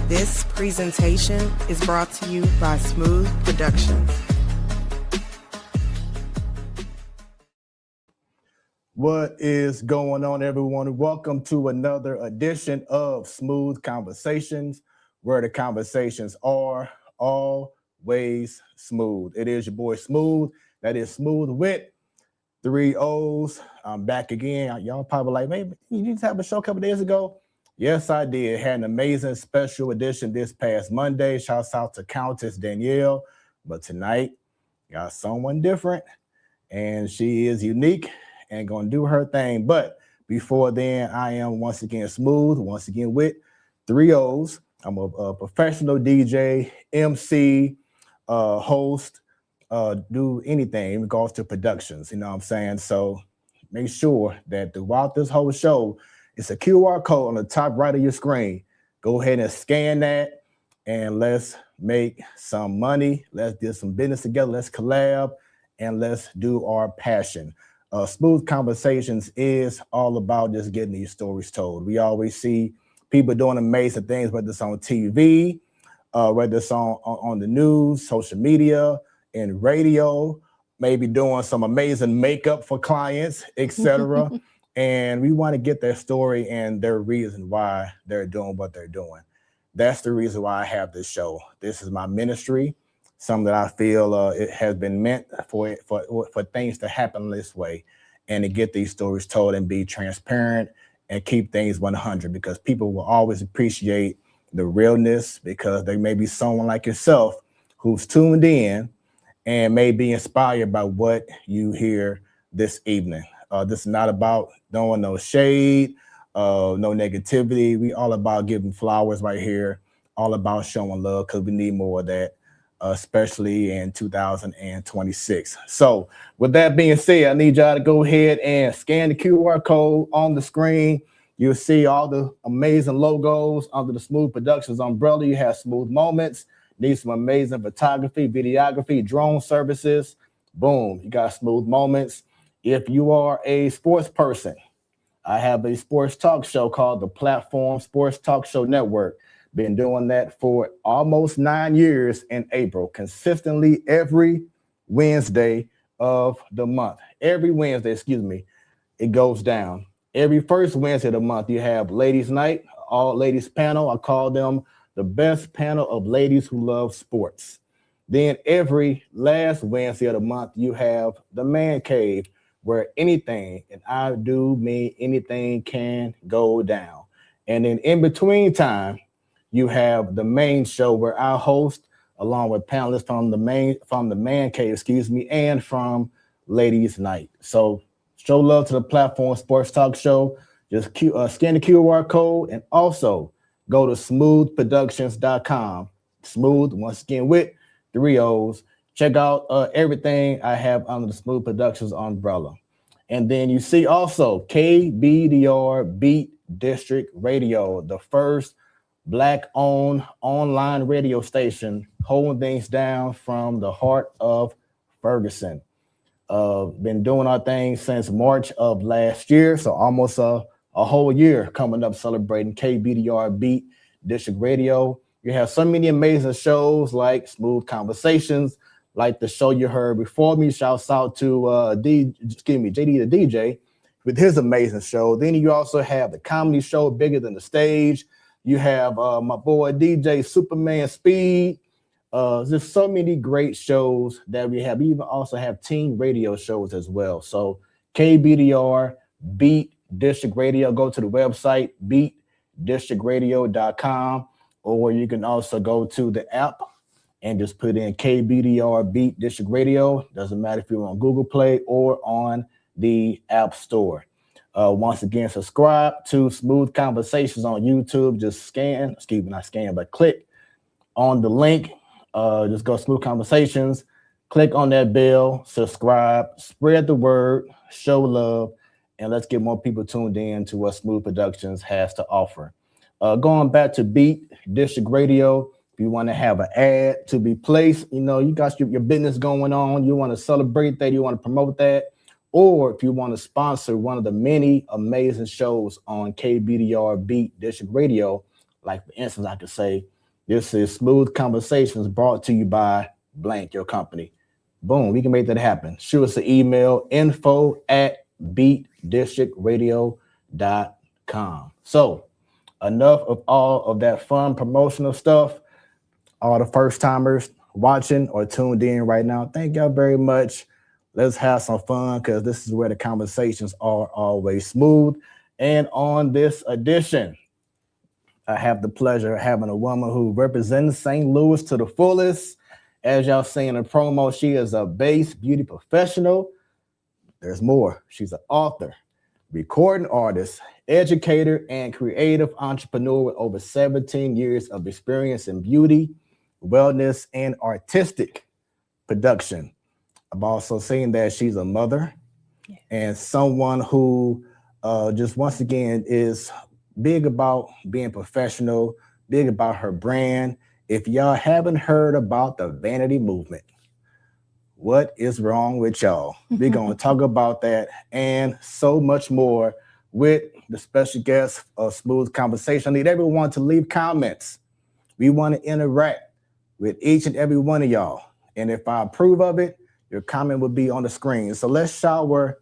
This presentation is brought to you by Smoooth Productions. What is going on, everyone? Welcome to another edition of Smoooth Conversations, where the conversations are always smooth. It is your boy Smooth. That is Smooth with 3 O's. I'm back again. Y'all probably like, maybe you need to have a show a couple days ago. Yes, I did. Had an amazing special edition this past Monday. Shouts out to Countess Danielle. But tonight, got someone different, and she is unique and gonna do her thing. But before then, I am once again Smooth, once again with 3 O's. I'm a professional DJ, MC, host, do anything in regards to productions, you know what I'm saying? So make sure that throughout this whole show, it's a QR code on the top right of your screen. Go ahead and scan that, and let's make some money. Let's do some business together. Let's collab, and let's do our passion. Smoooth Conversations is all about just getting these stories told. We always see people doing amazing things, whether it's on TV, whether it's on the news, social media, and radio, maybe doing some amazing makeup for clients, etc. And we want to get their story and their reason why they're doing what they're doing. That's the reason why I have this show. This is my ministry, something that I feel it has been meant for things to happen this way, and to get these stories told and be transparent and keep things 100, because people will always appreciate the realness, because there may be someone like yourself who's tuned in and may be inspired by what you hear this evening. This is not about throwing no shade, no negativity. We all about giving flowers right here, all about showing love, because we need more of that, especially in 2026. So with that being said, I need y'all to go ahead and scan the QR code on the screen. You'll see all the amazing logos under the Smoooth Productions umbrella. You have Smooth Moments, need some amazing photography, videography, drone services. Boom, you got Smooth Moments. If you are a sports person, I have a sports talk show called the Platform Sports Talk Show Network. Been doing that for almost 9 years in April, consistently every Wednesday of the month. Every Wednesday, it goes down. Every first Wednesday of the month, you have Ladies Night, all ladies panel. I call them the best panel of ladies who love sports. Then every last Wednesday of the month, you have the Man Cave, where anything, and I do mean anything, can go down. And then in between time, you have the main show, where I host along with panelists from the Man Cave, and from Ladies Night. So show love to the Platform Sports Talk Show. Just scan the QR code, and also go to smoothproductions.com. Smooth, once again, with 3 O's. Check out everything I have under the Smoooth Productions umbrella. And then you see also KBDR Beat District Radio, the first Black-owned online radio station, holding things down from the heart of Ferguson. Been doing our thing since March of last year, so almost a whole year coming up, celebrating KBDR Beat District Radio. You have so many amazing shows like Smoooth Conversations, like the show you heard before me. Shouts out to JD the DJ with his amazing show. Then you also have the comedy show, Bigger Than the Stage. You have my boy DJ Superman Speed. There's so many great shows that we have. We even also have teen radio shows as well. So KBDR Beat District Radio. Go to the website beatdistrictradio.com, or you can also go to the app and just put in KBDR Beat District Radio. Doesn't matter if you're on Google Play or on the App Store. Once again, subscribe to Smoooth Conversations on YouTube. Just click on the link. Just go Smoooth Conversations, click on that bell, subscribe, spread the word, show love, and let's get more people tuned in to what Smoooth Productions has to offer. Going back to Beat District Radio, if you want to have an ad to be placed, you got your business going on, you want to celebrate that, you want to promote that, or if you want to sponsor one of the many amazing shows on KBDR Beat District Radio, like for instance, I could say This is Smooth Conversations brought to you by blank your company. Boom, we can make that happen. Shoot us an email, info@beatdistrictradio.com. So enough of all of that fun promotional stuff. All the first timers watching or tuned in right now, thank y'all very much. Let's have some fun because this is where the conversations are always smooth. And on this edition, I have the pleasure of having a woman who represents St. Louis to the fullest. As y'all see in the promo, she is a bass beauty professional. There's more. She's an author, recording artist, educator, and creative entrepreneur with over 17 years of experience in beauty, wellness, and artistic production. I've also seen that she's a mother and someone who just once again is big about being professional, big about her brand. If y'all haven't heard about the Vanity Movement, what is wrong with y'all? We're going to talk about that and so much more with the special guest of Smooth Conversation. I need everyone to leave comments. We want to interact with each and every one of y'all. And if I approve of it, your comment will be on the screen. So let's shower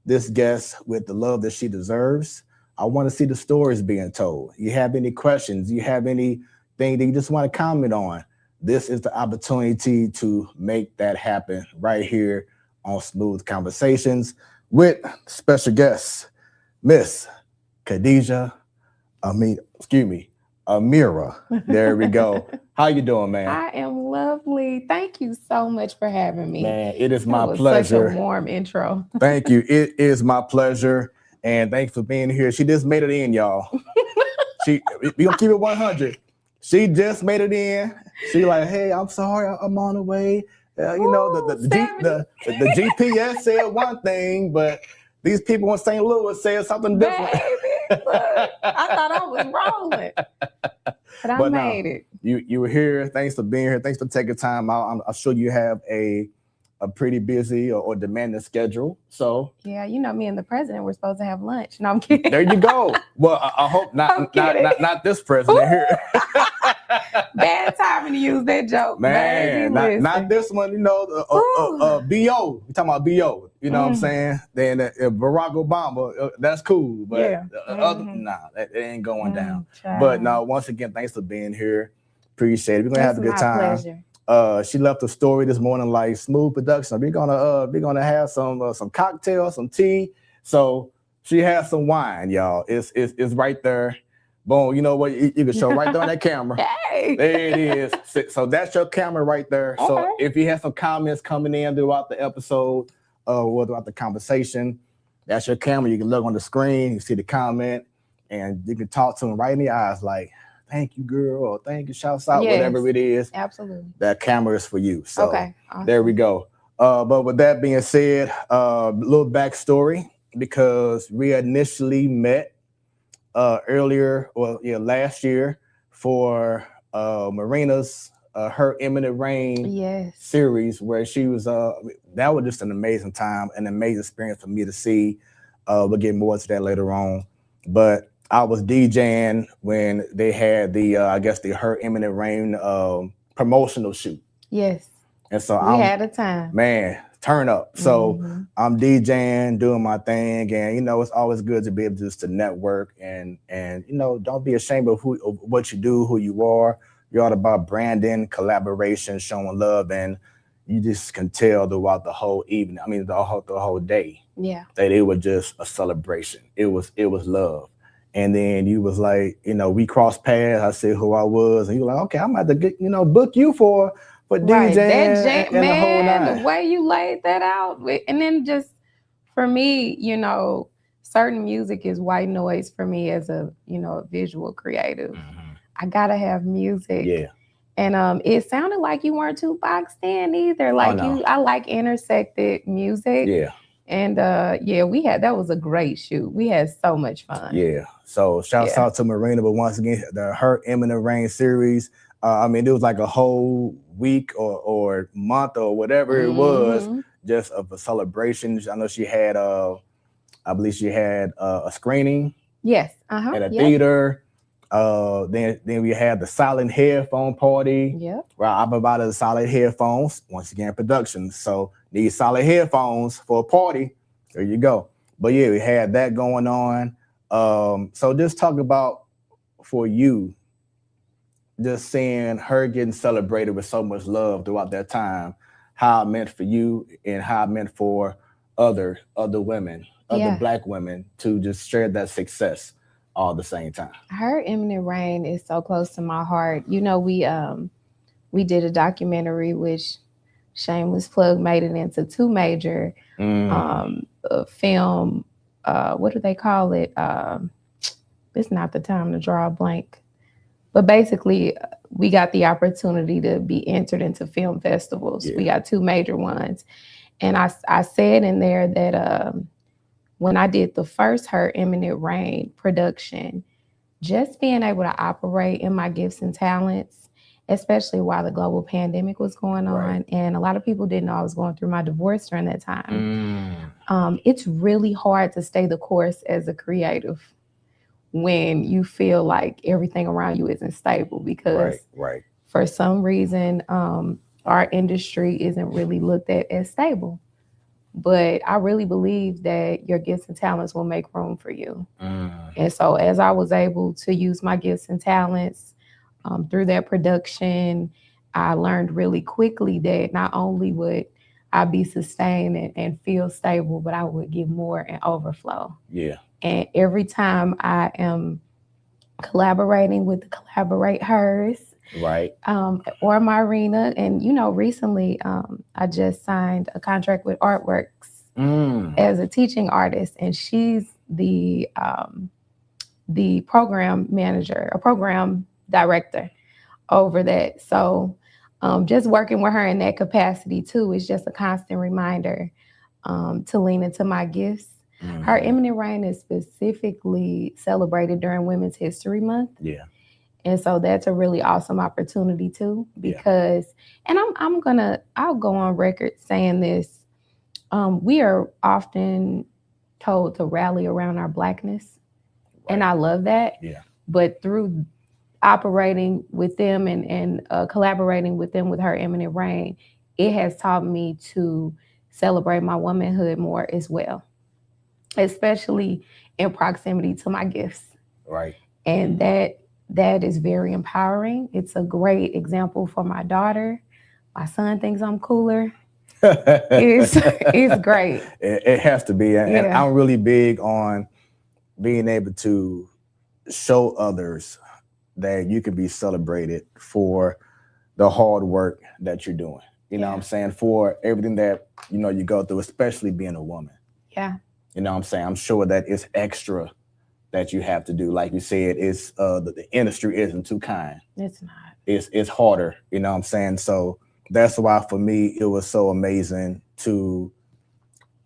this guest with the love that she deserves. I want to see the stories being told. You have any questions? You have anything that you just want to comment on? This is the opportunity to make that happen right here on Smooth Conversations with special guest, Miss Khadijah Amirah. There we go. How you doing, man? I am lovely. Thank you so much for having me. Man, it is my pleasure. Such a warm intro. Thank you. It is my pleasure. And thanks for being here. She just made it in, y'all. We gonna keep it 100. She just made it in. She like, hey, I'm sorry, I'm on the way. The GPS said one thing, but these people in St. Louis said something different. Baby, look, I thought I was rolling, but I made it. You were here. Thanks for being here. Thanks for taking time out. I'm sure you have a pretty busy or demanding schedule. So yeah, me and the president were supposed to have lunch. No, I'm kidding. There you go. Well, I hope not this president here. Bad timing to use that joke, man. Not this one. BO. We talking about BO. You know what I'm saying? Then Barack Obama. That's cool, but that ain't going down. Child. But no, once again, thanks for being here. Appreciate it. We're gonna have a good time. Pleasure. She left a story this morning like Smooth Production. We're gonna have some cocktails, some tea. So she has some wine, y'all. It's right there. Boom. You know what? You can show right there on that camera. Hey. There it is. So that's your camera right there. Okay. So if you have some comments coming in throughout the episode or throughout the conversation, that's your camera. You can look on the screen, you see the comment, and you can talk to them right in the eyes like, thank you, girl, or thank you, shouts out, whatever it is. Absolutely. That camera is for you. So okay. Awesome. There we go. But with that being said, a little backstory, because we initially met last year for Marina's Her Imminent Rain series, where she was, that was just an amazing time, an amazing experience for me to see. We'll get more into that later on. But I was DJing when they had the Her Imminent Rain promotional shoot. Yes. And so we had a time. Man, turn up. So I'm DJing, doing my thing, and it's always good to be able to network and don't be ashamed of what you do, who you are. You're all about branding, collaboration, showing love, and you just can tell throughout the whole evening. I mean, the whole day. Yeah. That it was just a celebration. It was love. And then you was like, we crossed paths. I said who I was, and you were like, okay, I'm about to get, book you for right. DJing and the whole nine. The way you laid that out, and then just for me, certain music is white noise for me as a visual creative. Mm-hmm. I gotta have music. Yeah. And it sounded like you weren't too boxed in either. Like I like intersected music. Yeah. And that was a great shoot. We had so much fun. Yeah. So shouts out to Marina, but once again, the Her Imminent Rain series. It was like a whole week or month or whatever it was, just of a celebration. I know she had, I believe she had a screening. Yes. At a theater. Then we had the silent headphone party. Yep. Where I provided the solid headphones. Once again, production. So need solid headphones for a party. There you go. But yeah, we had that going on. So just talk about for you, just seeing her getting celebrated with so much love throughout that time, how it meant for you and how it meant for other women, other Black women to just share that success all at the same time. Her Imminent Reign is so close to my heart. You know, we did a documentary, which shameless plug made it into 2 major film. What do they call it? It's not the time to draw a blank. But basically, we got the opportunity to be entered into film festivals. Yeah. We got 2 major ones. And I said in there that when I did the first Her Imminent Reign production, just being able to operate in my gifts and talents, especially while the global pandemic was going on, and a lot of people didn't know I was going through my divorce during that time. It's really hard to stay the course as a creative when you feel like everything around you isn't stable, because for some reason, our industry isn't really looked at as stable. But I really believe that your gifts and talents will make room for you. And so as I was able to use my gifts and talents through that production, I learned really quickly that not only would I be sustained and feel stable, but I would give more and overflow. Yeah. And every time I am collaborating with the collaborators, or Marina, and you know, recently I just signed a contract with Artworks as a teaching artist, and she's the program manager, a program director over that. So just working with her in that capacity too is just a constant reminder to lean into my gifts. Her Imminent Reign is specifically celebrated during Women's History Month. Yeah. And so that's a really awesome opportunity too, because, and I'll go on record saying this, we are often told to rally around our Blackness. And I love that. Yeah. But through operating with them and collaborating with them with Her Imminent Reign, it has taught me to celebrate my womanhood more as well, especially in proximity to my gifts. Right. And that is very empowering. It's a great example for my daughter. My son thinks I'm cooler. It's great. It has to be. And I'm really big on being able to show others that you can be celebrated for the hard work that you're doing. You know what I'm saying? For everything that, you know, you go through, especially being a woman. Yeah. You know what I'm saying? I'm sure that it's extra that you have to do. Like you said, it's the industry isn't too kind. It's not. It's harder, you know what I'm saying? So that's why for me it was so amazing to, you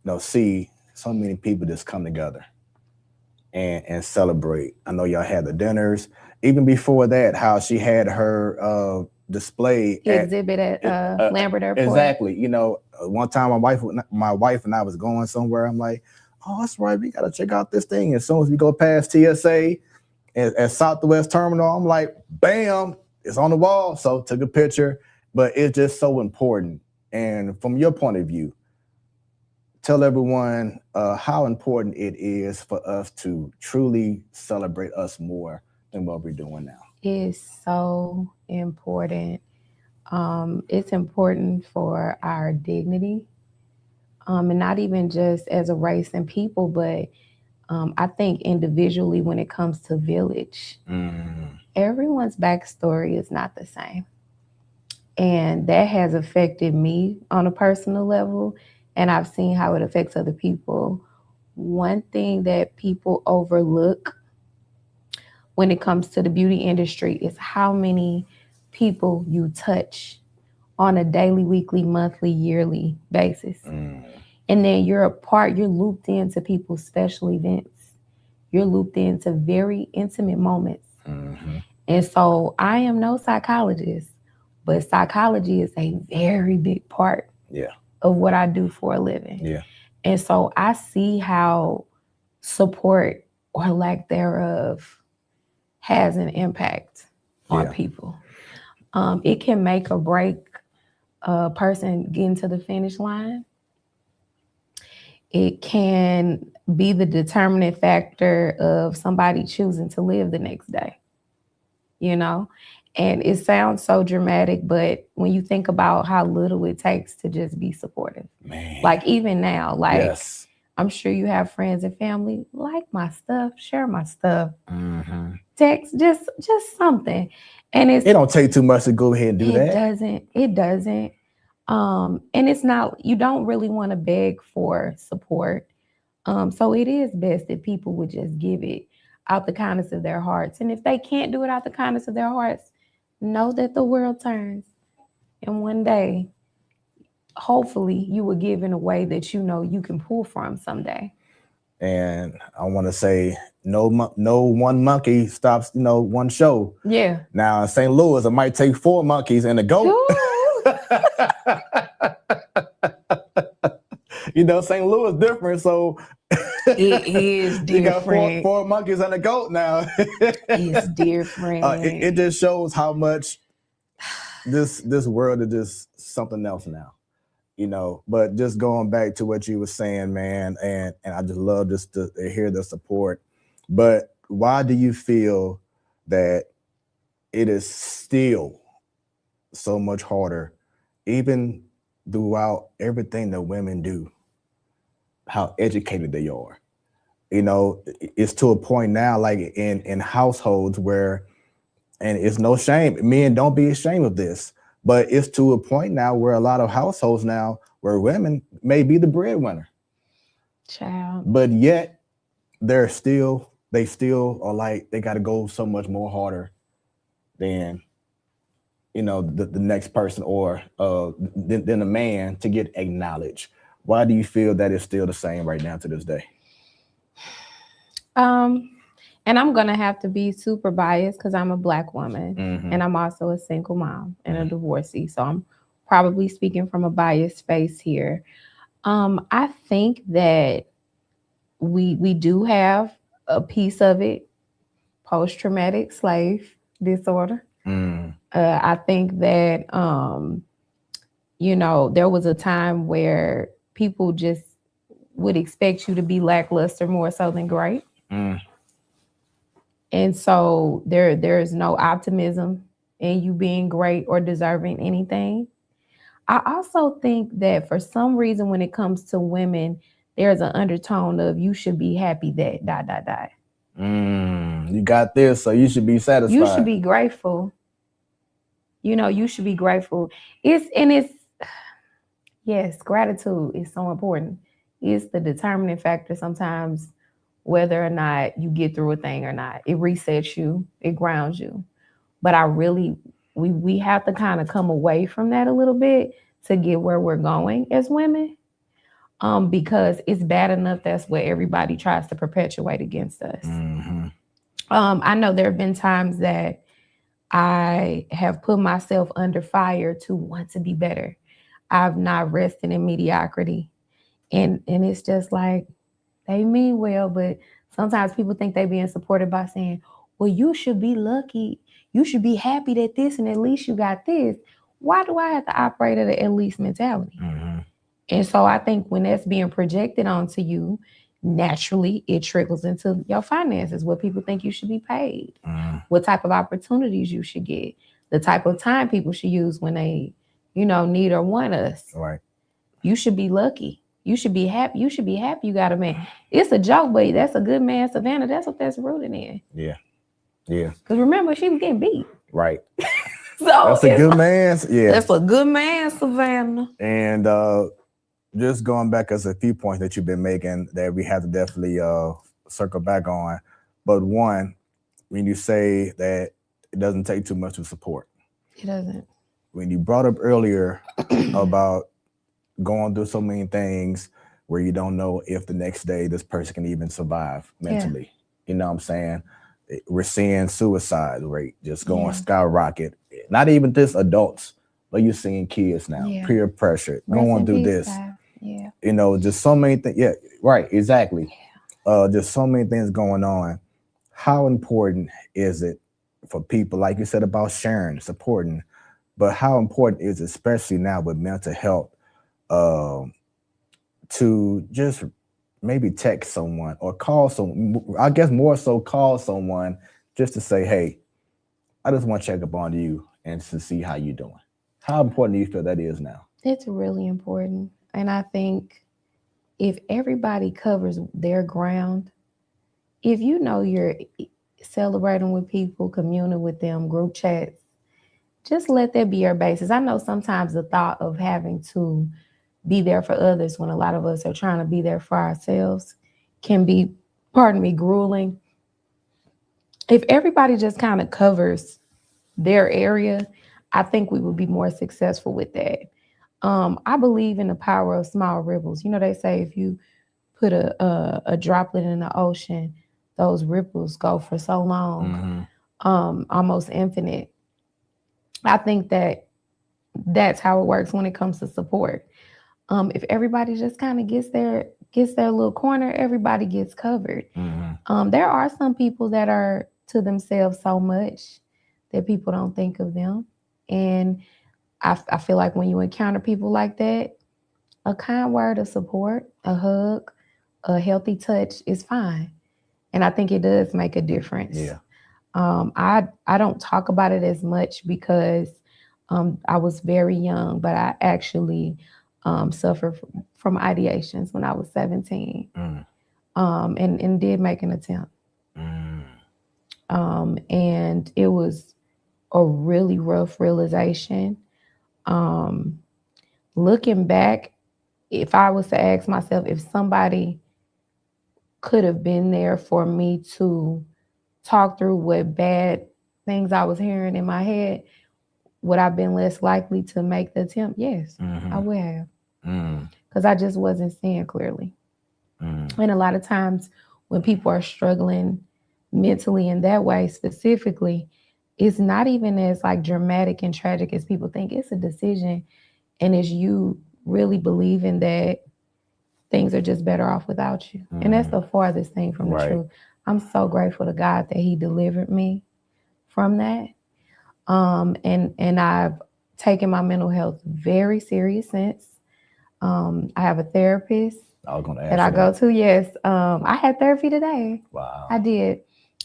know, see so many people just come together and celebrate. I know y'all had the dinners. Even before that, how she had her display exhibit at Lambert Airport. Exactly. You know, one time my wife and I was going somewhere. I'm like, oh, that's right. We got to check out this thing. As soon as we go past TSA at Southwest Terminal, I'm like, bam, it's on the wall. So took a picture, but it's just so important. And from your point of view, tell everyone how important it is for us to truly celebrate us more than what we're doing now. It's so important. It's important for our dignity. And not even just as a race and people, but I think individually when it comes to village, everyone's backstory is not the same. And that has affected me on a personal level, and I've seen how it affects other people. One thing that people overlook when it comes to the beauty industry is how many people you touch on a daily, weekly, monthly, yearly basis. And then you're looped into people's special events. You're looped into very intimate moments. And so I am no psychologist, but psychology is a very big part of what I do for a living. Yeah. And so I see how support or lack thereof has an impact on people. It can make or break a person getting to the finish line. It can be the determining factor of somebody choosing to live the next day, you know? And it sounds so dramatic, but when you think about how little it takes to just be supportive, man. Like even now, like Yes. I'm sure you have friends and family, like my stuff, share my stuff, text, just something. And it don't take too much to go ahead and do that. It doesn't. And it's not, you don't really want to beg for support. So it is best if people would just give it out the kindness of their hearts. And if they can't do it out the kindness of their hearts, know that the world turns. And one day, hopefully, you will give in a way that you know you can pull from someday. And I want to say, no one monkey stops, one show. Yeah. Now in St. Louis, it might take 4 monkeys and a goat. St. Louis different, so it is different. You got 4 monkeys and a goat now. It's different. It just shows how much this world is just something else now. But just going back to what you were saying, man, and I just love just to hear the support. But why do you feel that it is still so much harder, even throughout everything that women do, how educated they are? It's to a point now, like in households where, and it's no shame, men, don't be ashamed of this, but it's to a point now where a lot of households now where women may be the breadwinner. Child. But yet they still are like, they got to go so much more harder than, the next person or than a man to get acknowledged. Why do you feel that it's still the same right now to this day? And I'm gonna have to be super biased because I'm a Black woman, and I'm also a single mom and a divorcee. So I'm probably speaking from a biased space here. I think that we do have a piece of it, post-traumatic slave disorder. I think that there was a time where people just would expect you to be lackluster more so than great. And so there's no optimism in you being great or deserving anything. I also think that for some reason, when it comes to women, there's an undertone of you should be happy that ... You got this, so you should be satisfied. You should be grateful. You should be grateful. Yes, gratitude is so important. It's the determining factor sometimes whether or not you get through a thing or not. It resets you, it grounds you. But we have to kind of come away from that a little bit to get where we're going as women. Because it's bad enough that's what everybody tries to perpetuate against us. I know there have been times that I have put myself under fire to want to be better. I've not rested in mediocrity. And it's just like, they mean well, but sometimes people think they're being supported by saying, well, you should be lucky. You should be happy that this, and at least you got this. Why do I have to operate at an at least mentality? And so I think when that's being projected onto you, naturally it trickles into your finances, what people think you should be paid, what type of opportunities you should get, the type of time people should use when they, need or want us. Right. You should be lucky. You should be happy. You should be happy you got a man. It's a joke, but that's a good man, Savannah. That's what that's rooted in. Yeah. Because remember, she was getting beat. Right. So that's a good man. Yeah. That's a good man, Savannah. And just going back as a few points that you've been making that we have to definitely circle back on. But one, when you say that it doesn't take too much to support. It doesn't. When you brought up earlier about going through so many things where you don't know if the next day this person can even survive mentally. Yeah. You know what I'm saying? We're seeing suicide rate just going skyrocket. Not even just adults, but you're seeing kids now, peer pressure, going through this. Yeah. Just so many things. Yeah, right, exactly. Yeah. Just so many things going on. how important is it for people, like you said about sharing, it's important, but how important is it, especially now with mental health, to just maybe text someone or call someone, I guess more so call someone just to say, hey, I just want to check up on you and to see how you're doing. How important do you feel that is now? It's really important. And I think if everybody covers their ground, if you know you're celebrating with people, communing with them, group chats, just let that be your basis. I know sometimes the thought of having to be there for others when a lot of us are trying to be there for ourselves can be, pardon me, grueling. If everybody just kind of covers their area, I think we would be more successful with that. I believe in the power of small ripples. You know, they say if you put a droplet in the ocean, those ripples go for so long, almost infinite. I think that's how it works when it comes to support. If everybody just kind of gets their little corner, everybody gets covered. There are some people that are to themselves so much that people don't think of them. And I feel like when you encounter people like that, a kind word of support, a hug, a healthy touch is fine. And I think it does make a difference. Yeah. I don't talk about it as much because I was very young, but I actually suffered from ideations when I was 17, and did make an attempt. And it was a really rough realization. Looking back, if I was to ask myself if somebody could have been there for me to talk through what bad things I was hearing in my head, would I have been less likely to make the attempt? Yes, I would have. Because I just wasn't seeing clearly. And a lot of times when people are struggling mentally in that way specifically, it's not even as like dramatic and tragic as people think. It's a decision, and it's you really believing that things are just better off without you. And that's the farthest thing from the truth. I'm so grateful to God that he delivered me from that. And I've taken my mental health very serious since. I have a therapist that I go to. Yes. I had therapy today. Wow. I did.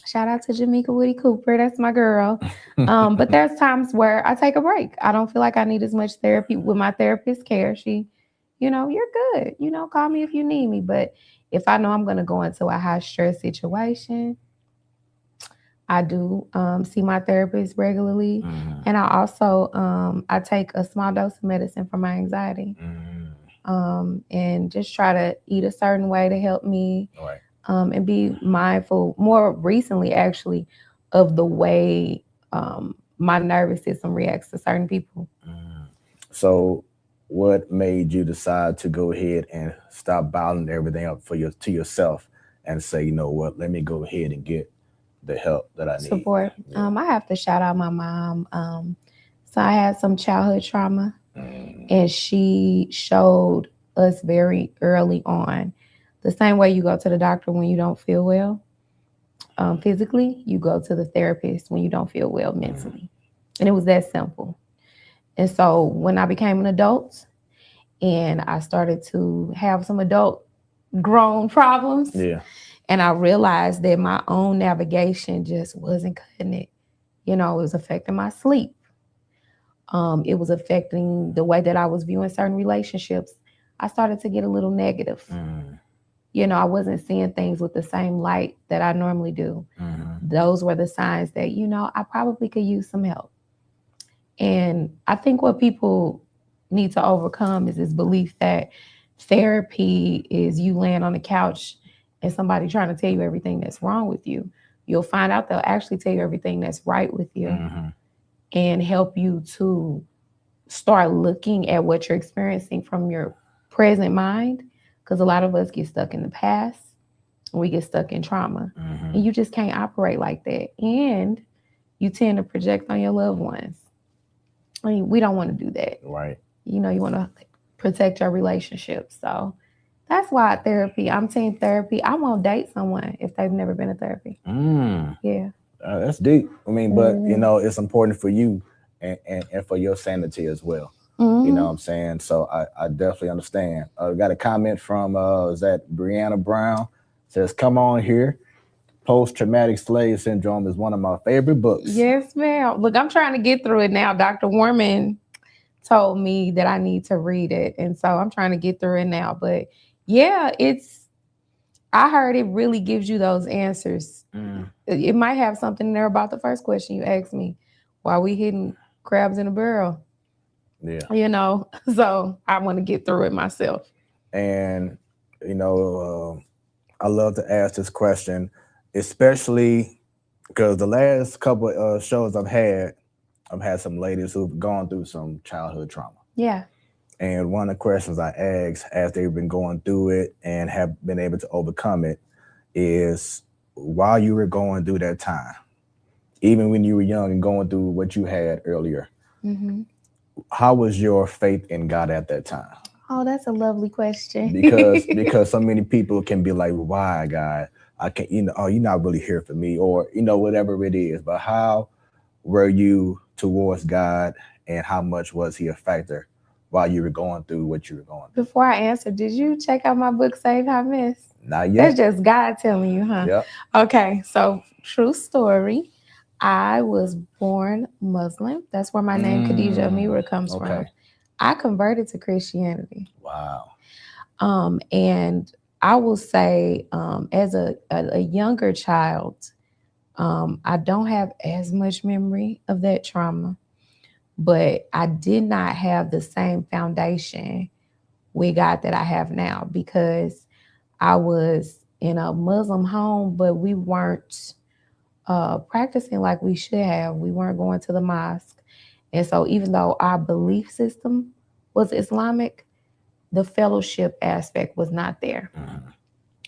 Shout out to Jamaica Woody Cooper. That's my girl. But there's times where I take a break. I don't feel like I need as much therapy with my therapist care. She, you're good. Call me if you need me. But if I know I'm going to go into a high stress situation, I do see my therapist regularly. And I also, I take a small dose of medicine for my anxiety. And just try to eat a certain way to help me. And be mindful more recently, actually, of the way my nervous system reacts to certain people. So what made you decide to go ahead and stop bottling everything up to yourself and say, you know what, let me go ahead and get the help that I need? Support. Yeah. I have to shout out my mom. So I had some childhood trauma, and she showed us very early on, the same way you go to the doctor when you don't feel well physically, you go to the therapist when you don't feel well mentally. And it was that simple. And so when I became an adult and I started to have some adult grown problems, and I realized that my own navigation just wasn't cutting it. It was affecting my sleep. It was affecting the way that I was viewing certain relationships. I started to get a little negative. I wasn't seeing things with the same light that I normally do. Those were the signs that, I probably could use some help. And I think what people need to overcome is this belief that therapy is you laying on the couch and somebody trying to tell you everything that's wrong with you. You'll find out they'll actually tell you everything that's right with you and help you to start looking at what you're experiencing from your present mind. Because a lot of us get stuck in the past and we get stuck in trauma. And you just can't operate like that. And you tend to project on your loved ones. We don't want to do that. Right. You want to protect your relationships. So That's why therapy. I'm team therapy. I won't date someone if they've never been to therapy. Yeah. That's deep. I mean, but you know, it's important for you and for your sanity as well. You know what I'm saying? So I definitely understand. Got a comment from is that Brianna Brown, says, "Come on here. Post-traumatic slave syndrome is one of my favorite books." Yes, ma'am. Look, I'm trying to get through it now. Dr. Warman told me that I need to read it. And so I'm trying to get through it now. But yeah, I heard it really gives you those answers. It might have something in there about the first question you asked me. Why we hitting crabs in a barrel? Yeah. You know, so I want to get through it myself. And, you know, I love to ask this question, especially because the last couple of shows I've had some ladies who've gone through some childhood trauma. Yeah. And one of the questions I ask as they've been going through it and have been able to overcome it is, while you were going through that time, even when you were young and going through what you had earlier, how was your faith in God at that time? Oh, that's a lovely question. because so many people can be like, why, God? I can't, you know, oh, you're not really here for me, or, you know, whatever it is. But how were you towards God, and how much was he a factor while you were going through what you were going through? Before I answer, did you check out my book, Save How Miss? Not yet. That's just God telling you, huh? Yep. Okay, so true story. I was born Muslim. That's where my name Khadijah Amirah comes from. I converted to Christianity. Wow. And I will say, as a younger child, I don't have as much memory of that trauma, but I did not have the same foundation with God that I have now, because I was in a Muslim home, but we weren't practicing like we should have. We weren't going to the mosque. And so even though our belief system was Islamic, the fellowship aspect was not there.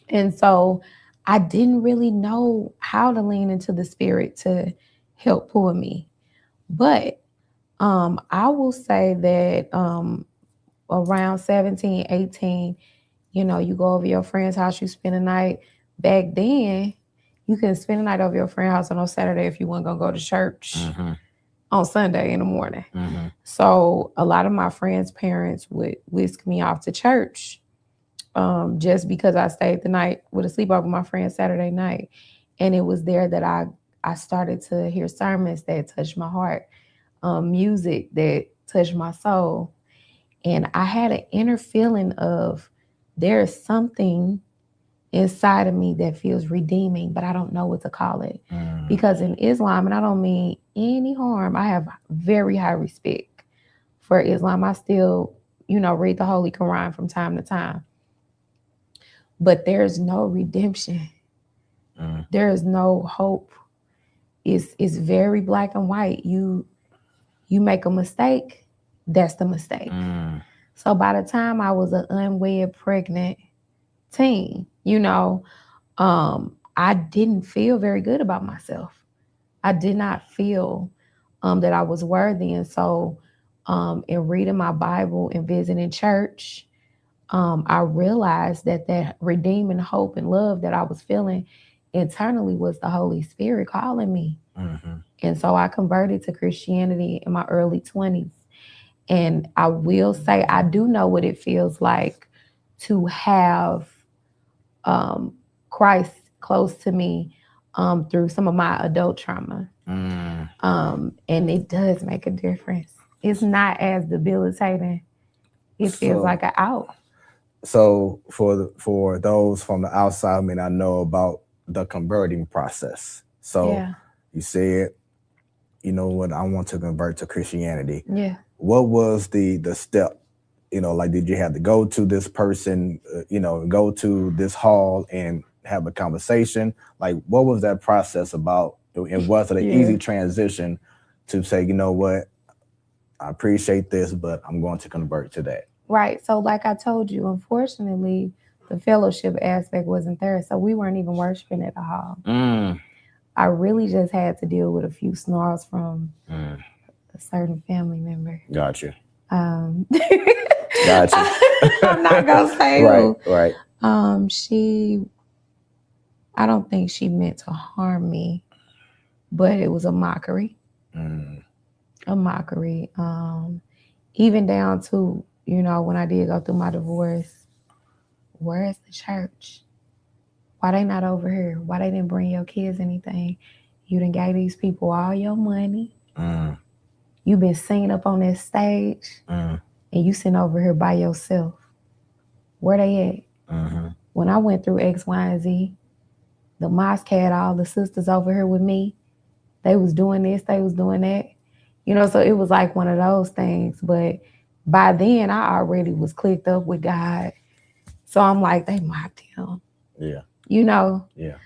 And so I didn't really know how to lean into the spirit to help pull me. But I will say that around 17, 18, you know, you go over your friend's house, you spend a night. Back then, you can spend a night over your friend's house on Saturday if you weren't going to go to church on Sunday in the morning. So a lot of my friends' parents would whisk me off to church just because I stayed the night with a sleepover with my friend Saturday night. And it was there that I started to hear sermons that touched my heart, music that touched my soul. And I had an inner feeling of there's something inside of me that feels redeeming, but I don't know what to call it. Because in Islam, and I don't mean any harm, I have very high respect for Islam. I still, you know, read the Holy Quran from time to time. But there's no redemption. There is no hope. It's very black and white. You make a mistake, that's the mistake. So by the time I was an unwed pregnant teen, you know, I didn't feel very good about myself. I did not feel that I was worthy. And so in reading my Bible and visiting church, I realized that redeeming hope and love that I was feeling internally was the Holy Spirit calling me. And so I converted to Christianity in my early 20s. And I will say, I do know what it feels like to have Christ close to me through some of my adult trauma. And it does make a difference. It's not as debilitating. It feels like an out. So for those from the outside, I mean, I know about the converting process. So you said, you know what, I want to convert to Christianity. Yeah. What was the step? You know, like, did you have to go to this person, you know, go to this hall and have a conversation? Like, what was that process about? And was it an easy transition to say, you know what, I appreciate this, but I'm going to convert to that? Right. So like I told you, unfortunately, the fellowship aspect wasn't there. So we weren't even worshiping at the hall. I really just had to deal with a few snarls from a certain family member. Gotcha. Gotcha. I'm not gonna say right, who. right. I don't think she meant to harm me, but it was a mockery. A mockery. Even down to, when I did go through my divorce, where is the church? Why they not over here? Why they didn't bring your kids anything? You done gave these people all your money. You've been singing up on that stage, and you sitting over here by yourself. Where they at? When I went through X, Y, and Z, the mosque had all the sisters over here with me. They was doing this, they was doing that. So it was like one of those things. But by then, I already was clicked up with God. So I'm like, they mocked him. Yeah. Yeah.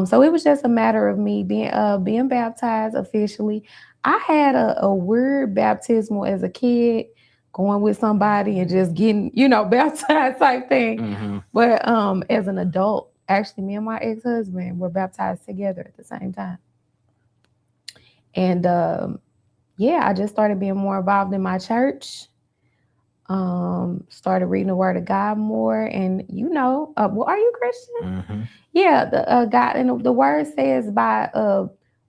So it was just a matter of me being baptized officially. I had a weird baptismal as a kid, going with somebody and just getting, baptized type thing. But as an adult, actually, me and my ex-husband were baptized together at the same time. And I just started being more involved in my church. Started reading the Word of God more, and are you Christian? Yeah, the God and the Word says by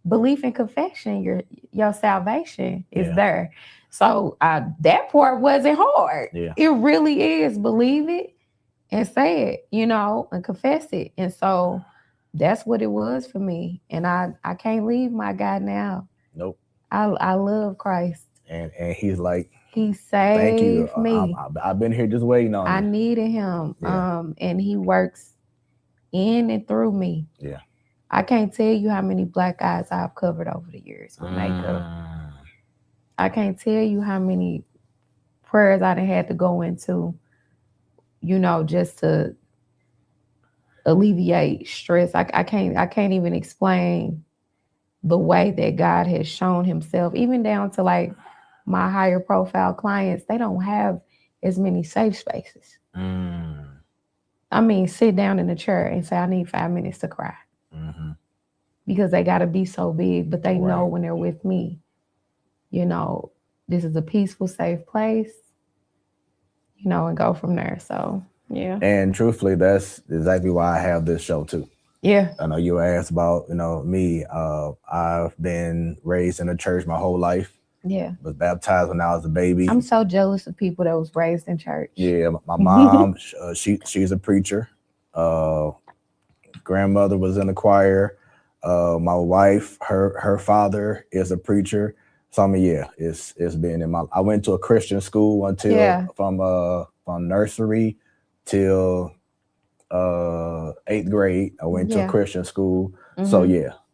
belief and confession, your salvation is there. So that part wasn't hard. Yeah. It really is. Believe it and say it, and confess it. And so that's what it was for me. And I can't leave my God now. Nope. I love Christ. And he's like, he saved me. I've been here just waiting on you. I needed him. Yeah. And he works in and through me. Yeah. I can't tell you how many black eyes I've covered over the years with makeup. I can't tell you how many prayers I done had to go into, just to alleviate stress. I can't even explain the way that God has shown himself, even down to like my higher profile clients. They don't have as many safe spaces. I mean, sit down in a chair and say, I need 5 minutes to cry. Because they got to be so big, but they know when they're with me, this is a peaceful, safe place, and go from there. So, yeah. And truthfully, that's exactly why I have this show too. Yeah. I know you were asked about, me. I've been raised in a church my whole life. Yeah. Was baptized when I was a baby. I'm so jealous of people that was raised in church. Yeah, my mom, she's a preacher. Grandmother was in the choir. My wife, her father is a preacher. So I mean, it's been in my. I went to a Christian school until from nursery till 8th grade. I went to a Christian school. So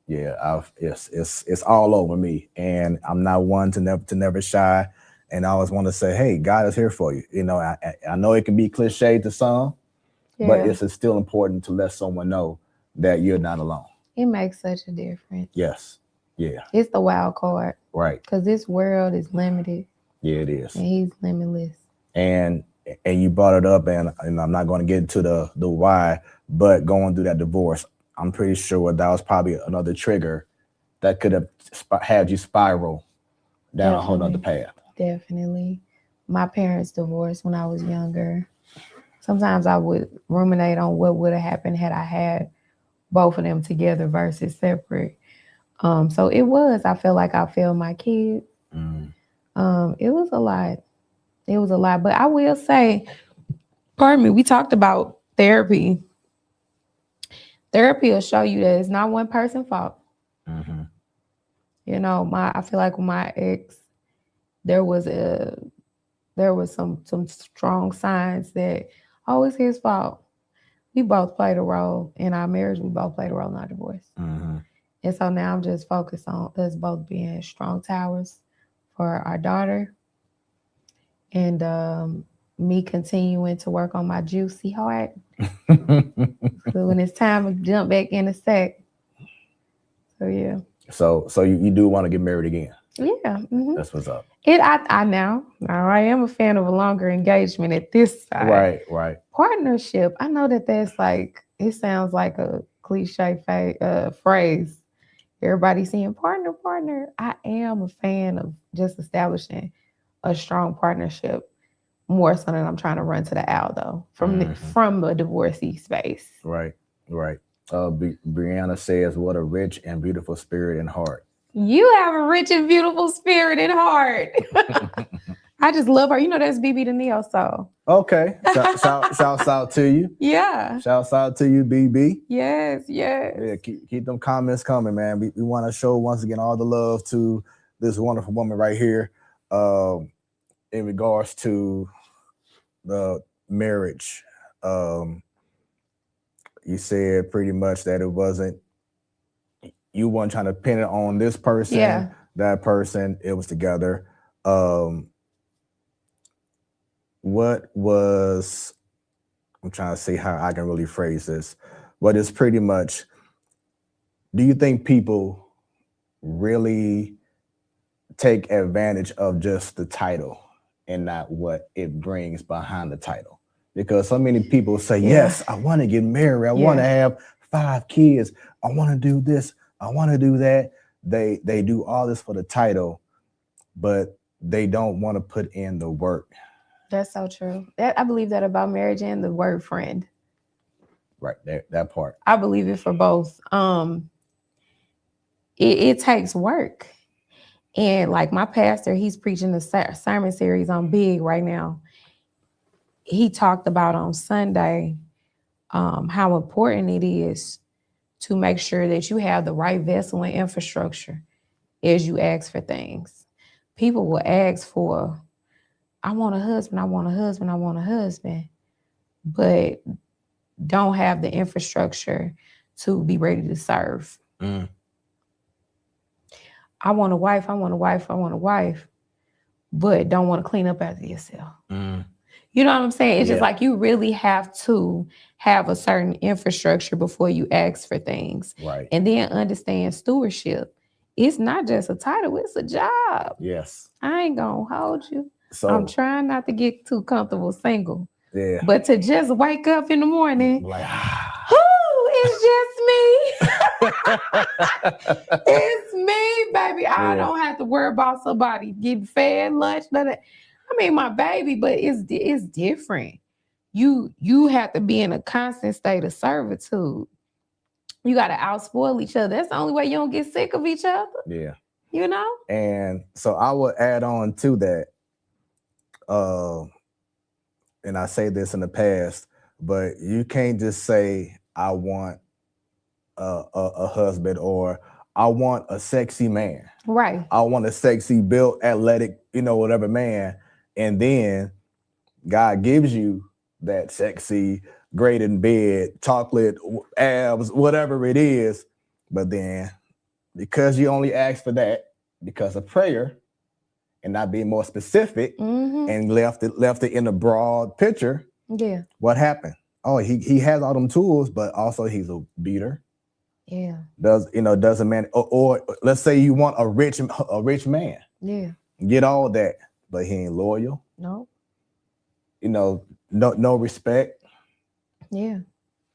it's all over me, and I'm not one to never shy, and I always want to say, hey, God is here for you. I know it can be cliche to some, but it's still important to let someone know that you're not alone. It makes such a difference. Yes. Yeah. It's the wild card. Right. Because this world is limited. Yeah, it is. And he's limitless. And you brought it up, and I'm not going to get into the why, but going through that divorce, I'm pretty sure that was probably another trigger that could have had you spiral down a whole nother path. Definitely. My parents divorced when I was younger. Sometimes I would ruminate on what would have happened had I had both of them together versus separate. So I feel like I failed my kids. It was a lot. It was a lot. But I will say, we talked about therapy. Therapy will show you that it's not one person's fault. I feel like with my ex, there was some strong signs that it's his fault. We both played a role in our marriage. We both played a role in our divorce. And so now I'm just focused on us both being strong towers for our daughter, and me continuing to work on my juicy heart. So when it's time to jump back in the sack. So yeah. So you do want to get married again? Yeah. That's what's up. I am a fan of a longer engagement at this side. Right. Partnership. I know that's like, it sounds like a cliche phrase. Everybody saying partner. I am a fan of just establishing a strong partnership more so than I'm trying to run to the owl though from a divorcee space. Right. Brianna says, "What a rich and beautiful spirit and heart." You have a rich and beautiful spirit and heart. I just love her. You know, that's BB the Neo Soul. Okay. Shouts out to you. Yeah. Shouts out to you, BB. Yes. Yeah, keep them comments coming, man. We want to show once again all the love to this wonderful woman right here in regards to the marriage. You said pretty much that it wasn't, you weren't trying to pin it on this person, that person, it was together. What was, I'm trying to see how I can really phrase this, but it's pretty much, do you think people really take advantage of just the title and not what it brings behind the title? Because so many people say, yes, I want to get married. I want to have 5 kids. I want to do this. I want to do that. They do all this for the title, but they don't want to put in the work. That's so true. I believe that about marriage and the word friend. Right, that part. I believe it for both. It takes work. And like my pastor, he's preaching a sermon series on Big right now. He talked about on Sunday how important it is to make sure that you have the right vessel and infrastructure as you ask for things. People will ask for, I want a husband, I want a husband, I want a husband, but don't have the infrastructure to be ready to serve. I want a wife, I want a wife, I want a wife, but don't want to clean up after yourself. You know what I'm saying? It's just like you really have to have a certain infrastructure before you ask for things. Right. And then understand stewardship. It's not just a title, it's a job. Yes. I ain't gonna hold you. So I'm trying not to get too comfortable single. Yeah. But to just wake up in the morning, like, it's just me. It's me, baby. I don't have to worry about somebody getting fed lunch, none of that. I mean, my baby, but it's different. You have to be in a constant state of servitude. You got to outspoil each other. That's the only way you don't get sick of each other. Yeah. You know? And so I would add on to that, and I say this in the past, but you can't just say, I want a husband, or I want a sexy man. Right. I want a sexy, built, athletic, whatever man. And then God gives you that sexy, great in bed, chocolate, abs, whatever it is. But then because you only asked for that because of prayer and not being more specific and left it in a broad picture. Yeah. What happened? Oh, he has all them tools, but also he's a beater. Yeah. Does a man, or let's say you want a rich man. Yeah. Get all that, but he ain't loyal. No. No respect. Yeah.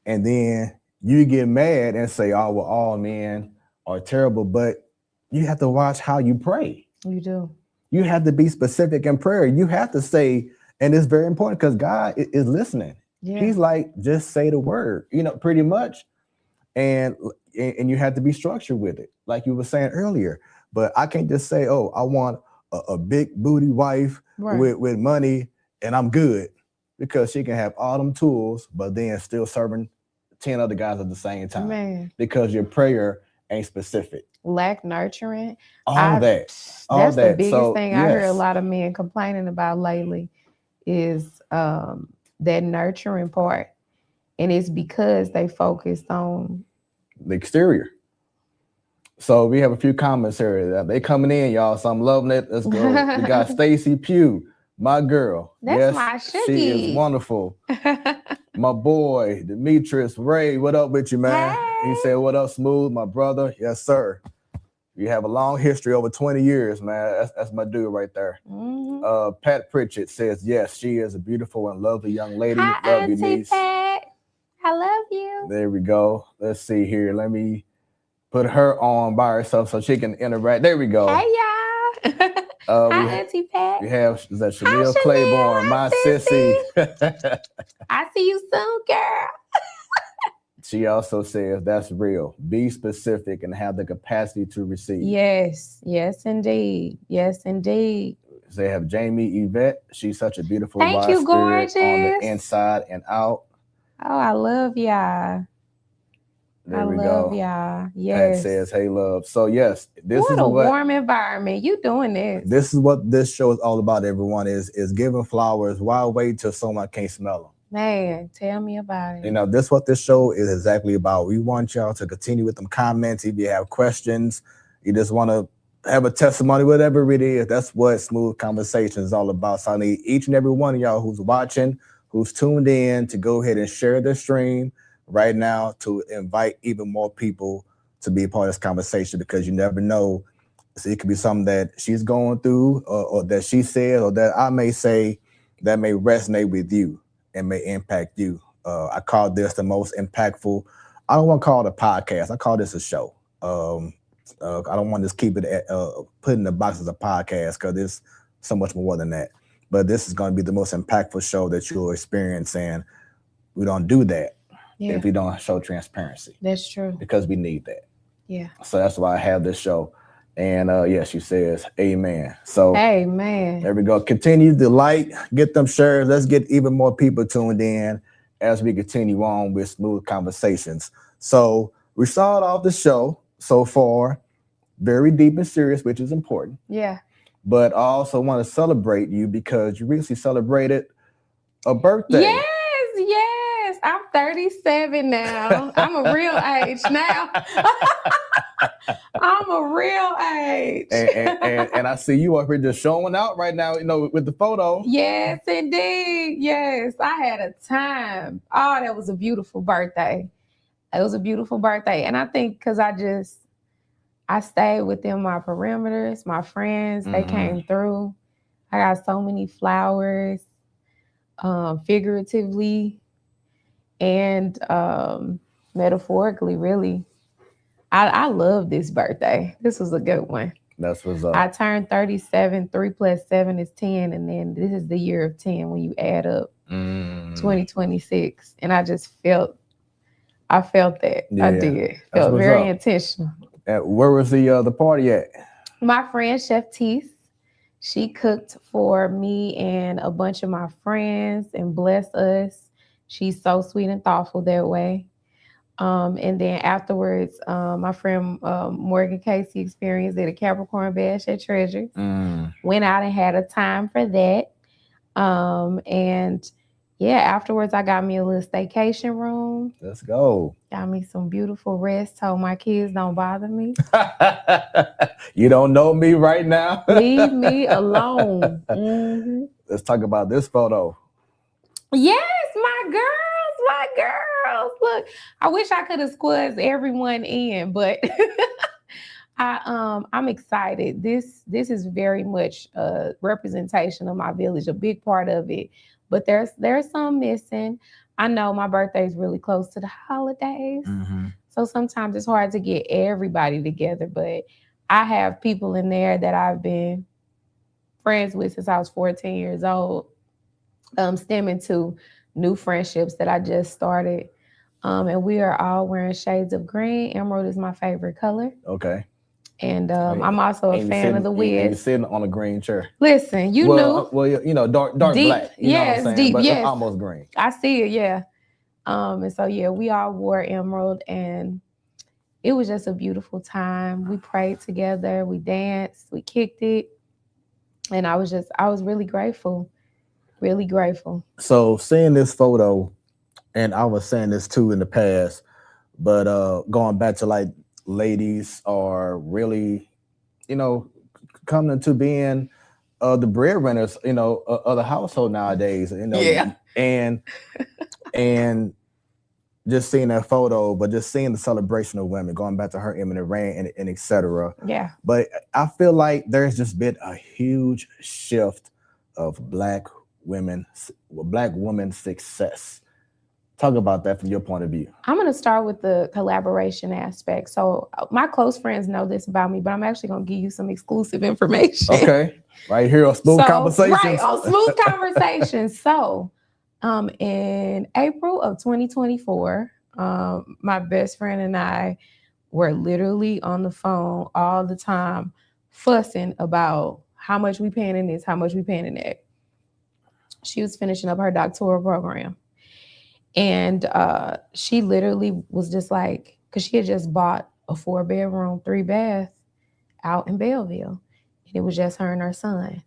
And then you get mad and say, oh, well, all men are terrible, but you have to watch how you pray. You do. You have to be specific in prayer. You have to say, and it's very important because God is listening. Yeah. He's like, just say the word, pretty much. And you have to be structured with it, like you were saying earlier. But I can't just say, oh, I want a big booty wife with money and I'm good, because she can have all them tools, but then still serving 10 other guys at the same time. Man. Because your prayer ain't specific. Lack nurturing. That's the biggest thing I hear a lot of men complaining about lately is that nurturing part. And it's because they focused on the exterior. So we have a few comments here. They coming in, y'all. So I'm loving it. Let's go. We got Stacy Pugh, my girl. That's my shookie. She is wonderful. My boy, Demetrius Ray. What up with you, man? Hey. He said, what up, Smooth, my brother? Yes, sir. You have a long history, over 20 years, man. That's my dude right there. Pat Pritchett says, yes, she is a beautiful and lovely young lady. Hi, love Auntie you, niece. Pat. I love you. There we go. Let's see here. Let me put her on by herself so she can interact. There we go. Hey, y'all. Hi, Auntie Pat. We have that Chanel Claiborne, my sissy. I see you soon, girl. She also says that's real. Be specific and have the capacity to receive. Yes, indeed. Yes, indeed. They have Jamie Yvette. She's such a beautiful Thank you, gorgeous. On the inside and out. Oh, I love y'all. There we go. Y'all. Yes. Pat says, hey, love. So, yes, this is a warm environment. You doing this. This is what this show is all about, everyone, is giving flowers. Why wait till someone can't smell them? Man, tell me about it. You know, this is what this show is exactly about. We want y'all to continue with them comments. If you have questions, you just want to have a testimony, whatever it is, that's what Smoooth Conversations is all about. So I need each and every one of y'all who's watching, who's tuned in, to go ahead and share the stream right now to invite even more people to be a part of this conversation, because you never know. So it could be something that she's going through or that she said or that I may say that may resonate with you and may impact you. I call this the most impactful. I don't want to call it a podcast. I call this a show. I don't want to just keep it put in the box as a podcast, because it's so much more than that. But this is going to be the most impactful show that you'll experience, and we don't do that if we don't show transparency. That's true. Because we need that. Yeah. So that's why I have this show. And she says, amen. So amen. There we go. Continue to like, get them shares. Let's get even more people tuned in as we continue on with Smoooth Conversations. So we started off the show so far very deep and serious, which is important. Yeah. But I also want to celebrate you because you recently celebrated a birthday. Yes. I'm 37 now. I'm a real age now. I'm a real age. and I see you up here just showing out right now, with the photo. Yes, indeed. Yes, I had a time. Oh, that was a beautiful birthday. It was a beautiful birthday. And I think because I stayed within my perimeters, my friends, they came through. I got so many flowers, figuratively and metaphorically, really. I love this birthday. This was a good one. That's what's up. I turned 37. 3 + 7 is 10. And then this is the year of 10 when you add up 2026. And I just felt that. Yeah, I did. Felt very intentional. Where was the party at? My friend, Chef Teese, she cooked for me and a bunch of my friends and blessed us. She's so sweet and thoughtful that way. And then afterwards, my friend Morgan Casey experienced at a Capricorn Bash at Treasures. Went out and had a time for that. And afterwards I got me a little staycation room. Let's go. Got me some beautiful rest. Told my kids don't bother me. You don't know me right now. Leave me alone. Mm-hmm. Let's talk about this photo. Yes, my girls. Look, I wish I could have squeezed everyone in, but I'm excited. This is very much a representation of my village, a big part of it. But there's some missing. I know my birthday is really close to the holidays, so sometimes it's hard to get everybody together. But I have people in there that I've been friends with since I was 14 years old, stemming to new friendships that I just started. And we are all wearing shades of green. Emerald is my favorite color. Okay. And I'm also a fan of the Wiz. You're sitting on a green chair. Listen, you knew. Well, dark deep, black. Yes, deep, but yes. Almost green. I see it, yeah. And so, we all wore emerald, and it was just a beautiful time. We prayed together, we danced, we kicked it. And I was really grateful. Really grateful. So seeing this photo, and I was saying this too in the past, but going back to like ladies are really, coming into being the breadwinners, of the household naudays, Yeah. and just seeing that photo, but just seeing the celebration of women, going back to her imminent reign and et cetera. Yeah. But I feel like there's just been a huge shift of Black women's success Talk about that from your point of view. I'm going to start with the collaboration aspect. So my close friends know this about me, but I'm actually going to give you some exclusive information. Okay. Right here on Smooth Conversations. Right, on Smooth Conversations. So in April of 2024, my best friend and I were literally on the phone all the time fussing about how much we paying in this, how much we paying in that. She was finishing up her doctoral program. And she literally was just like, because she had just bought a 4-bedroom, 3-bath out in Belleville. And it was just her and her son.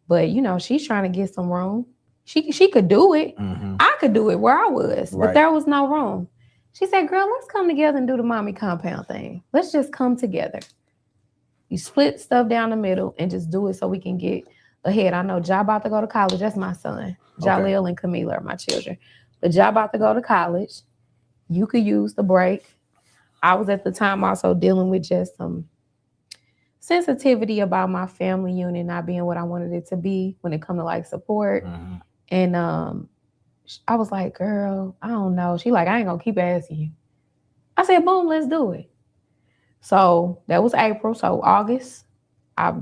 But, you know, she's trying to get some room. She could do it. I could do it where I was, but there was no room. She said, girl, let's come together and do the mommy compound thing. Let's just come together. You split stuff down the middle and just do it so we can get ahead. I know Ja about to go to college. That's my son. Jaleel and Camila are my children. But Ja about to go to college. You could use the break. I was at the time also dealing with just some sensitivity about my family unit not being what I wanted it to be when it come to like support. And I was like, girl, I don't know. She like, I ain't gonna keep asking you. I said, boom, let's do it. So that was April. So August, I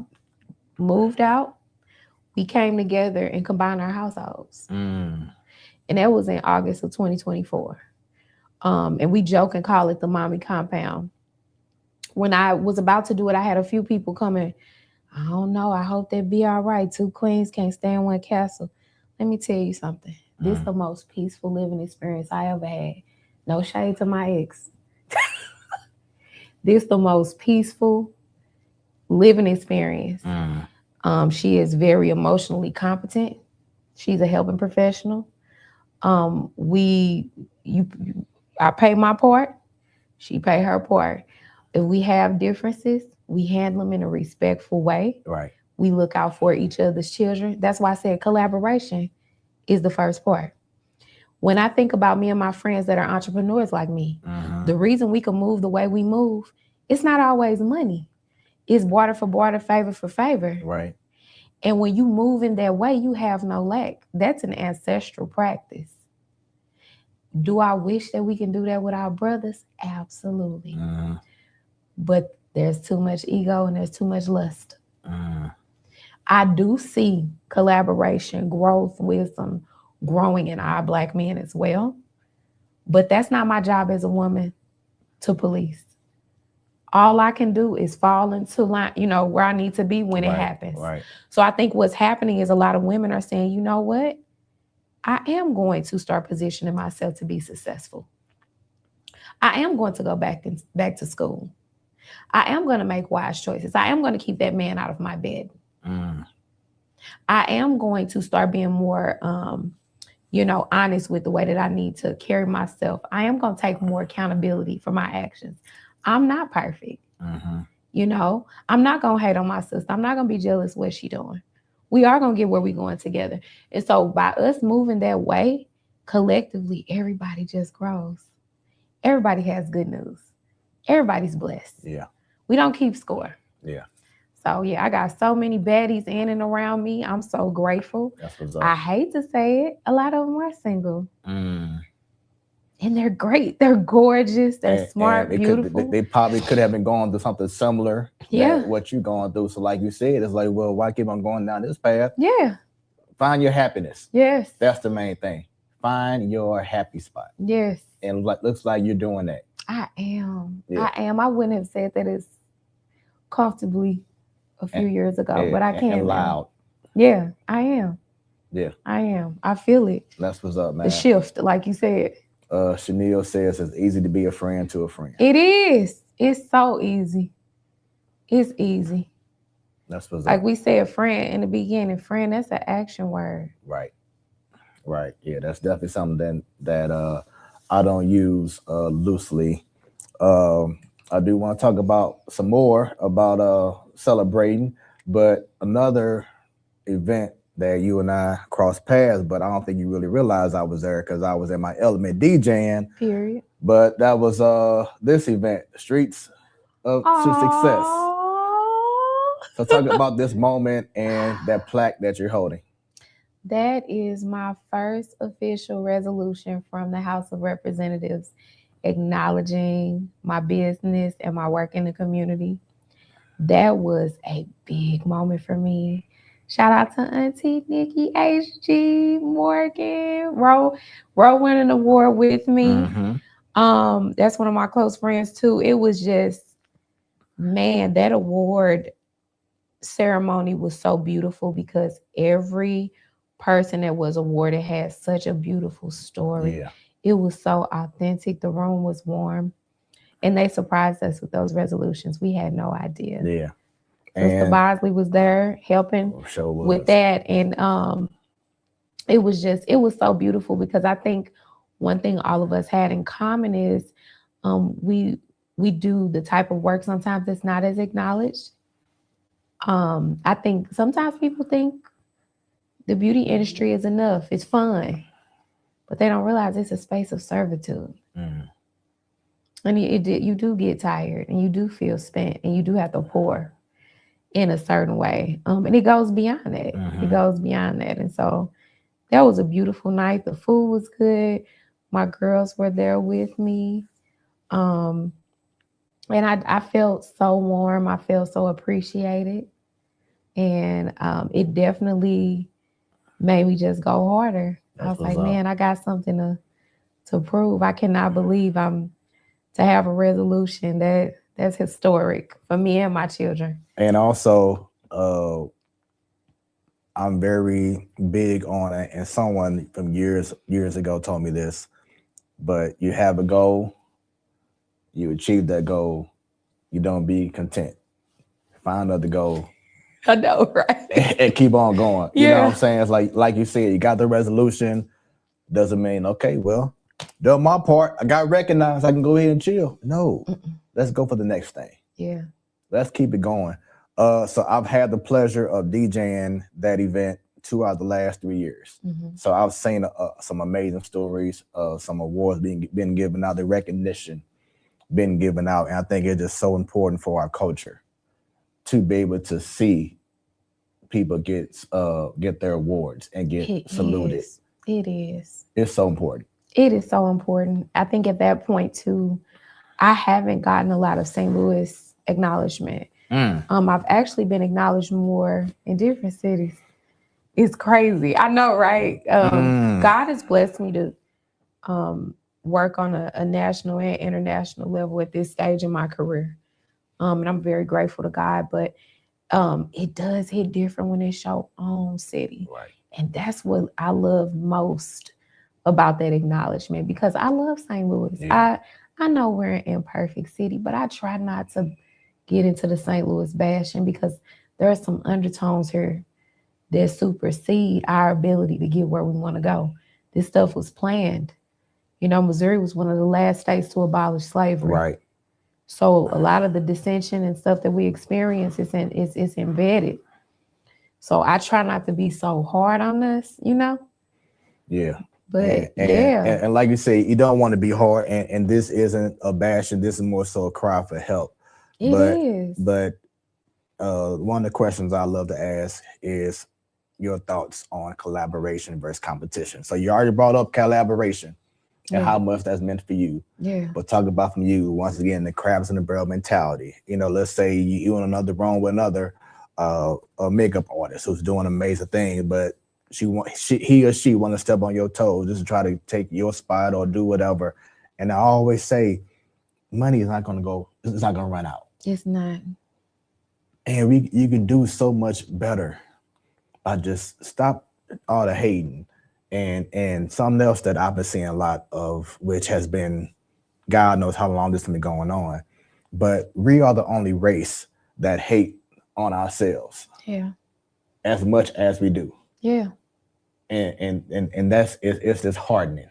moved out. We came together and combined our households. And that was in August of 2024. And we joke and call it the mommy compound. When I was about to do it, I had a few people coming. I don't know. I hope they be all right. 2 queens can't stay in one castle. Let me tell you something. This is the most peaceful living experience I ever had. No shade to my ex. This is the most peaceful living experience. She is very emotionally competent. She's a helping professional. I pay my part. She pay her part. If we have differences, we handle them in a respectful way. Right. We look out for each other's children. That's why I said collaboration is the first part. When I think about me and my friends that are entrepreneurs like me, the reason we can move the way we move, it's not always money. It's barter for barter, favor for favor. Right. And when you move in that way, you have no lack. That's an ancestral practice. Do I wish that we can do that with our brothers? Absolutely. But there's too much ego and there's too much lust. I do see collaboration, growth, wisdom growing in our Black men as well. But that's not my job as a woman to police. All I can do is fall into line, you know, where I need to be when it happens. Right. So I think what's happening is a lot of women are saying, you know what? I am going to start positioning myself to be successful. I am going to go back to school. I am going to make wise choices. I am going to keep that man out of my bed. I am going to start being more, honest with the way that I need to carry myself. I am going to take more accountability for my actions. I'm not perfect. You know, I'm not going to hate on my sister. I'm not going to be jealous what she doing. We are going to get where we're going together. And so by us moving that way, collectively, everybody just grows. Everybody has good news. Everybody's blessed. Yeah. We don't keep score. Yeah. So yeah, I got so many baddies in and around me. I'm so grateful. That's what's up. I hate to say it. A lot of them are single. And they're great. They're gorgeous. They're smart, beautiful. They probably could have been going through something similar. Yeah. What you're going through. So like you said, it's like, well, why keep on going down this path? Yeah. Find your happiness. Yes. That's the main thing. Find your happy spot. Yes. And looks like you're doing that. I am. Yeah. I am. I wouldn't have said that as comfortably a few years ago, but I can. And loud. Yeah, I am. Yeah. I am. I feel it. That's what's up, man. The shift, like you said. Chanel says it's easy to be a friend to a friend. It is. It's so easy. It's easy. That's what's like up. We said friend in the beginning. Friend, that's an action word. Right. Right. Yeah, that's definitely something that I don't use loosely. I do want to talk about some more about celebrating, but another event that you and I crossed paths, but I don't think you really realized I was there because I was in my element DJing. Period. But that was this event, Streets to Success. So talk about this moment and that plaque that you're holding. That is my first official resolution from the House of Representatives, acknowledging my business and my work in the community. That was a big moment for me. Shout out to Auntie Nikki H.G. Morgan. Roe won an award with me. That's one of my close friends too. It was just, man, that award ceremony was so beautiful because every person that was awarded had such a beautiful story. Yeah. It was so authentic. The room was warm. And they surprised us with those resolutions. We had no idea. Yeah. Mr. Bosley was there helping with that. And it was so beautiful because I think one thing all of us had in common is we do the type of work sometimes that's not as acknowledged. I think sometimes people think the beauty industry is enough. It's fun. But they don't realize it's a space of servitude. And you do get tired and you do feel spent and you do have to pour in a certain way. And it goes beyond that. It goes beyond that. And so that was a beautiful night. The food was good. My girls were there with me. And I felt so warm. I felt so appreciated. And it definitely made me just go harder. I was like, man, I got something to prove. I cannot believe to have a resolution that's historic for me and my children. And also, I'm very big on it, and someone from years ago told me this, but you have a goal, you achieve that goal, you don't be content. Find another goal. I know, right? And keep on going. You know what I'm saying? It's like you said, you got the resolution, doesn't mean, okay, well, done my part. I got recognized. I can go ahead and chill. No, let's go for the next thing. Yeah. Let's keep it going. So I've had the pleasure of DJing that event 2 out of the last 3 years. So I've seen some amazing stories, some awards being given out, the recognition being given out. And I think it's just so important for our culture to be able to see people get their awards and get saluted. It is. It's so important. It is so important. I think at that point too, I haven't gotten a lot of St. Louis acknowledgement. I've actually been acknowledged more in different cities. It's crazy. I know, right? God has blessed me to work on a national and international level at this stage in my career. And I'm very grateful to God, but it does hit different when it's your own city. Right. And that's what I love most about that acknowledgement, because I love St. Louis. Yeah. I know we're an imperfect city, but I try not to get into the St. Louis bashing because there are some undertones here that supersede our ability to get where we want to go. This stuff was planned. You know, Missouri was one of the last states to abolish slavery. Right. So a lot of the dissension and stuff that we experience is embedded. So I try not to be so hard on us, you know? Yeah. But and like you say, you don't want to be hard, and this isn't a bash, and this is more so a cry for help. It is. But one of the questions I love to ask is your thoughts on collaboration versus competition. So you already brought up collaboration and how much that's meant for you. Yeah. But talk about from you, once again, the crabs in the barrel mentality. You know, let's say you in another room with another a makeup artist who's doing amazing things, but he or she want to step on your toes just to try to take your spot or do whatever. And I always say, money is not going to go, it's not going to run out. It's not. And you can do so much better by just stop all the hating. And something else that I've been seeing a lot of, which has been, God knows how long this has been going on, but we are the only race that hate on ourselves. Yeah. As much as we do. Yeah. And that's it's just hardening.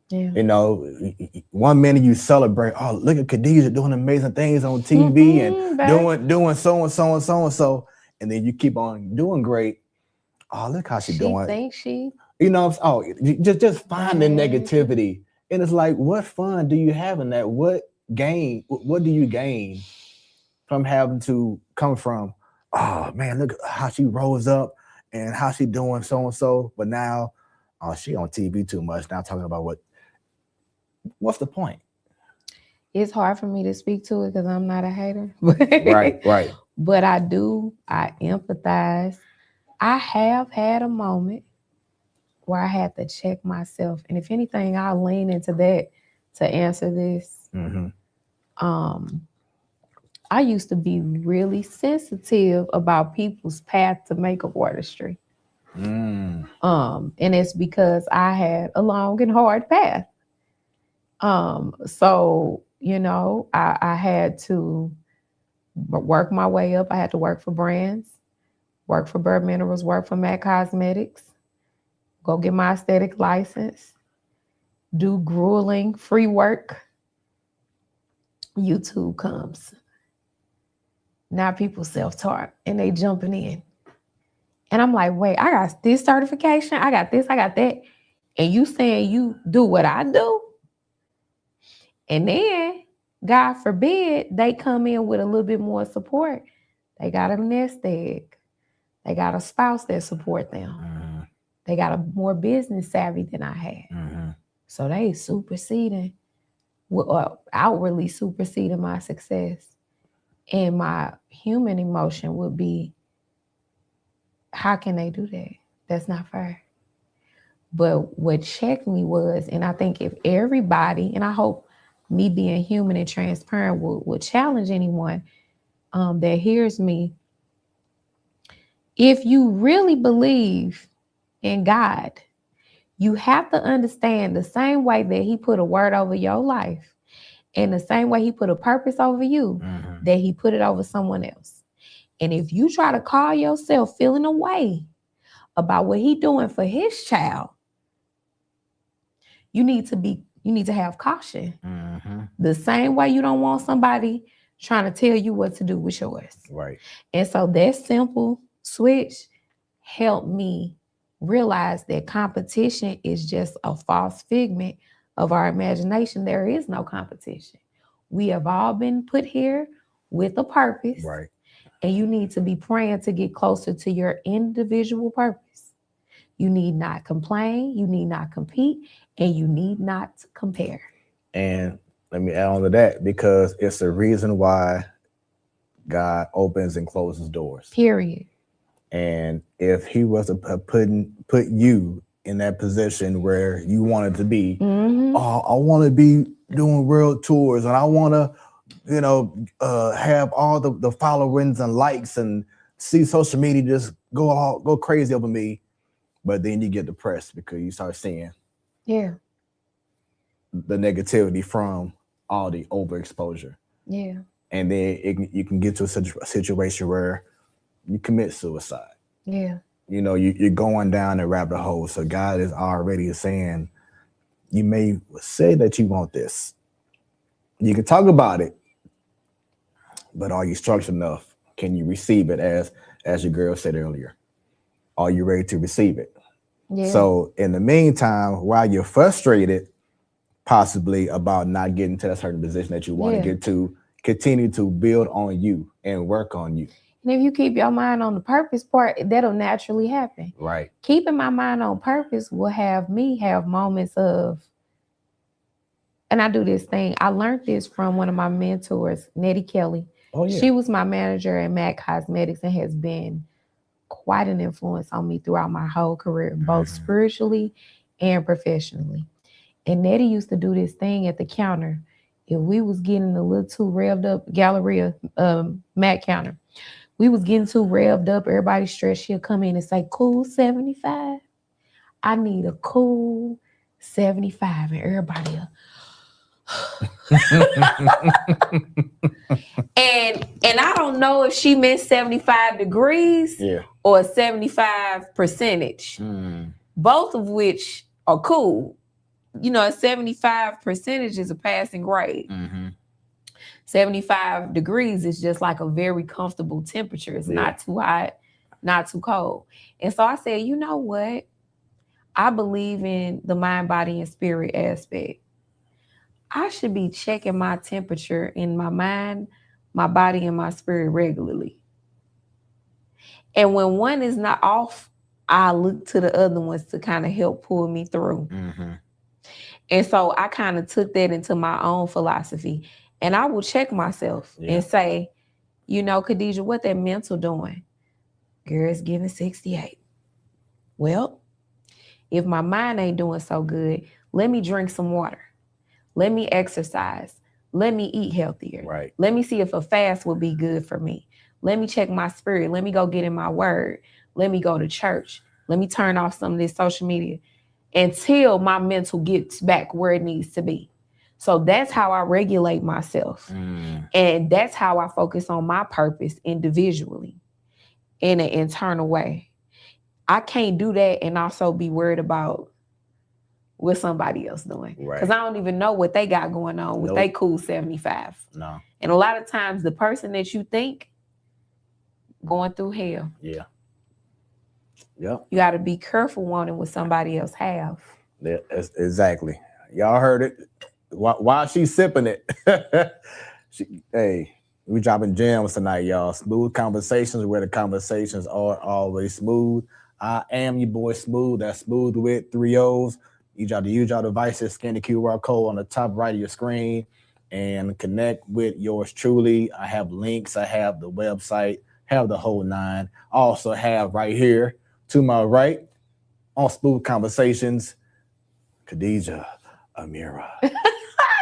Yeah. You know, 1 minute you celebrate, oh, look at Khadijah doing amazing things on TV and doing so and so and so and so, and then you keep on doing great. Oh, look how she's doing. Thinks she. You know, just find the negativity, and it's like, what fun do you have in that? What do you gain from having to come from? Oh man, look how she rose up and how she doing so and so, but now she on TV too much now talking about what's the point? It's hard for me to speak to it because I'm not a hater. Right. But I empathize. I have had a moment where I had to check myself. And if anything, I'll lean into that to answer this. I used to be really sensitive about people's path to makeup artistry. And it's because I had a long and hard path. So, you know, I had to work my way up. I had to work for brands, work for Bird Minerals, work for MAC Cosmetics, go get my aesthetic license, do grueling free work. YouTube comes. Now people self-taught and they jumping in. And I'm like, wait, I got this certification, I got this, I got that. And you saying you do what I do? And then, God forbid, they come in with a little bit more support. They got a nest egg. They got a spouse that support them. They got a more business savvy than I had. So they superseding, outwardly superseding my success. And my human emotion would be, how can they do that? That's not fair. But what checked me was, and I think if everybody, and I hope me being human and transparent will challenge anyone that hears me. If you really believe in God, you have to understand the same way that he put a word over your life and the same way he put a purpose over you, that he put it over someone else. And if you try to call yourself feeling a way about what he doing for his child, you need to have caution. The same way you don't want somebody trying to tell you what to do with yours. Right. And so that simple switch helped me realize that competition is just a false figment of our imagination. There is no competition. We have all been put here with a purpose. Right. And you need to be praying to get closer to your individual purpose. You need not complain, you need not compete, and you need not compare. And let me add on to that, because it's the reason why God opens and closes doors. Period. And if he was to put you in that position where you wanted to be, I want to be doing world tours, and I want to, have all the followings and likes, and see social media just go crazy over me. But then you get depressed because you start seeing the negativity from all the overexposure. Yeah. And then you can get to a situation where you commit suicide. Yeah. You're going down a rabbit hole. So God is already saying, you may say that you want this. You can talk about it, but are you structured enough? Can you receive it? As your girl said earlier, are you ready to receive it? Yeah. So in the meantime, while you're frustrated, possibly about not getting to that certain position that you want to get to, continue to build on you and work on you. And if you keep your mind on the purpose part, that'll naturally happen. Right. Keeping my mind on purpose will have me have moments of, and I do this thing. I learned this from one of my mentors, Nettie Kelly. Oh, yeah. She was my manager at MAC Cosmetics and has been quite an influence on me throughout my whole career, both spiritually and professionally. And Nettie used to do this thing at the counter. If we was getting a little too revved up, Galleria MAC counter, we was getting too revved up, everybody stressed, she'll come in and say, cool 75. I need a cool 75. And everybody and I don't know if she meant 75 degrees or 75 percentage, both of which are cool. A 75 percentage is a passing grade. 75 degrees is just like a very comfortable temperature. It's not too hot, not too cold. And so I said, you know what? I believe in the mind, body, and spirit aspect. I should be checking my temperature in my mind, my body, and my spirit regularly. And when one is not off I look to the other ones to kind of help pull me through. And so I kind of took that into my own philosophy. And I will check myself and say, you know, Khadijah, what that mental doing? Girl, it's giving 68. Well, if my mind ain't doing so good, let me drink some water. Let me exercise. Let me eat healthier. Right. Let me see if a fast would be good for me. Let me check my spirit. Let me go get in my word. Let me go to church. Let me turn off some of this social media until my mental gets back where it needs to be. So that's how I regulate myself. And that's how I focus on my purpose individually in an internal way. I can't do that and also be worried about what somebody else doing. Because I don't even know what they got going on with they cool 75. No. And a lot of times the person that you think going through hell. Yeah. Yep. You got to be careful wanting what somebody else have. Yeah, exactly. Y'all heard it. While she's sipping it. Hey, we dropping gems tonight, y'all. Smooth Conversations, where the conversations are always smooth. I am your boy Smooth. That's Smooth with 3 O's. You got to use your devices, scan the QR code on the top right of your screen, and connect with yours truly. I have links. I have the website, have the whole nine. I also have right here to my right on Smooth Conversations, Khadijah Amirah.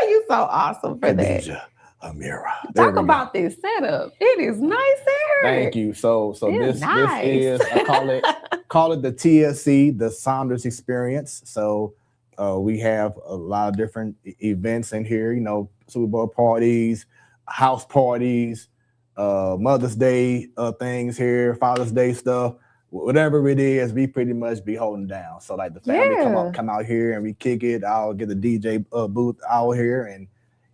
You so awesome for Khadijah Amirah. Talk about this setup. It is nice here. Thank you. So this nice. This is, I call it the TSC, the Saunders Experience. So we have a lot of different events in here, you know, Super Bowl parties, house parties, Mother's Day things here, Father's Day stuff. Whatever it is, we pretty much be holding down. So like the family come out here and we kick it. I'll get the DJ booth out here and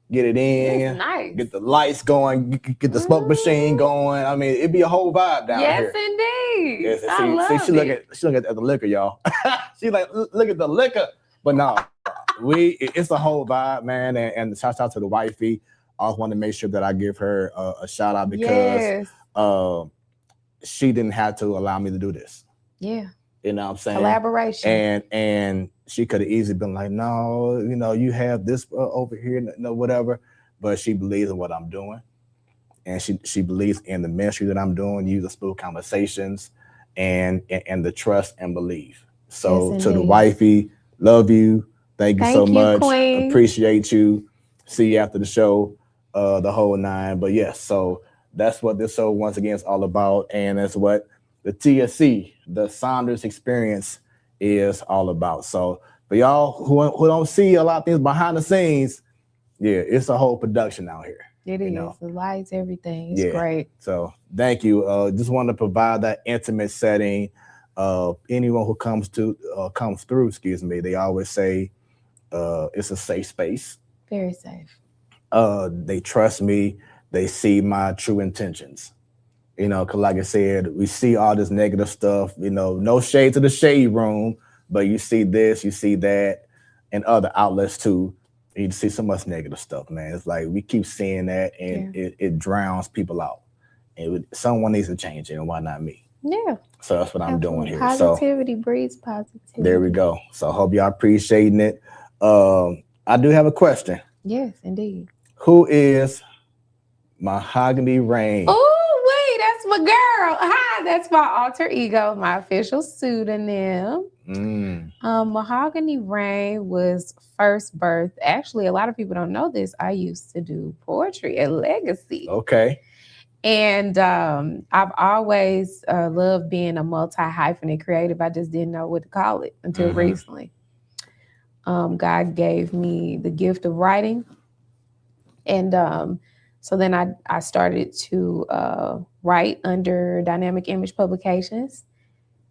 get it in. Nice. Get the lights going. Get the smoke machine going. I mean, it'd be a whole vibe down here. Yes, indeed. Yes, she look at the liquor, y'all. She like look at the liquor, but no, it's a whole vibe, man. And shout out to the wifey. I always want to make sure that I give her a shout out because she didn't have to allow me to do this. Yeah. You know what I'm saying? Collaboration. And she could have easily been like, no, you know, you have this over here, no, whatever. But she believes in what I'm doing. And she believes in the ministry that I'm doing, use the Smooth Conversations and the trust and belief. So yes, to the wifey, love you. Thank you so much. Queen. Appreciate you. See you after the show, the whole nine. But yes, so that's what this show once again is all about. And that's what the TSC, the Saunders Experience, is all about. So for y'all who don't see a lot of things behind the scenes, it's a whole production out here. It is. Know? The lights, everything. It's great. So thank you. Just want to provide that intimate setting. Anyone who comes through, they always say it's a safe space. Very safe. They trust me. They see my true intentions. You know, because like I said, we see all this negative stuff, you know, no shade to the shade room, but you see this, you see that, and other outlets too. You see so much negative stuff, man. It's like we keep seeing that, and it drowns people out. And someone needs to change it, and why not me? Yeah. So that's what I'm doing here. Positivity breeds positivity. There we go. So I hope y'all appreciating it. I do have a question. Yes, indeed. Who is Mahogany Rain? Oh, wait, that's my girl. Hi, that's my alter ego, my official pseudonym. Mahogany Rain was first birth. Actually, a lot of people don't know this. I used to do poetry at Legacy. Okay. And I've always loved being a multi-hyphenate creative. I just didn't know what to call it until recently. God gave me the gift of writing. And so then I started to write under Dynamic Image Publications.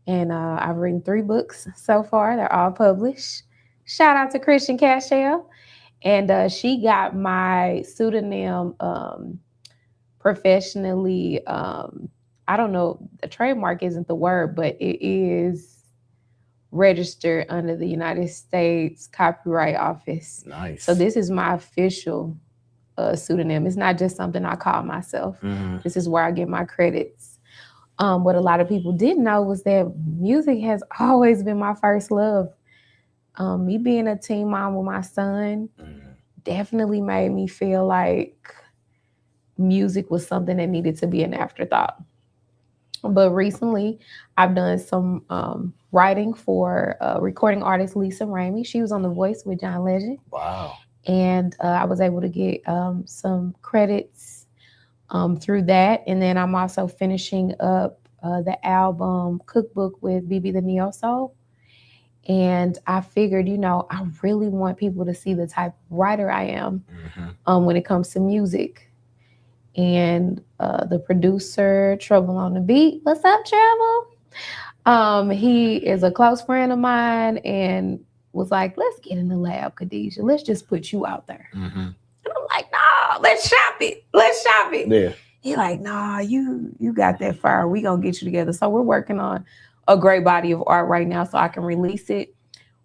And I've written 3 books so far. They're all published. Shout out to Christian Cashel. And she got my pseudonym professionally. I don't know, the trademark isn't the word, but it is registered under the United States Copyright Office. Nice. So this is my official pseudonym. It's not just something I call myself. This is where I get my credits. What a lot of people didn't know was that music has always been my first love. Me being a teen mom with my son definitely made me feel like music was something that needed to be an afterthought. But recently, I've done some writing for recording artist Lisa Ramey. She was on The Voice with John Legend. Wow. And I was able to get some credits through that. And then I'm also finishing up the album Cookbook with BB the Neo Soul. And I figured, I really want people to see the type of writer I am when it comes to music. And the producer, Trouble on the Beat. What's up, Trouble? He is a close friend of mine and was like, let's get in the lab, Khadijah. Let's just put you out there. And I'm like, no, let's shop it. Let's shop it. Yeah. He like, nah, you got that fire. We gonna get you together. So we're working on a great body of art right now so I can release it.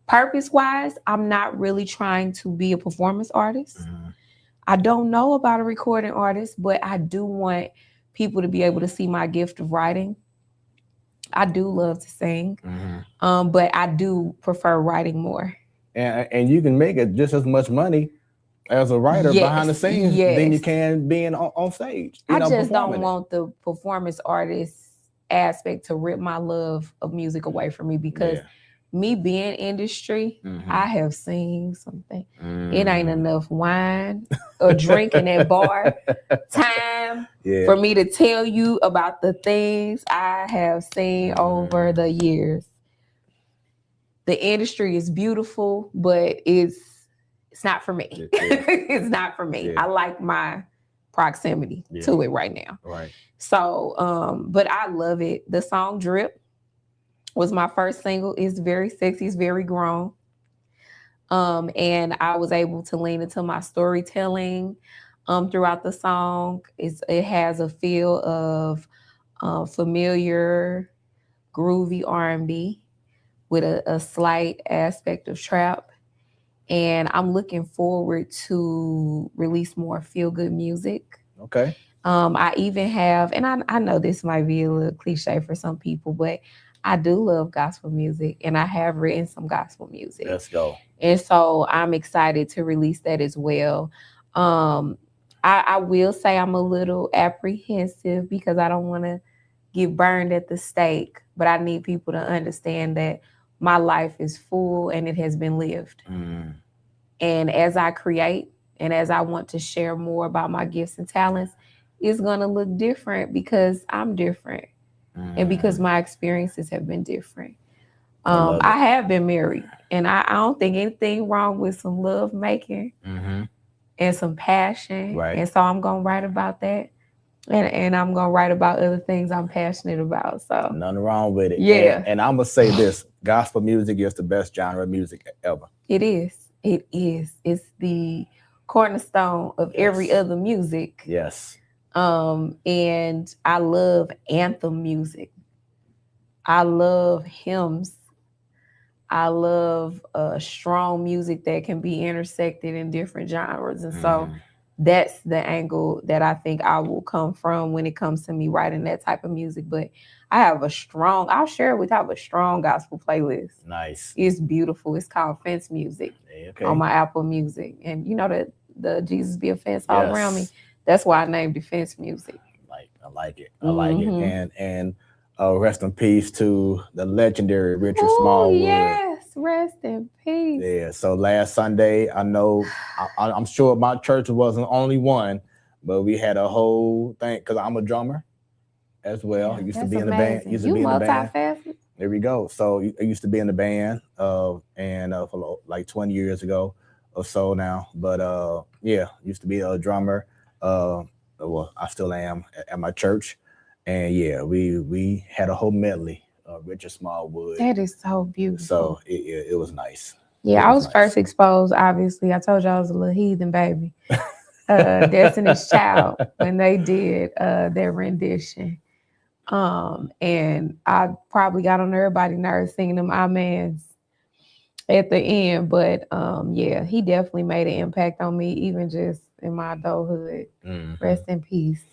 Purpose-wise, I'm not really trying to be a performance artist. I don't know about a recording artist, but I do want people to be able to see my gift of writing. I do love to sing, but I do prefer writing more. And you can make it just as much money as a writer behind the scenes than you can being on stage. I just don't want the performance artist aspect to rip my love of music away from me because me being industry, I have seen something. It ain't enough wine or drink in that bar time for me to tell you about the things I have seen over the years. The industry is beautiful, but it's not for me. It's not for me. I like my proximity to it right now. Right. So, but I love it. The song Drip was my first single. It's very sexy. It's very grown. And I was able to lean into my storytelling throughout the song. It has a feel of familiar, groovy R&B with a slight aspect of trap. And I'm looking forward to release more feel-good music. Okay. I even have, and I know this might be a little cliche for some people, but I do love gospel music, and I have written some gospel music. Let's go. And so I'm excited to release that as well. I will say I'm a little apprehensive because I don't want to get burned at the stake, but I need people to understand that my life is full and it has been lived. And as I create and as I want to share more about my gifts and talents, it's going to look different because I'm different and because my experiences have been different. I have been married, and I don't think anything wrong with some love making and some passion. Right. And so I'm going to write about that. And I'm going to write about other things I'm passionate about. So nothing wrong with it. Yeah. And I'm going to say this, gospel music is the best genre of music ever. It is. It is. It's the cornerstone of every other music. Yes. And I love anthem music. I love hymns. I love strong music that can be intersected in different genres. And so that's the angle that I think I will come from when it comes to me writing that type of music. But I have I'll share it with you, I have a strong gospel playlist. Nice. It's beautiful. It's called Fence Music on my Apple Music. And you know that the Jesus Be a Fence all around me. That's why I named it Fence Music. I like it. I like it. And rest in peace to the legendary Richard Smallwood. Yes, rest in peace. Yeah. So last Sunday, I know, I'm sure my church wasn't only one, but we had a whole thing because I'm a drummer as well. I used to be in the band. Multifaceted. There we go. So I used to be in the band for like 20 years ago or so now. But used to be a drummer. Well, I still am at my church. And we had a whole medley of Richard Smallwood. That is so beautiful. So it was nice. Yeah, I was first exposed, obviously. I told you I was a little heathen baby. Destiny's Child, when they did their rendition. And I probably got on everybody's nerves singing them amens at the end. But he definitely made an impact on me, even just in my adulthood. Rest in peace.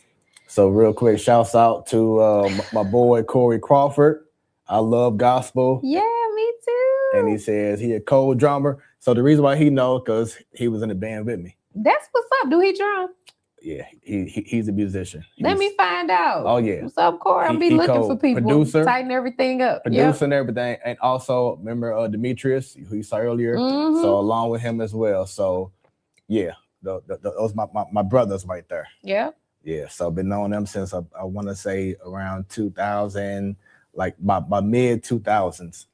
So real quick, shouts out to my boy Corey Crawford. I love gospel. Yeah, me too. And he says he a cold drummer. So the reason why he knows, because he was in the band with me. That's what's up. Do he drum? Yeah, he's a musician. Let me find out. Oh yeah. What's up, Corey? I'll be looking for people. Producer, tighten everything up. Producing everything. And also remember Demetrius, who you saw earlier. Mm-hmm. So along with him as well. So yeah, those my brothers right there. Yeah. Yeah. So I've been knowing them since I want to say around 2000, like by mid 2000s.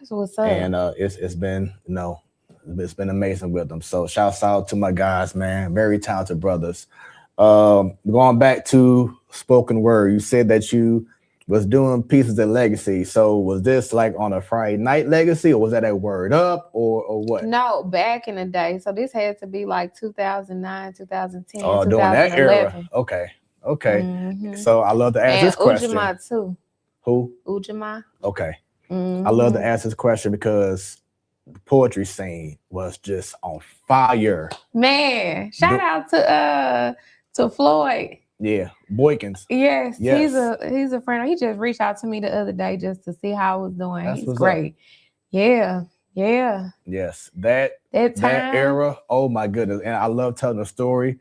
That's what's up. And it's been, it's been amazing with them. So shouts out to my guys, man. Very talented brothers. Going back to spoken word, you said that you was doing pieces of Legacy. So was this like on a Friday night Legacy, or was that a Word Up, or what? No, back in the day. So this had to be like 2009, 2010, oh, during that era. Okay. Mm-hmm. So I love to ask this question. Ujima too. Who? Ujima. Okay. Mm-hmm. I love to ask this question because the poetry scene was just on fire. Man, shout out to Floyd. Yeah, Boykins. Yes, he's a friend. He just reached out to me the other day just to see how I was doing. That's He's great. Up. Yeah. Yes, that era. Oh my goodness, and I love telling the story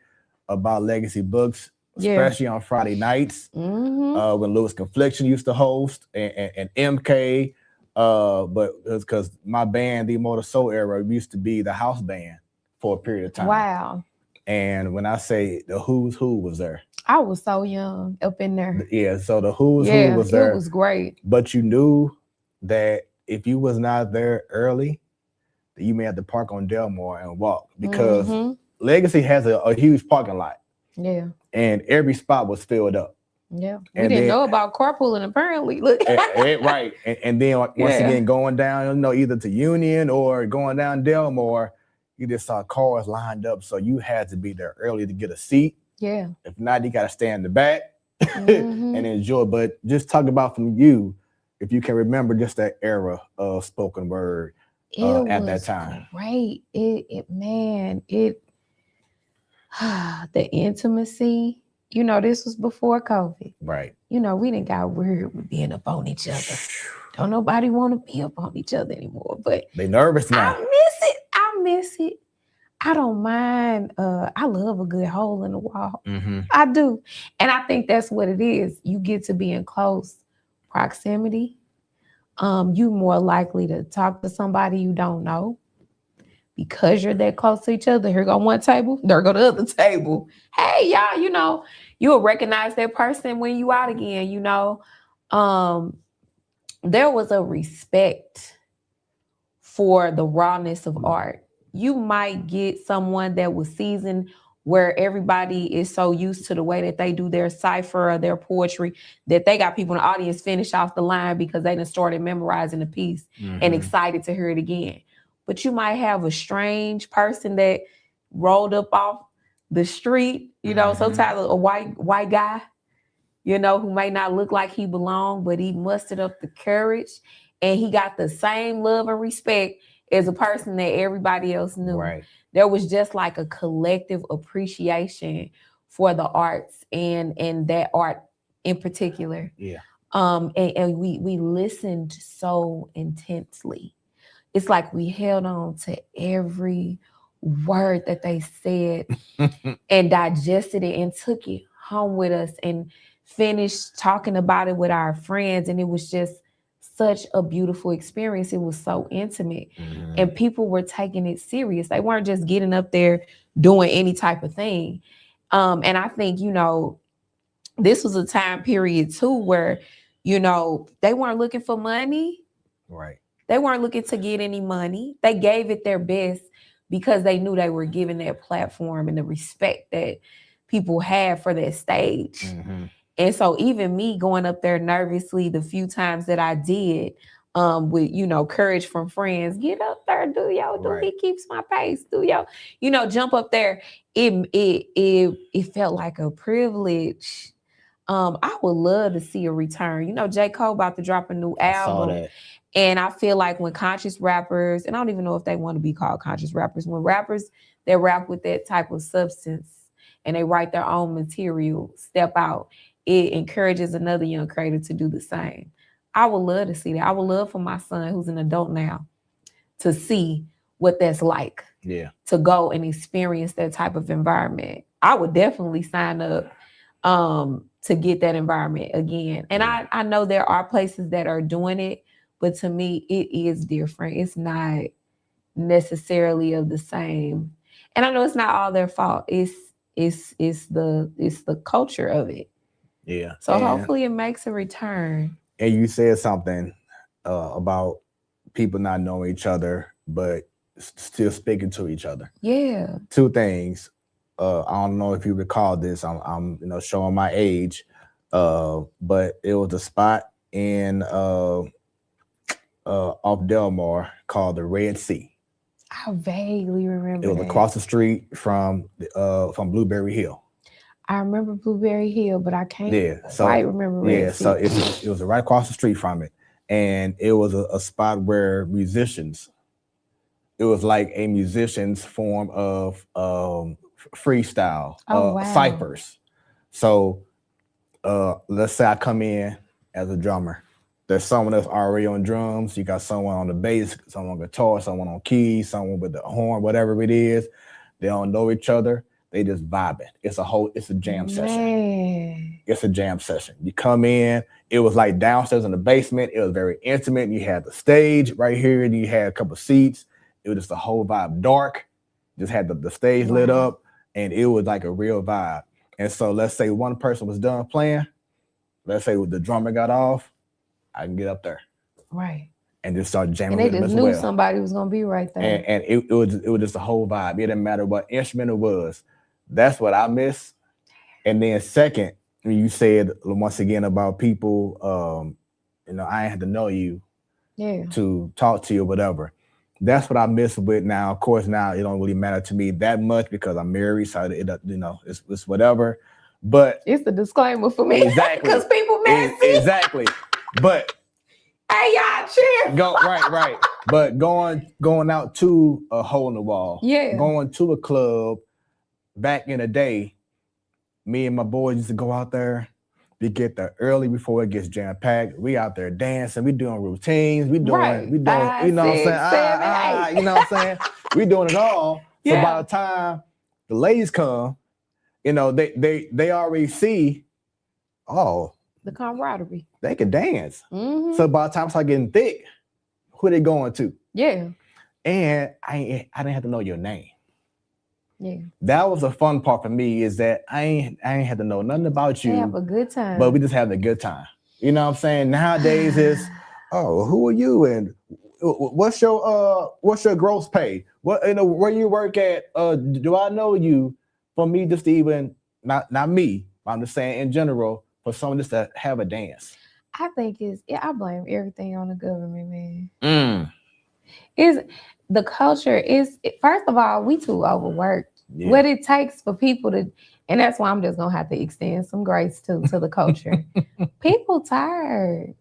about Legacy Books, especially on Friday nights when Lewis Confliction used to host and MK. But it's because my band, the Immortal Soul era, used to be the house band for a period of time. Wow. And when I say the who's who was there. I was so young up in there. Yeah, so the who's who was there. It was great. But you knew that if you was not there early, that you may have to park on Delmore and walk, because Legacy has a huge parking lot. Yeah. And every spot was filled up. Yeah. We didn't know about carpooling apparently. Look. Right. And then once again, going down, either to Union or going down Delmore, you just saw cars lined up. So you had to be there early to get a seat. Yeah. If not, you got to stand in the back and enjoy. But just talk about from you, if you can remember just that era of spoken word at that time. Right. The intimacy, this was before COVID. Right. We didn't got weird with being up on each other. Don't nobody want to be up on each other anymore. But they nervous now. I miss it. I don't mind. I love a good hole in the wall. Mm-hmm. I do. And I think that's what it is. You get to be in close proximity. You more likely to talk to somebody you don't know because you're that close to each other. Here go one table, there go the other table. Hey, y'all, you'll recognize that person when you out again, There was a respect for the rawness of art. You might get someone that was seasoned where everybody is so used to the way that they do their cipher or their poetry that they got people in the audience finish off the line because they done started memorizing the piece and excited to hear it again. But you might have a strange person that rolled up off the street, sometimes a white guy, who may not look like he belonged, but he mustered up the courage and he got the same love and respect as a person that everybody else knew. Right. There was just like a collective appreciation for the arts and that art in particular. Yeah. And we listened so intensely. It's like we held on to every word that they said and digested it and took it home with us and finished talking about it with our friends. And it was just such a beautiful experience. It was so intimate and people were taking it serious. They weren't just getting up there doing any type of thing. And I think, this was a time period too, where, they weren't looking for money. Right. They weren't looking to get any money. They gave it their best because they knew they were given that platform and the respect that people have for that stage. And so even me going up there nervously the few times that I did with, courage from friends, get up there, do he keeps my pace, jump up there. It felt like a privilege. I would love to see a return. J. Cole about to drop a new album. I saw that. And I feel like when conscious rappers, and I don't even know if they want to be called conscious rappers, when rappers that rap with that type of substance, and they write their own material, step out, it encourages another young creator to do the same. I would love to see that. I would love for my son, who's an adult now, to see what that's like. Yeah. To go and experience that type of environment. I would definitely sign up to get that environment again. And I know there are places that are doing it, but to me, it is different. It's not necessarily of the same. And I know it's not all their fault. It's the culture of it. Yeah. So hopefully it makes a return. And you said something about people not knowing each other, but still speaking to each other. Yeah. Two things. I don't know if you recall this. I'm showing my age, but it was a spot in off Delmar called the Red Sea. I vaguely remember. It was across the street from Blueberry Hill. I remember Blueberry Hill, but I can't quite remember Red Sea. So it was right across the street from it, and it was a spot where musicians. It was like a musician's form of freestyle, ciphers. So let's say I come in as a drummer. There's someone that's already on drums. You got someone on the bass, someone on guitar, someone on keys, someone with the horn, whatever it is. They don't know each other. They just vibing. It's a jam session. It's a jam session. You come in, it was like downstairs in the basement. It was very intimate. You had the stage right here, and you had a couple of seats. It was just a whole vibe, dark. Just had the stage lit up, and it was like a real vibe. And so let's say one person was done playing. Let's say the drummer got off. I can get up there, right, and just start jamming. And they just knew somebody was gonna be right there. And it was just a whole vibe. It didn't matter what instrument it was. That's what I miss. And then second, when you said once again about people, I ain't had to know you, to talk to you or whatever. That's what I miss with now. Of course, now it don't really matter to me that much because I'm married, so it's whatever. But it's a disclaimer for me, exactly, because people messy. Exactly. But hey, y'all, cheer. Right. But going out to a hole in the wall, going to a club. Back in the day, me and my boys used to go out there. We get there early before it gets jam packed. We out there dancing. We doing routines. We doing, 5, you know what I'm saying? You know what I'm saying? We doing it all. So by the time the ladies come, they already see, the camaraderie. They can dance. Mm-hmm. So by the time I start getting thick, who they going to? Yeah. And I didn't have to know your name. Yeah. That was the fun part for me, is that I ain't had to know nothing about you. Have a good time. But we just having a good time. You know what I'm saying? Nowadays it's, who are you, and what's your gross pay? What, where you work at? Do I know you? For me, just to even not me, but I'm just saying in general, for someone just to have a dance. I think I blame everything on the government, man. Is the culture is, first of all, we too overworked. Yeah. What it takes for people to, and that's why I'm just gonna have to extend some grace to the culture. People tired.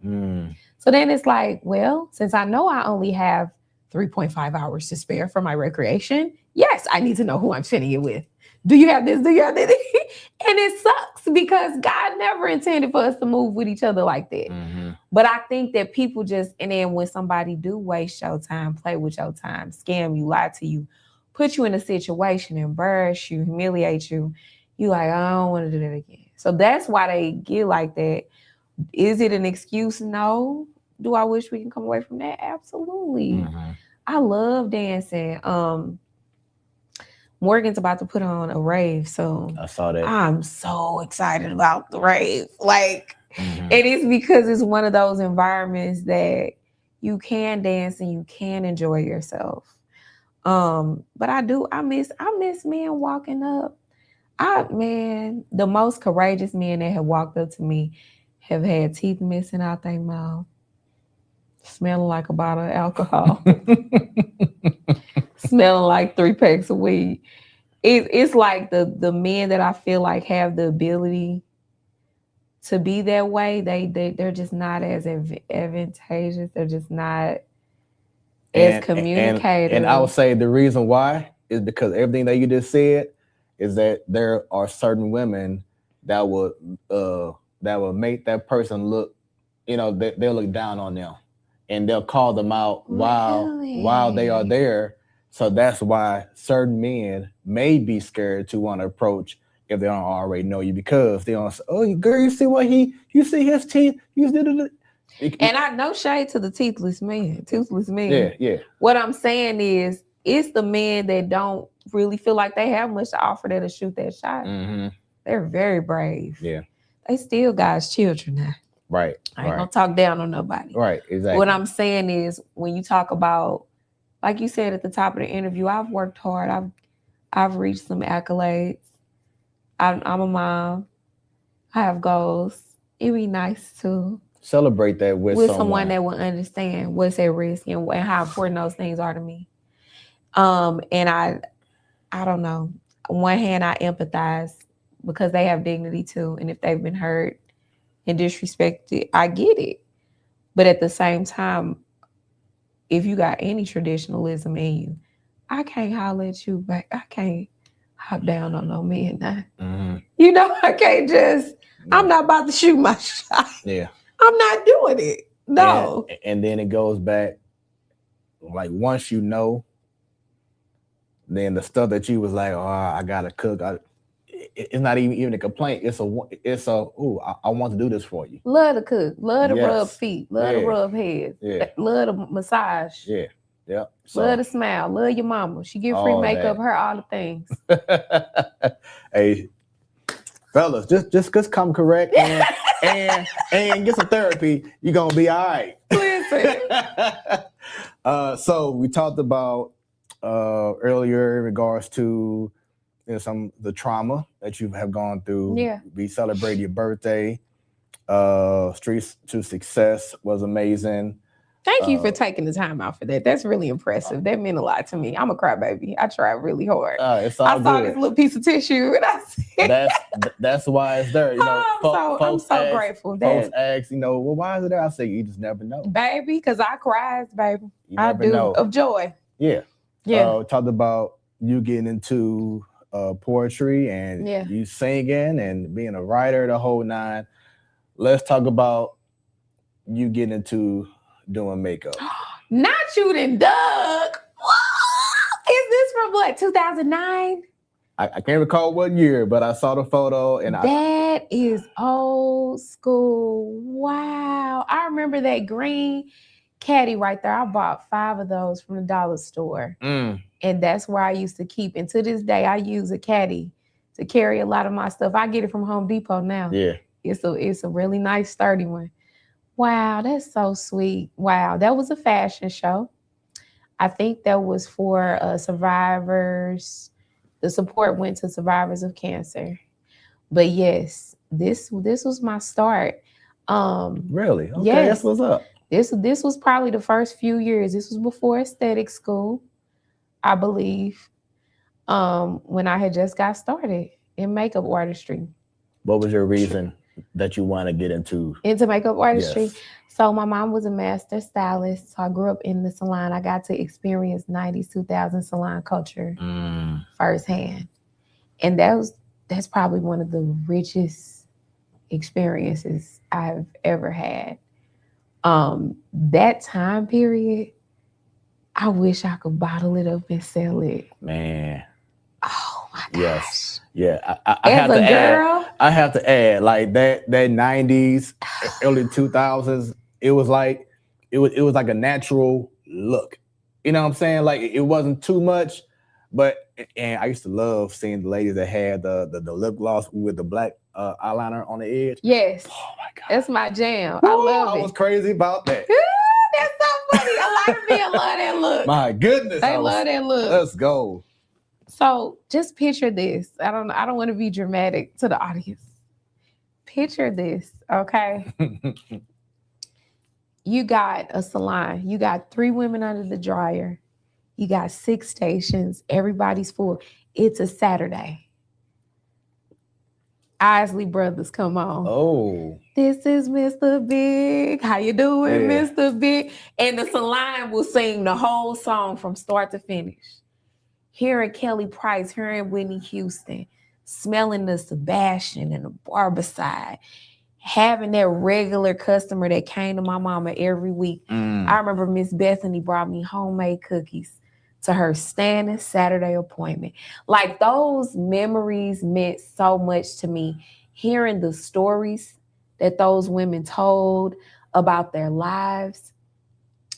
So then it's like, well, since I know I only have 3.5 hours to spare for my recreation, yes, I need to know who I'm spending it with. Do you have this? Do you have that? And it sucks because God never intended for us to move with each other like that. Mm-hmm. But I think that people just, and then when somebody do waste your time, play with your time, scam you, lie to you, put you in a situation, embarrass you, humiliate you, you like, I don't want to do that again. So that's why they get like that. Is it an excuse? No. Do I wish we can come away from that? Absolutely. Mm-hmm. I love dancing. Morgan's about to put on a rave, so I saw that. I'm so excited about the rave. Like, it is because it's one of those environments that you can dance and you can enjoy yourself. But I miss men walking up. The most courageous men that have walked up to me have had teeth missing out their mouth, smelling like a bottle of alcohol. Smelling like 3 packs of weed. It's like the men that I feel like have the ability to be that way. They're just not as advantageous. They're just not as communicative. And I would say the reason why is because everything that you just said, is that there are certain women that would make that person look, they'll look down on them, and they'll call them out while they are there. So that's why certain men may be scared to want to approach if they don't already know you, because they don't say, "Oh, girl, you see what you see his teeth, and I no shade to the toothless men. Yeah. What I'm saying is, it's the men that don't really feel like they have much to offer that'll shoot that shot. Mm-hmm. They're very brave. Yeah, they still God's children now. Right. I ain't gonna talk down on nobody. Right. Exactly. What I'm saying is, when you talk about, like you said at the top of the interview, I've worked hard. I've reached some accolades. I'm a mom. I have goals. It'd be nice to celebrate that with someone that will understand what's at risk and how important those things are to me. And I don't know. On one hand, I empathize because they have dignity too, and if they've been hurt and disrespected, I get it. But at the same time, if you got any traditionalism in you, I can't holler at you back. I can't hop down on no man now. Mm-hmm. I can't just. Yeah. I'm not about to shoot my shot. Yeah. I'm not doing it. No. And then it goes back, like, once you know, then the stuff that you was like, oh, I gotta cook. It's not even a complaint. It's I want to do this for you. Love to cook. Love to rub feet. Love to rub heads. Yeah. Love to massage. Yeah. Yeah. Love to smile. Love your mama. She get free makeup. Her all the things. Hey, fellas, just come correct and get some therapy. You're gonna be all right. Listen. So we talked about earlier in regards to some the trauma that you have gone through. Yeah. We celebrated your birthday. Streets to Success was amazing. Thank you for taking the time out for that. That's really impressive. That meant a lot to me. I'm a crybaby. I tried really hard. I saw this little piece of tissue and I said, that's why it's there. I'm so grateful. Folks ask, well, why is it there? I say, you just never know, baby, because I cries, baby. I do know. Of joy. Yeah. Talked about you getting into poetry and you singing and being a writer, the whole nine. Let's talk about you getting into doing makeup. Not you then, Doug. Is this from what, 2009? I can't recall what year, but I saw the photo and that is old school. Wow. I remember that green caddy right there. I bought 5 of those from the dollar store. And that's where I used to keep. And to this day, I use a caddy to carry a lot of my stuff. I get it from Home Depot now. Yeah. It's a really nice, sturdy one. Wow, that's so sweet. Wow, that was a fashion show. I think that was for survivors. The support went to survivors of cancer. But yes, this was my start. Really? Okay, yes, that's what's up. This was probably the first few years. This was before aesthetic school, I believe, when I had just got started in makeup artistry. What was your reason that you want to get into makeup artistry? Yes. So my mom was a master stylist. So I grew up in the salon. I got to experience 90s, 2000 salon culture firsthand. And that's probably one of the richest experiences I've ever had. That time period, I wish I could bottle it up and sell it. Man. Oh my gosh. Yes. Yeah. I have to add, like that 90s, early 2000s, it was like a natural look. You know what I'm saying? Like it wasn't too much, and I used to love seeing the ladies that had the lip gloss with the black eyeliner on the edge. Yes. Oh my God. That's my jam. I love it. I was crazy about that. That's so funny. A lot of men love that look. My goodness. They love that look. Let's go. So just picture this. I don't want to be dramatic to the audience. Picture this, okay? You got a salon. You got 3 women under the dryer. You got 6 stations. Everybody's full. It's a Saturday. Isley Brothers, come on. Oh. This is Mr. Big. How you doing, Mr. Big? And the salon will sing the whole song from start to finish. hearing Kelly Price, hearing Whitney Houston, smelling the Sebastian and the Barbicide, having that regular customer that came to my mama every week. I remember Miss Bethany brought me homemade cookies to her standing Saturday appointment. Like, those memories meant so much to me. Hearing the stories that those women told about their lives,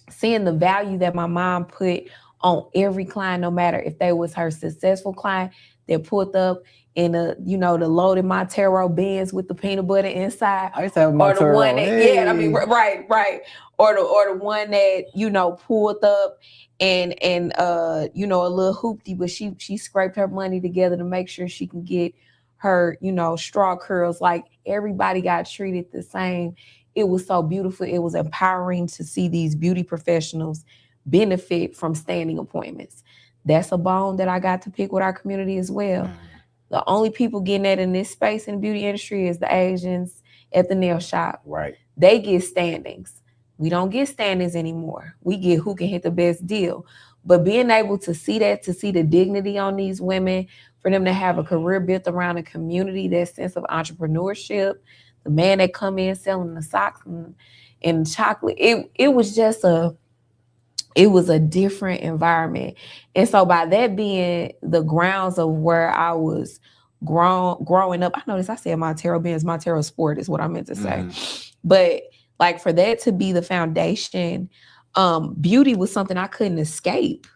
seeing the value that my mom put on every client, no matter if they was her successful client that pulled up in the loaded Montero Benz with the peanut butter inside. I used to have Montero. Or the one that, right. Or the one that, pulled up and a little hoopty, but she scraped her money together to make sure she can get her, straw curls. Like, everybody got treated the same. It was so beautiful. It was empowering to see these beauty professionals benefit from standing appointments. That's a bone that I got to pick with our community as well. The only people getting that in this space in the beauty industry is the Asians at the nail shop. Right. They get standings. We don't get standings anymore. We get who can hit the best deal. But being able to see that, to see the dignity on these women, for them to have a career built around a community, that sense of entrepreneurship, the man that come in selling the socks and chocolate, it was just a different environment. And so by that being the grounds of where I was growing up, I noticed I said Montero Benz, Montero Sport is what I meant to say. But like, for that to be the foundation, beauty was something I couldn't escape.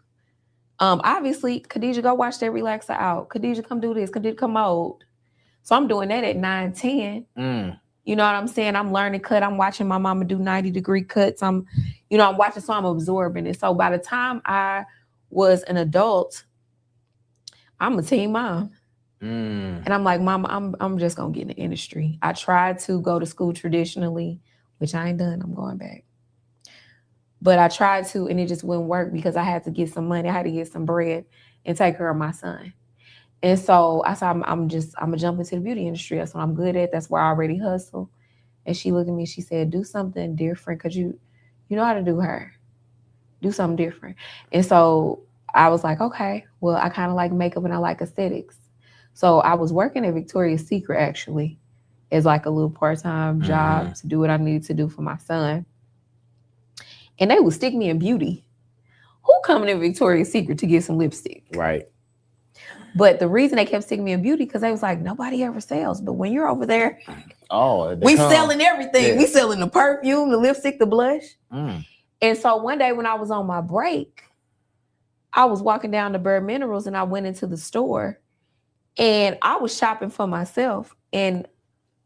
Obviously, Khadijah, go watch that relaxer out. Khadijah, come do this. Khadijah, come mold. So I'm doing that at 9, 10. You know what I'm saying? I'm learning cut. I'm watching my mama do 90-degree cuts. I'm watching, so I'm absorbing it. So by the time I was an adult, I'm a teen mom. And I'm like, Mama, I'm just gonna get in the industry. I tried to go to school traditionally, which I ain't done. I'm going back. But I tried to, and it just wouldn't work because I had to get some money. I had to get some bread and take care of my son. And so I said, I'm gonna jump into the beauty industry. That's what I'm good at. That's where I already hustle. And she looked at me, she said, do something different, because you know how to do her. Do something different. And so I was like, okay, well, I kind of like makeup and I like aesthetics. So I was working at Victoria's Secret, actually, as like a little part-time job to do what I needed to do for my son. And they would stick me in beauty. Who coming in Victoria's Secret to get some lipstick? Right. But the reason they kept sticking me in beauty, because they was like, nobody ever sells. But when you're over there, we selling everything. Yeah. We selling the perfume, the lipstick, the blush. And so one day when I was on my break, I was walking down to Bird Minerals and I went into the store and I was shopping for myself. And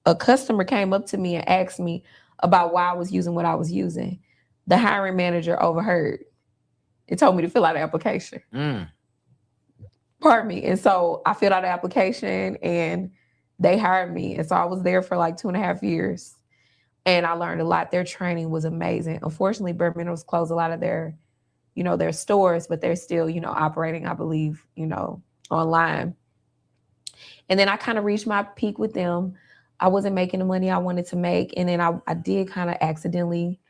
a customer came up to me and asked me about why I was using what I was using. The hiring manager overheard. It told me to fill out an application. Pardon me. And so I filled out the application and they hired me. And so I was there for like 2.5 years. And I learned a lot. Their training was amazing. Unfortunately, Bird Minerals closed a lot of their stores, but they're still, operating, I believe, online. And then I kind of reached my peak with them. I wasn't making the money I wanted to make. And then I did kind of accidentally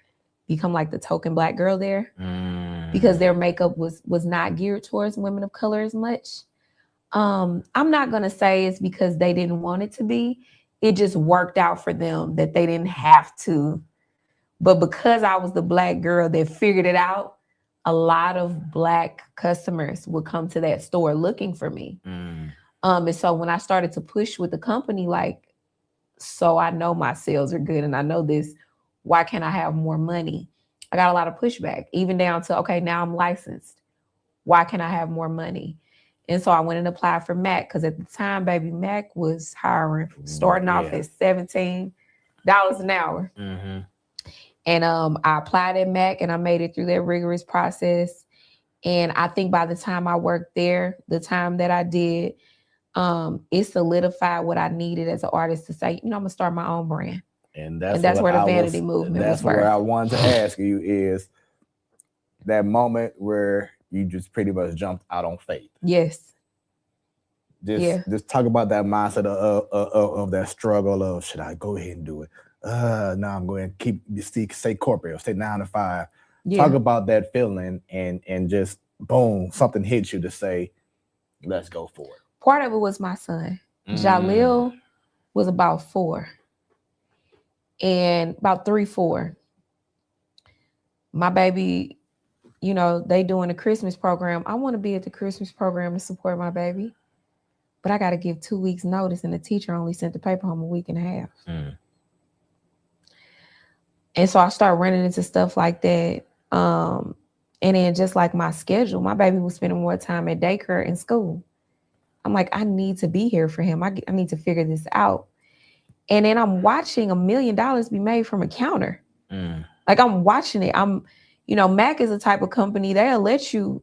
become like the token Black girl there because their makeup was not geared towards women of color as much. I'm not going to say it's because they didn't want it to be. It just worked out for them that they didn't have to. But because I was the Black girl that figured it out, a lot of Black customers would come to that store looking for me. And so when I started to push with the company, like, so I know my sales are good and I know this, why can't I have more money? I got a lot of pushback, even down to, okay, now I'm licensed. Why can't I have more money? And so I went and applied for MAC, because at the time, baby, MAC was hiring, starting off at $17 an hour. And I applied at MAC and I made it through that rigorous process. And I think by the time I worked there, the time that I did, it solidified what I needed as an artist to say, I'm gonna start my own brand. And that's where the Vanity Movement was. That's where I wanted to ask you is that moment where you just pretty much jumped out on faith. Yes. Just talk about that mindset of that struggle of, should I go ahead and do it? No, I'm going to stay corporate or stay 9 to 5. Yeah. Talk about that feeling and just boom, something hits you to say, Let's go for it. Part of it was my son. Jalil was about 4. And about 3, 4. My baby, you know, they doing a Christmas program. I want to be at the Christmas program to support my baby. But I got to give 2 weeks notice, and the teacher only sent the paper home a week and a half. And so I started running into stuff like that. And then just like my schedule, my baby was spending more time at daycare and school. I'm like, I need to be here for him. I need to figure this out. And then I'm watching $1 million be made from a counter. Like I'm watching it. Mac is a type of company, they'll let you,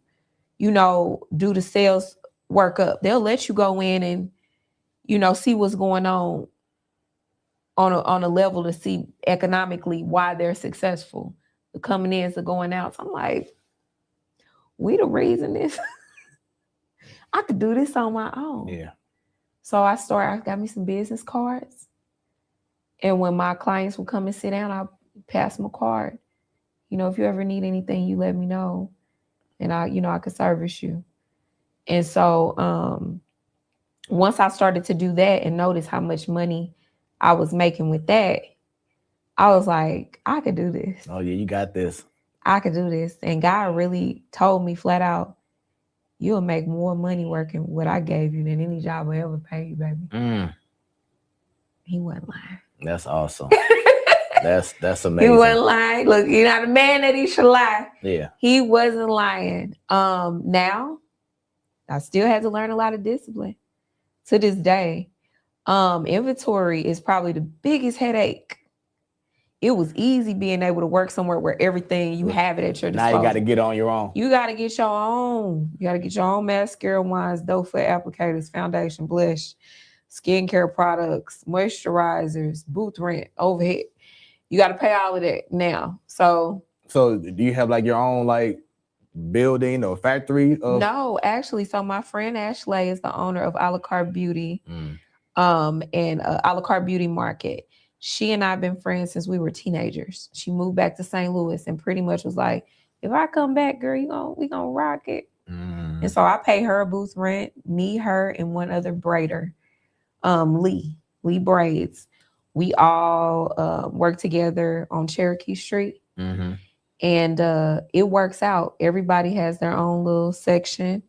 do the sales workup. They'll let you go in and, see what's going on a level to see economically why they're successful. The coming ins, the going outs. I'm like, we the reason this. I could do this on my own. Yeah. So I got me some business cards. And when my clients would come and sit down, I pass them a card. If you ever need anything, you let me know. And I could service you. And so once I started to do that and notice how much money I was making with that, I was like, I could do this. Oh yeah, you got this. I could do this. And God really told me flat out, you'll make more money working what I gave you than any job I ever pay you, baby. He wasn't lying. That's awesome. That's amazing. He wasn't lying. Look, you're not a man that he should lie. Yeah. He wasn't lying. Now, I still had to learn a lot of discipline to this day. Inventory is probably the biggest headache. It was easy being able to work somewhere where everything you have it at your disposal. Now you got to get on your own. You got to get your own. You got to get your own mascara, wines, doe foot applicators, foundation, blush, skincare products, moisturizers, booth rent, overhead. You got to pay all of that now. So do you have like your own like building or factory? No, actually. So my friend Ashley is the owner of A La Carte Beauty, and A La Carte Beauty Market. She and I have been friends since we were teenagers. She moved back to St. Louis and pretty much was like, if I come back, girl, we gonna rock it. And so I pay her a booth rent, me, her, and one other braider, Lee Braids. We all work together on Cherokee Street. And it works out. Everybody has their own little section.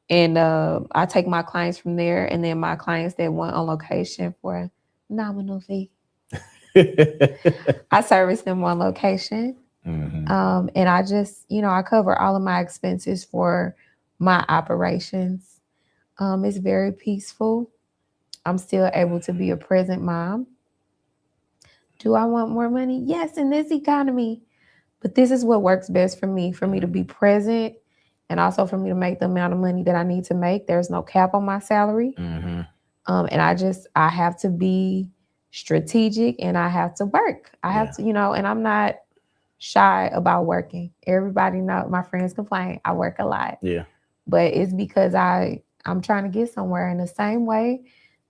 And I take my clients from there, and then my clients that want on location for a nominal fee. I service them on location. And I just, I cover all of my expenses for my operations. It's very peaceful. I'm still able to be a present mom. Do I want more money? Yes, in this economy. But this is what works best for me to be present and also for me to make the amount of money that I need to make. There's no cap on my salary. And I have to be strategic and I have to work. I have to, and I'm not shy about working. Everybody know, my friends complain, I work a lot. Yeah. But it's because I'm trying to get somewhere in the same way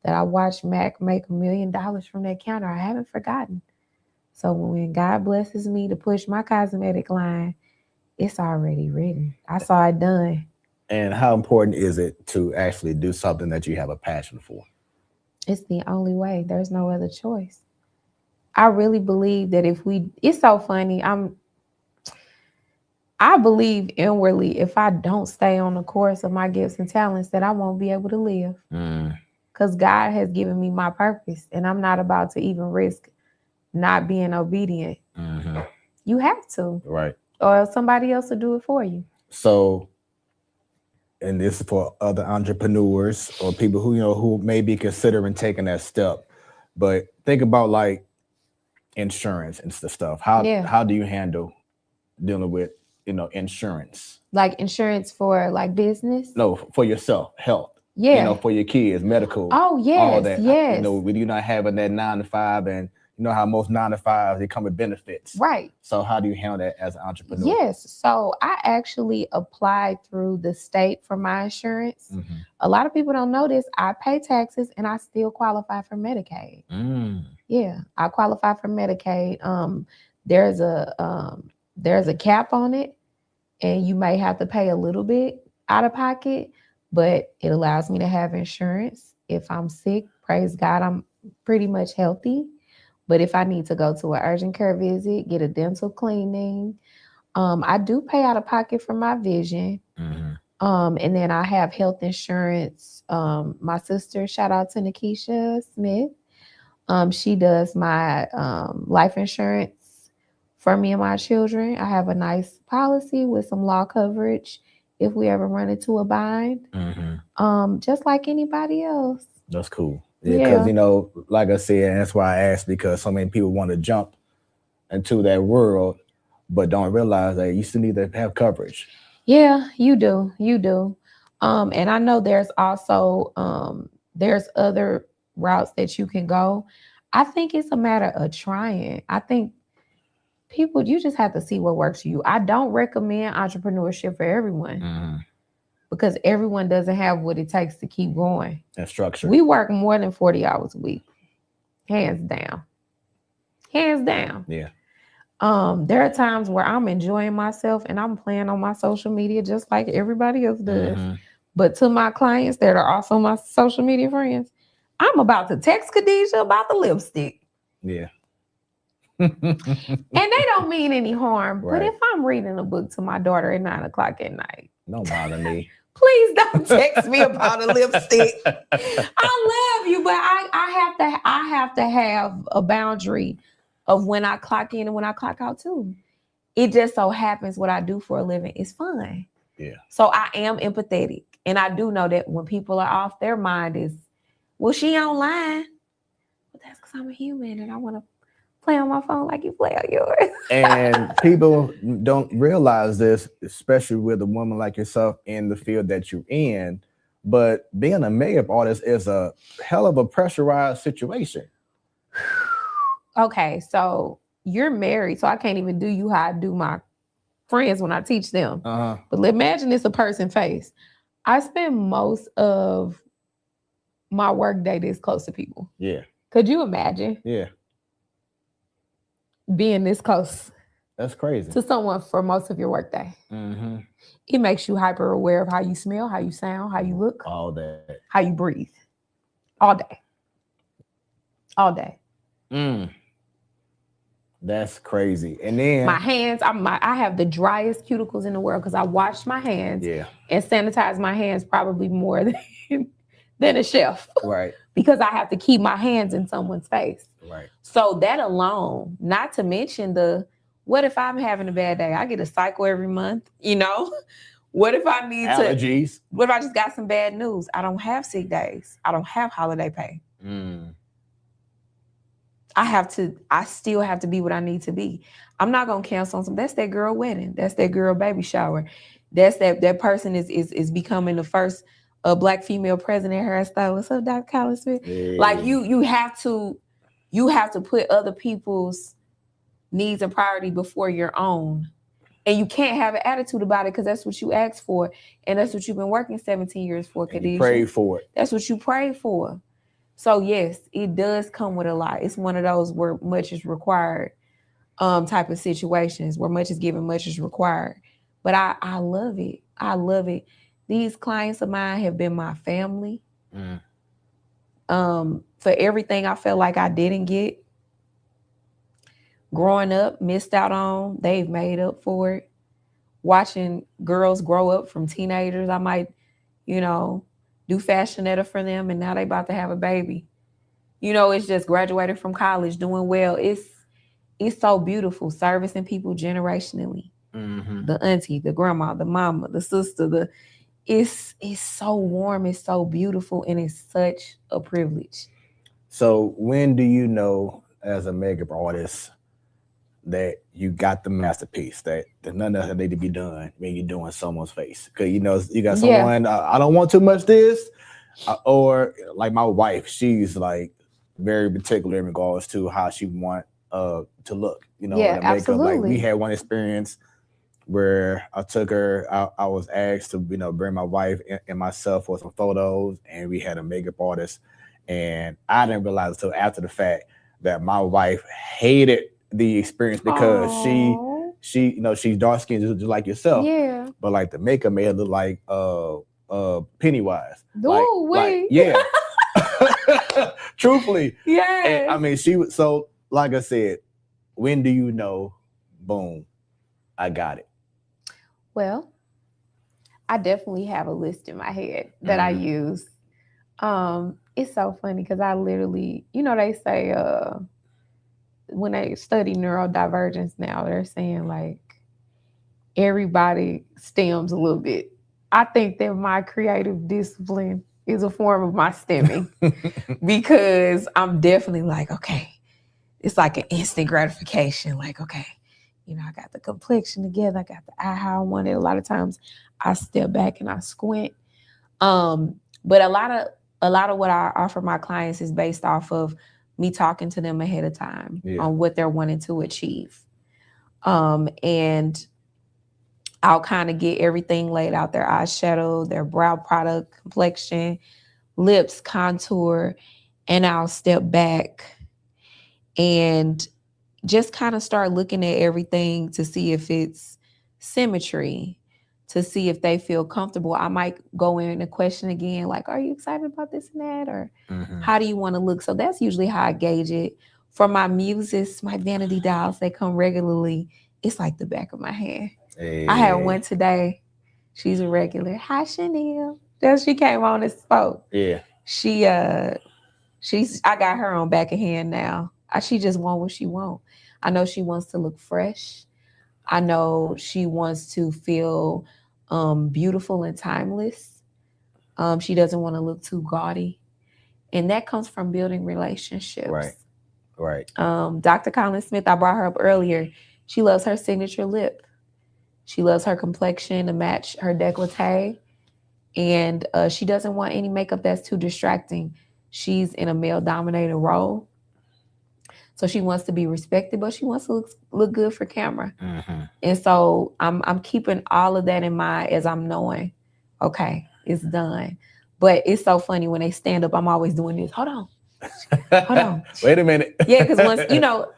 that I watched Mac make $1 million from that counter. I haven't forgotten. So when God blesses me to push my cosmetic line, it's already written. I saw it done. And how important is it to actually do something that you have a passion for? It's the only way. There's no other choice. I really believe that it's so funny. I believe inwardly if I don't stay on the course of my gifts and talents that I won't be able to live. Because God has given me my purpose and I'm not about to even risk not being obedient. You have to. Right. Or somebody else will do it for you. So, and this is for other entrepreneurs or people who may be considering taking that step. But think about like insurance and stuff. How do you handle dealing with, insurance? Like insurance for like business? No, for yourself, health. Yeah. For your kids, medical. Oh, yes. All that. Yes. With you not having that 9 to 5 and you know how most 9 to 5s, they come with benefits. Right. So how do you handle that as an entrepreneur? Yes. So I actually applied through the state for my insurance. A lot of people don't know this. I pay taxes and I still qualify for Medicaid. Yeah, I qualify for Medicaid. There's a cap on it and you may have to pay a little bit out of pocket, but it allows me to have insurance. If I'm sick, praise God, I'm pretty much healthy. But if I need to go to an urgent care visit, get a dental cleaning, I do pay out of pocket for my vision. And then I have health insurance. My sister, shout out to Nikisha Smith. She does my life insurance for me and my children. I have a nice policy with some law coverage if we ever run into a bind. Just like anybody else. That's cool. Yeah, because like I said, and that's why I asked, because so many people want to jump into that world, but don't realize that you still need to have coverage. Yeah, you do. You do. And I know there's also there's other routes that you can go. I think it's a matter of trying. I think people, you just have to see what works for you. I don't recommend entrepreneurship for everyone because everyone doesn't have what it takes to keep going. And structure. We work more than 40 hours a week. Hands down. Hands down. Yeah. There are times where I'm enjoying myself and I'm playing on my social media just like everybody else does. But to my clients that are also my social media friends, I'm about to text Khadijah about the lipstick. Yeah. And they don't mean any harm. Right. But if I'm reading a book to my daughter at 9:00 at night, don't bother me. Please don't text me about a lipstick. I love you, but I have to have a boundary of when I clock in and when I clock out too. It just so happens what I do for a living is fun. Yeah. So I am empathetic. And I do know that when people are off, their mind is, well, she online. But that's because I'm a human and I want to play on my phone like you play on yours. And people don't realize this, especially with a woman like yourself in the field that you're in. But being a makeup artist is a hell of a pressurized situation. Okay, so you're married, so I can't even do you how I do my friends when I teach them. But imagine it's a person face. I spend most of my work day this close to people. Yeah. Could you imagine? Yeah. Being this close. That's crazy. To someone for most of your work day. It makes you hyper aware of how you smell, how you sound, how you look. All that. How you breathe. All day. All day. That's crazy. And then my hands, I have the driest cuticles in the world because I wash my hands and sanitize my hands probably more than a chef. Right. Because I have to keep my hands in someone's face. Right. So that alone, not to mention what if I'm having a bad day? I get a cycle every month, What if I need allergies? What if I just got some bad news? I don't have sick days. I don't have holiday pay. I still have to be what I need to be. I'm not gonna cancel on some. That's that girl wedding. That's that girl baby shower. That's that person is becoming the first Black female president hairstylist. So Dr. Collins Smith. Yeah. Like you have to put other people's needs and priority before your own. And you can't have an attitude about it because that's what you asked for. And that's what you've been working 17 years for, Khadijah. You prayed for it. That's what you prayed for. So yes, it does come with a lot. It's one of those where much is required type of situations where much is given, much is required. But I love it. I love it. These clients of mine have been my family. For everything I felt like I didn't get growing up, missed out on, they've made up for it. Watching girls grow up from teenagers, I might, do fashionetta for them, and now they about to have a baby. It's just graduated from college, doing well. It's so beautiful, servicing people generationally. The auntie, the grandma, the mama, the sister, it's so warm, it's so beautiful, and it's such a privilege. So when do you know as a makeup artist that you got the masterpiece, that none else need to be done when you're doing someone's face? Because you got someone, I don't want too much this, or like my wife, she's like very particular in regards to how she want to look, the makeup. Absolutely. Like we had one experience where I took her, I was asked to bring my wife and myself for some photos, and we had a makeup artist, and I didn't realize until after the fact that my wife hated the experience because she she's dark skinned just like yourself. Yeah. But like the makeup made her look like Pennywise. Wait. Yeah. Truthfully. Yeah. And, I mean, she was so, like I said, when do you know, boom, I got it? Well, I definitely have a list in my head that I use. It's so funny because I literally, they say when they study neurodivergence now, they're saying like everybody stems a little bit. I think that my creative discipline is a form of my stemming because I'm definitely like, okay, it's like an instant gratification. Like, okay, I got the complexion together. I got the eye how I want it. A lot of times I step back and I squint. But a lot of what I offer my clients is based off of me talking to them ahead of time on what they're wanting to achieve. And I'll kind of get everything laid out, their eyeshadow, their brow product, complexion, lips, contour, and I'll step back and just kind of start looking at everything to see if it's symmetry, to see if they feel comfortable. I might go in and question again, like, are you excited about this and that? Or how do you want to look? So that's usually how I gauge it. For my muses, my vanity dolls, they come regularly. It's like the back of my hand. Hey. I had one today. She's a regular. Hi, Chanel. She came on and spoke. Yeah. I got her on back of hand now. She just wants what she wants. I know she wants to look fresh. I know she wants to feel beautiful and timeless. She doesn't want to look too gaudy. And that comes from building relationships. Right. Dr. Colin Smith, I brought her up earlier. She loves her signature lip. She loves her complexion to match her décolleté. And she doesn't want any makeup that's too distracting. She's in a male-dominated role. So she wants to be respected, but she wants to look good for camera. And so I'm keeping all of that in mind as I'm knowing, okay, it's done. But it's so funny when they stand up, I'm always doing this. Hold on. Wait a minute. Yeah, because once,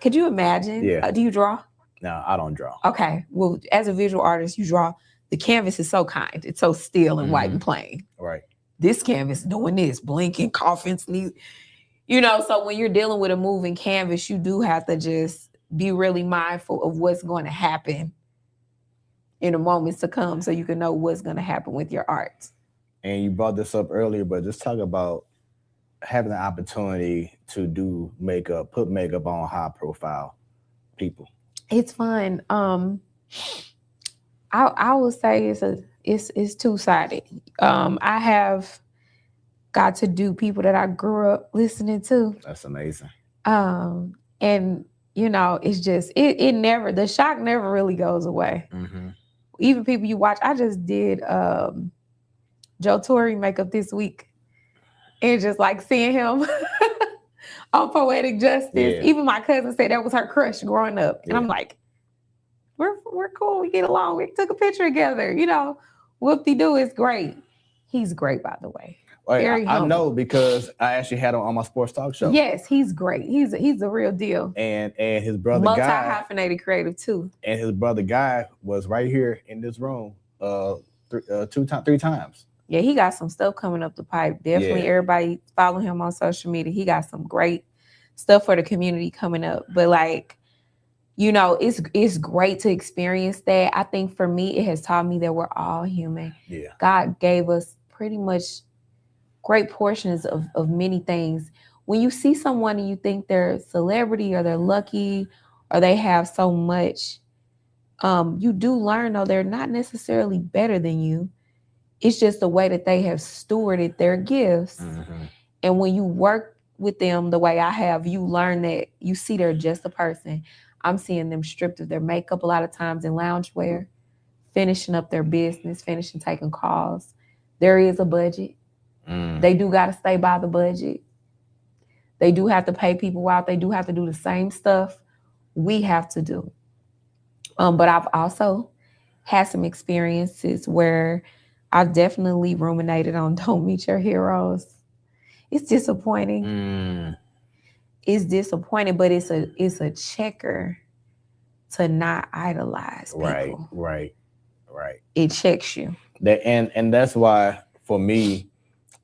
could you imagine? Yeah. Do you draw? No, I don't draw. Okay. Well, as a visual artist, you draw. The canvas is so kind. It's so still and white and plain. Right. This canvas doing this, blinking, coughing, sneezing. So when you're dealing with a moving canvas, you do have to just be really mindful of what's going to happen in the moments to come so you can know what's going to happen with your art. And you brought this up earlier, but just talk about having the opportunity to do makeup, put makeup on high profile people. It's fun. I would say it's two-sided. I have got to do people that I grew up listening to. That's amazing. And it's just it never, the shock never really goes away. Even people you watch. I just did Joe Torre makeup this week, and just like seeing him on Poetic Justice. Yeah. Even my cousin said that was her crush growing up, and I'm like, we're cool. We get along. We took a picture together. Whoop-de-doo is great. He's great, by the way. I know because I actually had him on my sports talk show. Yes, he's great. He's a real deal. And his brother Guy, multi-hyphenated creative too. And his brother Guy was right here in this room 3 times. Yeah, he got some stuff coming up the pipe. Definitely, everybody follow him on social media. He got some great stuff for the community coming up. But it's great to experience that. I think for me, it has taught me that we're all human. Yeah, God gave us pretty much great portions of many things. When you see someone and you think they're a celebrity or they're lucky or they have so much, you do learn, though, they're not necessarily better than you. It's just the way that they have stewarded their gifts. And when you work with them the way I have, you learn that you see they're just a person. I'm seeing them stripped of their makeup a lot of times in loungewear, finishing up their business, finishing taking calls. There is a budget. They do got to stay by the budget. They do have to pay people out. They do have to do the same stuff we have to do. But I've also had some experiences where I've definitely ruminated on don't meet your heroes. It's disappointing. It's disappointing, but it's a checker to not idolize people. Right. It checks you. And that's why for me,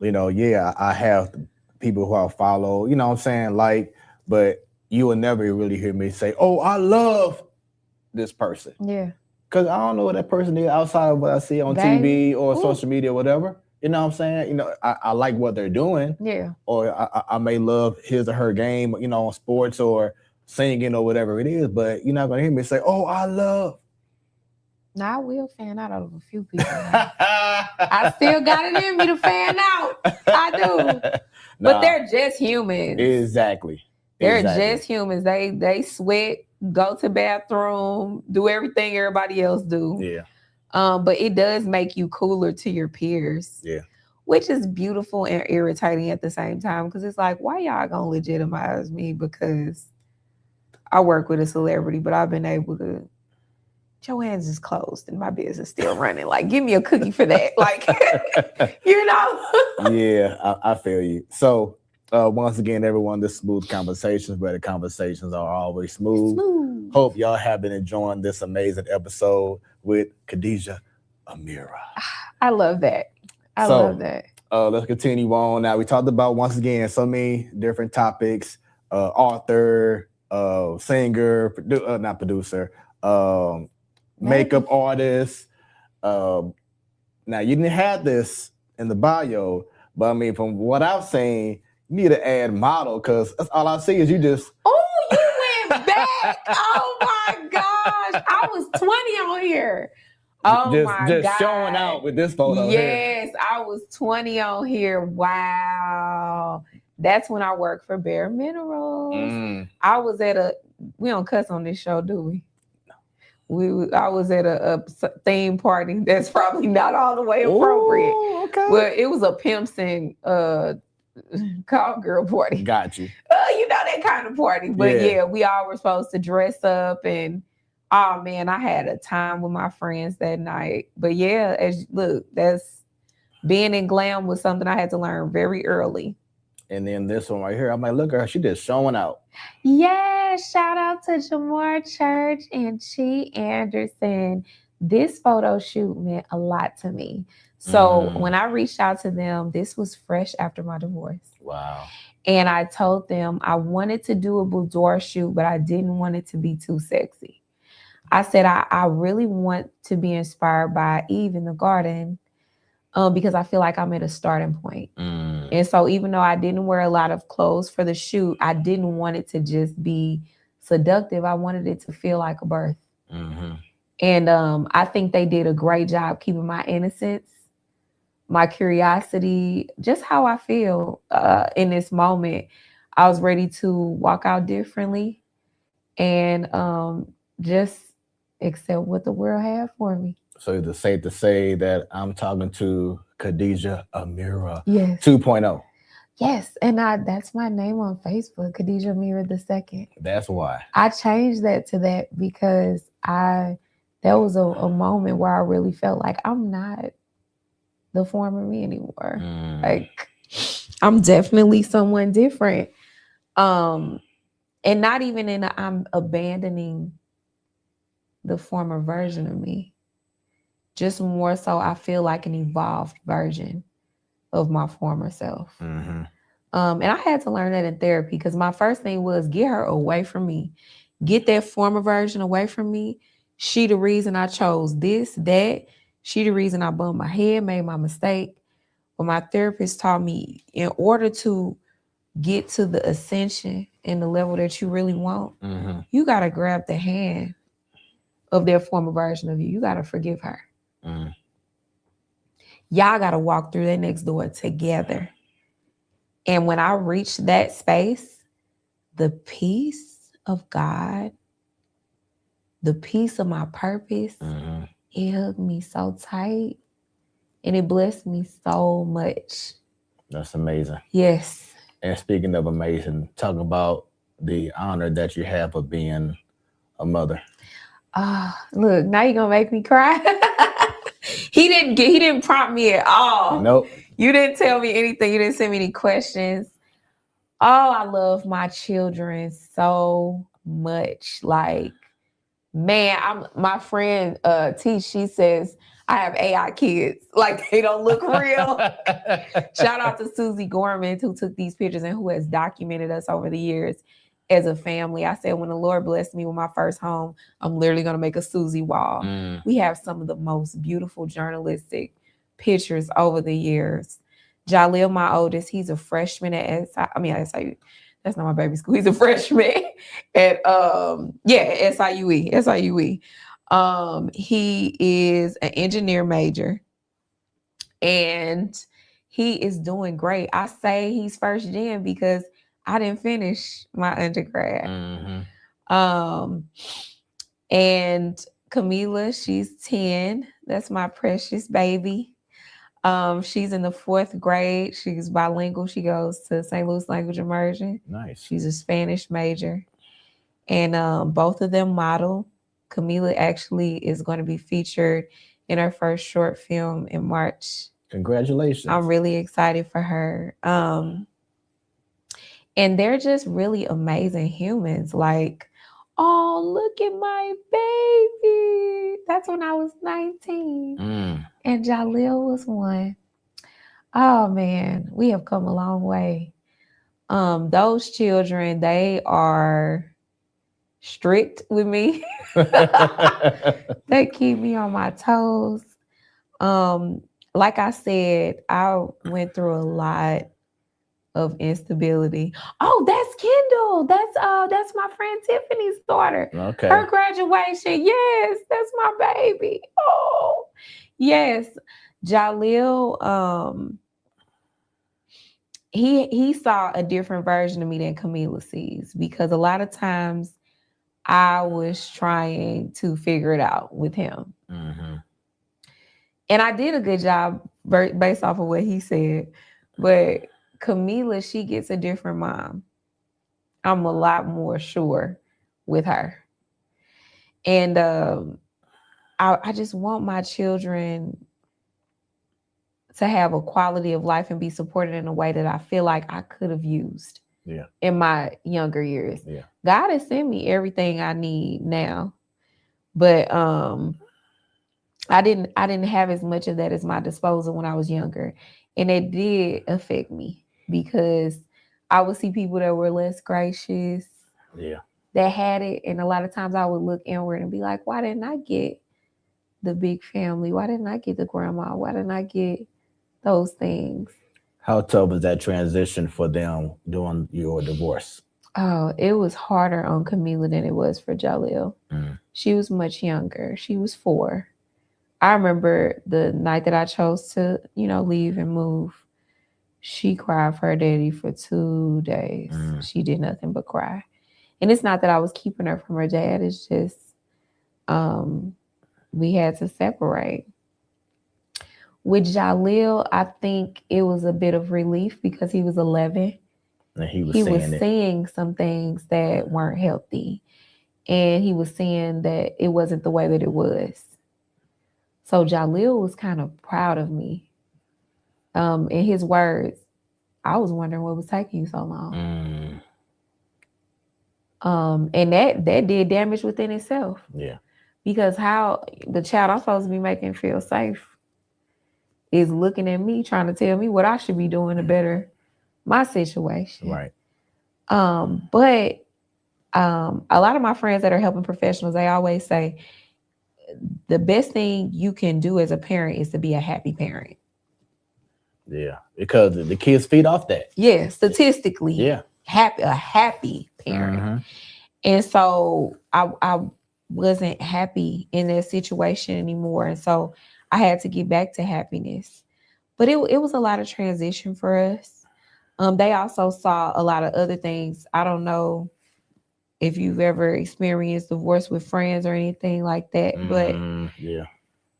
you know, yeah, I have people who I follow, you know what I'm saying? Like, but you will never really hear me say, oh, I love this person. Yeah. Because I don't know what that person is outside of what I see on TV or social media or whatever. You know what I'm saying? You know, I like what they're doing. Yeah. Or I may love his or her game, you know, on sports or singing or whatever it is, but you're not going to hear me say, oh, I love. Now, I will fan out of a few people. I still got it in me to fan out. I do. But they're just humans. Exactly. They're just humans. They sweat, go to bathroom, do everything everybody else do. Yeah. But it does make you cooler to your peers. Yeah. Which is beautiful and irritating at the same time, because it's like, why y'all gonna legitimize me because I work with a celebrity, but I've been able to. Joanne's is closed and my business still running. Like, give me a cookie for that. Like, you know. Yeah, I feel you. So once again, everyone, this Smoooth Conversations, where the conversations are always smooth. Hope y'all have been enjoying this amazing episode with Khadijah Amirah. I love that. I love that. Let's continue on. Now, we talked about, once again, so many different topics. Author, singer, not producer, makeup artist. Now, you didn't have this in the bio, but I mean, from what I've seen, you need to add model, because that's all I see is you just. Oh, you went back. Oh my gosh. I was 20 on here. Oh my God. Just showing out with this photo. Yes, I was 20 on here. Wow. That's when I worked for Bare Minerals. I was at we don't cuss on this show, do we? I was at a theme party that's probably not all the way appropriate. Ooh, okay. But it was a pimps and call girl party. Got you. You know, that kind of party. But yeah, we all were supposed to dress up, and oh man, I had a time with my friends that night. But yeah, that's being in glam was something I had to learn very early. And then this one right here, I'm like, look at her, she just showing out. Yeah, shout out to Jamar Church and Chi Anderson. This photo shoot meant a lot to me. So when I reached out to them, this was fresh after my divorce. Wow. And I told them I wanted to do a boudoir shoot, but I didn't want it to be too sexy. I said, I really want to be inspired by Eve in the garden. Because I feel like I'm at a starting point. And so even though I didn't wear a lot of clothes for the shoot, I didn't want it to just be seductive. I wanted it to feel like a birth. And I think they did a great job keeping my innocence, my curiosity, just how I feel in this moment. I was ready to walk out differently and just accept what the world had for me. So it's safe to say that I'm talking to Khadijah Amirah 2.0. Yes, and that's my name on Facebook, Khadijah Amirah II. That's why. I changed that to that because that was a moment where I really felt like I'm not the former me anymore. Like, I'm definitely someone different. And not even I'm abandoning the former version of me. Just more so, I feel like an evolved version of my former self. And I had to learn that in therapy, because my first thing was get her away from me. Get that former version away from me. She the reason I chose this, that. She the reason I bumped my head, made my mistake. But my therapist taught me, in order to get to the ascension and the level that you really want, you got to grab the hand of that former version of you. You got to forgive her. Y'all got to walk through that next door together. And when I reached that space, the peace of God, the peace of my purpose, it hugged me so tight and it blessed me so much. That's amazing. Yes. And speaking of amazing, talk about the honor that you have of being a mother. Look, now you're gonna make me cry. He didn't prompt me at all. Nope. You didn't tell me anything. You didn't send me any questions. Oh, I love my children so much. Like, Man, my friend T, she says I have AI kids. Like they don't look real. Shout out to Susie Gorman who took these pictures and who has documented us over the years as a family. I said when the Lord blessed me with my first home, I'm literally gonna make a Susie wall. We have some of the most beautiful journalistic pictures over the years. Jaleel, my oldest, he's a freshman at SIU. That's not my baby school. He's a freshman at SIUE. He is an engineer major and he is doing great. I say he's first gen because I didn't finish my undergrad. And Camila, she's 10. That's my precious baby. She's in the 4th grade. She's bilingual. She goes to St. Louis Language Immersion. Nice. She's a Spanish major. And both of them model. Camila actually is going to be featured in her first short film in March. Congratulations. I'm really excited for her. And they're just really amazing humans. Like, oh, look at my baby. That's when I was 19. And Jaleel was 1. Oh man, we have come a long way. Those children, they are strict with me. They keep me on my toes. Like I said, I went through a lot of instability. Oh, that's Kendall. That's my friend Tiffany's daughter. Okay. Her graduation. Yes, that's my baby. Oh, yes. Jaleel, he saw a different version of me than Camila sees because a lot of times I was trying to figure it out with him. And I did a good job based off of what he said. But Camila, she gets a different mom. I'm a lot more sure with her. And I just want my children to have a quality of life and be supported in a way that I feel like I could have used in my younger years. God has sent me everything I need now. But I didn't have as much of that at my disposal when I was younger. And it did affect me because I would see people that were less gracious, that had it. And a lot of times I would look inward and be like, why didn't I get the big family? Why didn't I get the grandma? Why didn't I get those things? How tough was that transition for them during your divorce? Oh, it was harder on Camila than it was for Jaleel. She was much younger. She was 4. I remember the night that I chose to, leave and move. She cried for her daddy for 2 days. She did nothing but cry. And it's not that I was keeping her from her dad. It's just we had to separate. With Jaleel, I think it was a bit of relief because he was 11. And he was seeing some things that weren't healthy. And he was seeing that it wasn't the way that it was. So Jaleel was kind of proud of me. In his words, I was wondering what was taking you so long. And that did damage within itself. Because how the child I'm supposed to be making feel safe is looking at me, trying to tell me what I should be doing to better my situation. But a lot of my friends that are helping professionals, they always say the best thing you can do as a parent is to be a happy parent. Because the kids feed off that. Statistically. A happy parent. And so I wasn't happy in that situation anymore. And so I had to get back to happiness. But it was a lot of transition for us. They also saw a lot of other things. I don't know if you've ever experienced divorce with friends or anything like that, but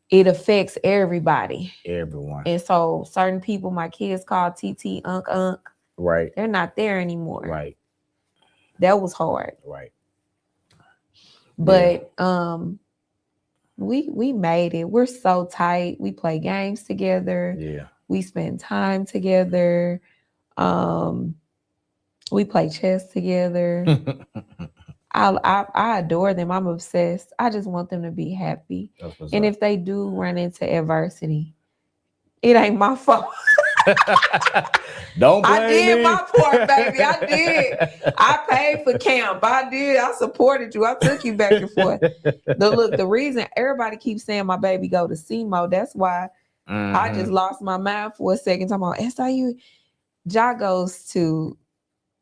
it affects everybody. Everyone. And so certain people, my kids call TT, Unc. They're not there anymore. That was hard. But we made it. We're so tight. We play games together. We spend time together. We play chess together. I adore them. I'm obsessed. I just want them to be happy. And if they do run into adversity, it ain't my fault. Don't blame I did me. my part, baby. I did. I paid for camp. I did. I supported you. I took you back and forth. The reason everybody keeps saying my baby go to SEMO, that's why I just lost my mind for a second. Talking about SIU. Ja goes to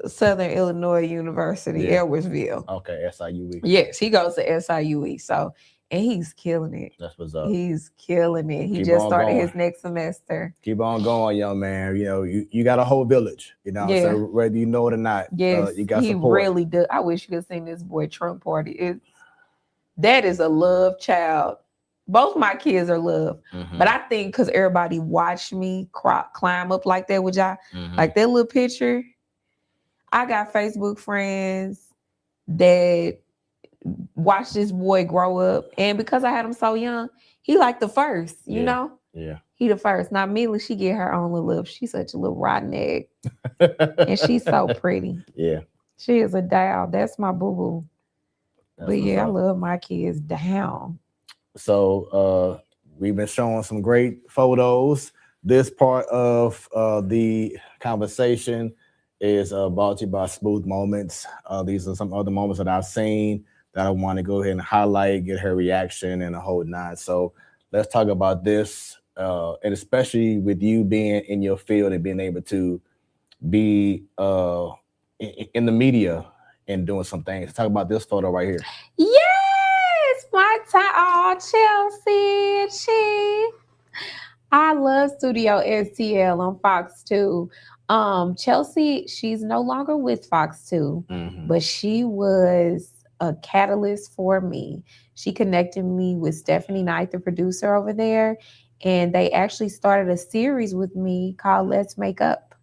Southern Illinois University, Edwardsville. Okay, SIUE. Yes, he goes to SIUE. So, and he's killing it. That's what's up. He's killing it. He just started his next semester. Keep on going, young man. You know, you got a whole village, you know, so whether you know it or not, yes, you got he support. Really does. I wish you could have seen this boy Trump party. That is a love child. Both my kids are love. But I think because everybody watched me climb up like that with y'all, like that little picture, I got Facebook friends that watched this boy grow up. And because I had him so young, he like the first, you know? Yeah. He the first. Now Mila, she get her own little lip. She's such a little rotten egg. And she's so pretty. Yeah. She is a doll. That's my boo-boo. But yeah, I love my kids down. So we've been showing some great photos. This part of the conversation is brought to you by Smoooth Moments. These are some other moments that I've seen that I want to go ahead and highlight, get her reaction and a whole nine. So let's talk about this, and especially with you being in your field and being able to be in the media and doing some things. Let's talk about this photo right here. Yes, my time. Oh, Chelsea. I love Studio STL on Fox 2. Chelsea, she's no longer with Fox 2, but she was a catalyst for me. She connected me with Stephanie Knight, the producer over there, and they actually started a series with me called Let's Make Up.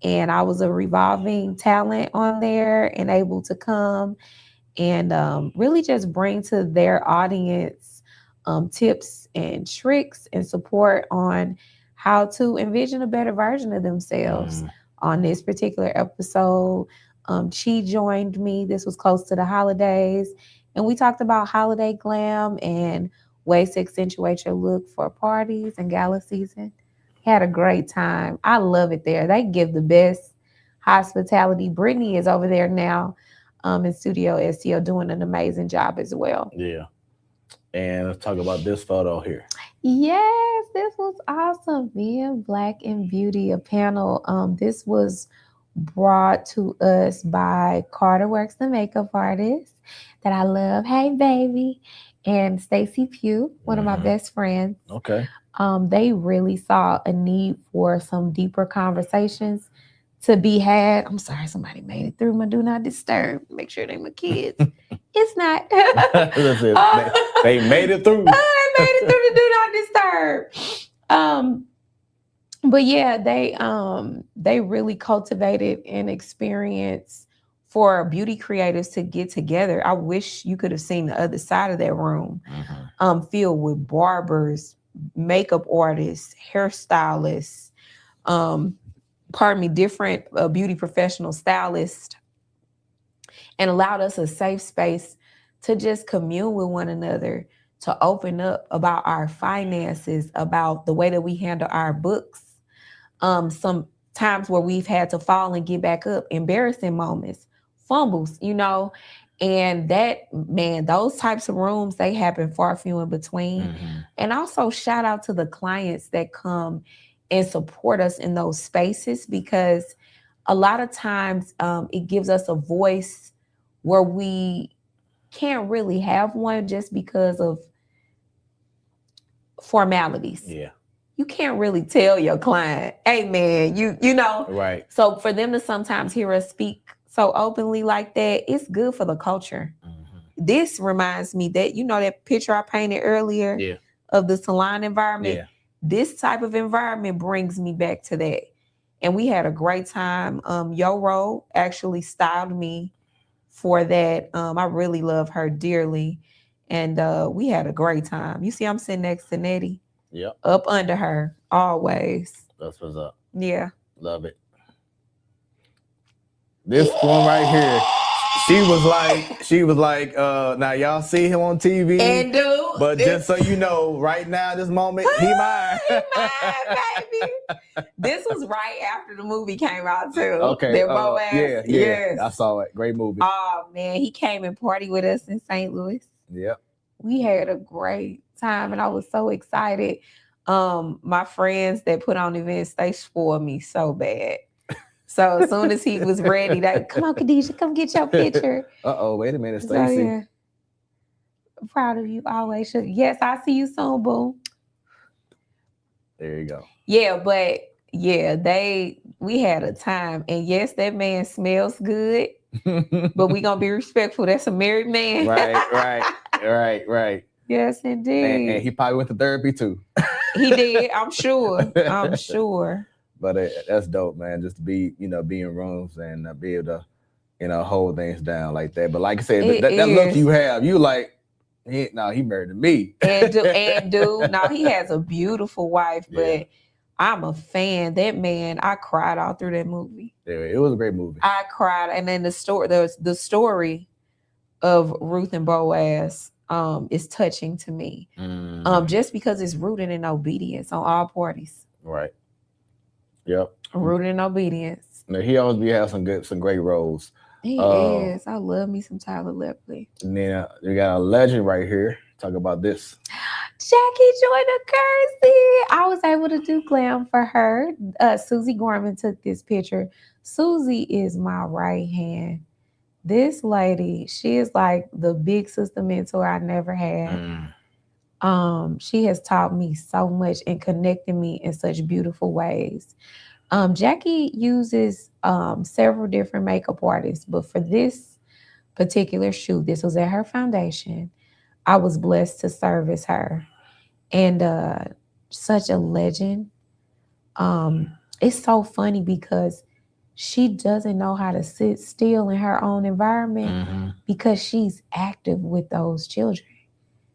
And I was a revolving talent on there and able to come and really just bring to their audience tips and tricks and support on how to envision a better version of themselves. On this particular episode, she joined me. This was close to the holidays. And we talked about holiday glam and ways to accentuate your look for parties and gala season. Had a great time. I love it there. They give the best hospitality. Brittany is over there now in Studio STL doing an amazing job as well. Yeah. And let's talk about this photo here. Yes, this was awesome. Being Black in Beauty, a panel. This was brought to us by Carter Works, the makeup artist that I love. Hey, baby. And Stacy Pugh, one of my best friends. Okay. They really saw a need for some deeper conversations to be had. I'm sorry, somebody made it through my do not disturb. Make sure they're my kids. It's not. That's it. They made it through. They made it through the do not disturb. But yeah, they really cultivated an experience for beauty creatives to get together. I wish you could have seen the other side of that room, filled with barbers, makeup artists, hairstylists, different beauty professional stylists, and allowed us a safe space to just commune with one another, to open up about our finances, about the way that we handle our books. Some times where we've had to fall and get back up, embarrassing moments, fumbles, you know, and those types of rooms, they happen far few in between. And also shout out to the clients that come and support us in those spaces, because a lot of times it gives us a voice where we can't really have one just because of formalities. Yeah. You can't really tell your client, hey man, you know. Right. So for them to sometimes hear us speak so openly like that, it's good for the culture. This reminds me that, you know, that picture I painted earlier of the salon environment. Yeah. This type of environment brings me back to that. And we had a great time. Yoro actually styled me for that. I really love her dearly. And we had a great time. You see, I'm sitting next to Nettie. Yep. Up under her, always. That's what's up. Yeah. Love it. This one right here, she was like, now y'all see him on TV. And but just so you know, right now, this moment, he mine. He mine, baby. This was right after the movie came out too. Okay. Yeah. I saw it. Great movie. Oh man, he came and partied with us in St. Louis. Yep. We had a great time and I was so excited. My friends that put on events, they spoiled me so bad. So as soon as he was ready, they come on, Khadijah, come get your picture. Wait a minute, Stacey. So, yeah. I'm proud of you always. Yes, I'll see you soon, boo. There you go. Yeah, but yeah, we had a time. And yes, that man smells good. But we gonna be respectful. That's a married man. Right. Yes, indeed. And he probably went to therapy too. He did, I'm sure. But that's dope, man. Just to be, be in rooms and be able to, hold things down like that. But like I said, that look you have, you like, he married to me. And dude, now he has a beautiful wife, but I'm a fan. That man, I cried all through that movie. Yeah, it was a great movie. I cried, and then the story of Ruth and Boaz is touching to me. Just because it's rooted in obedience on all parties. Right. Yep. Rooted in obedience. Now, he always have some great roles. He is. I love me some Tyler Lepley. And then we got a legend right here. Talk about this. Jackie Joyner Kersey. I was able to do glam for her. Susie Gorman took this picture. Susie is my right hand. This lady, she is like the big sister mentor I never had. She has taught me so much and connected me in such beautiful ways. Jackie uses several different makeup artists, but for this particular shoot, this was at her foundation. I was blessed to service her. And such a legend. It's so funny because she doesn't know how to sit still in her own environment because she's active with those children.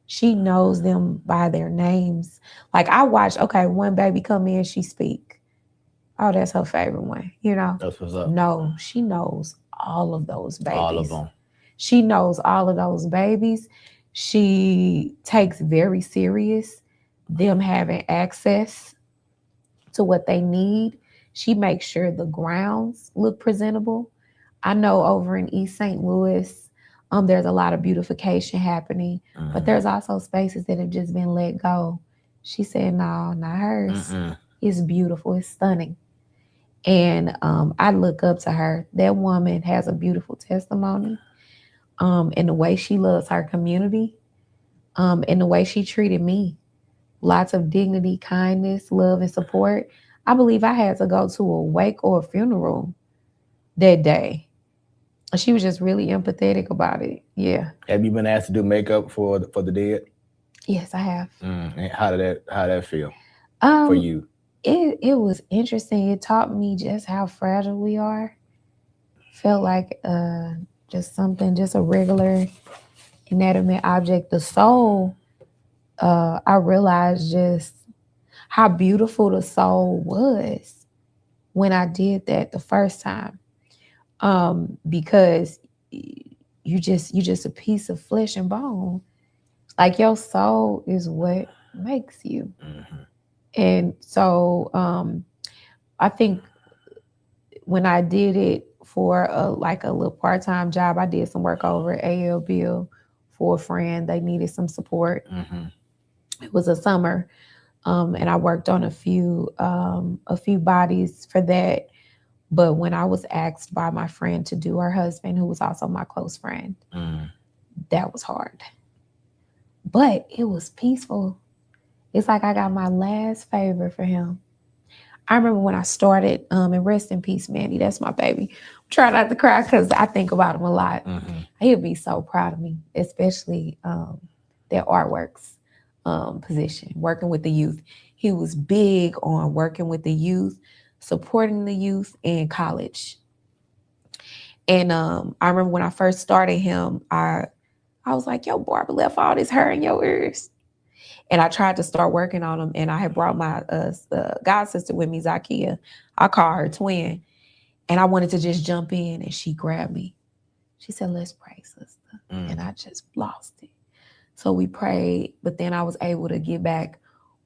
She knows them by their names. Like I watched, one baby come in, she speak. Oh, that's her favorite one, That's what's up. No, she knows all of those babies. All of them. She knows all of those babies. She takes very serious them having access to what they need. She makes sure the grounds look presentable. I know over in East St. Louis, there's a lot of beautification happening, but there's also spaces that have just been let go. She said, no, not hers. It's beautiful. It's stunning. And I look up to her. That woman has a beautiful testimony in the way she loves her community, in the way she treated me. Lots of dignity, kindness, love, and support. I believe I had to go to a wake or a funeral that day. She was just really empathetic about it. Yeah. Have you been asked to do makeup for the dead? Yes, I have. And how did that feel for you? It was interesting. It taught me just how fragile we are. Felt like just a regular inanimate object. The soul, I realized just how beautiful the soul was when I did that the first time. Because you just a piece of flesh and bone. Like your soul is what makes you. And so I think when I did it for a little part-time job, I did some work over at AL Bill for a friend. They needed some support. It was a summer. And I worked on a few bodies for that. But when I was asked by my friend to do her husband, who was also my close friend, that was hard. But it was peaceful. It's like I got my last favor for him. I remember when I started, and rest in peace, Manny, that's my baby. I'm trying not to cry because I think about him a lot. He'll be so proud of me, especially their artworks position, working with the youth. He was big on working with the youth, supporting the youth in college. And I remember when I first started him, I was like, yo, Barbara left all this hair in your ears. And I tried to start working on them. And I had brought my god sister with me, Zakia. I call her twin. And I wanted to just jump in and she grabbed me. She said, let's pray, sister. And I just lost it. So we prayed, but then I was able to get back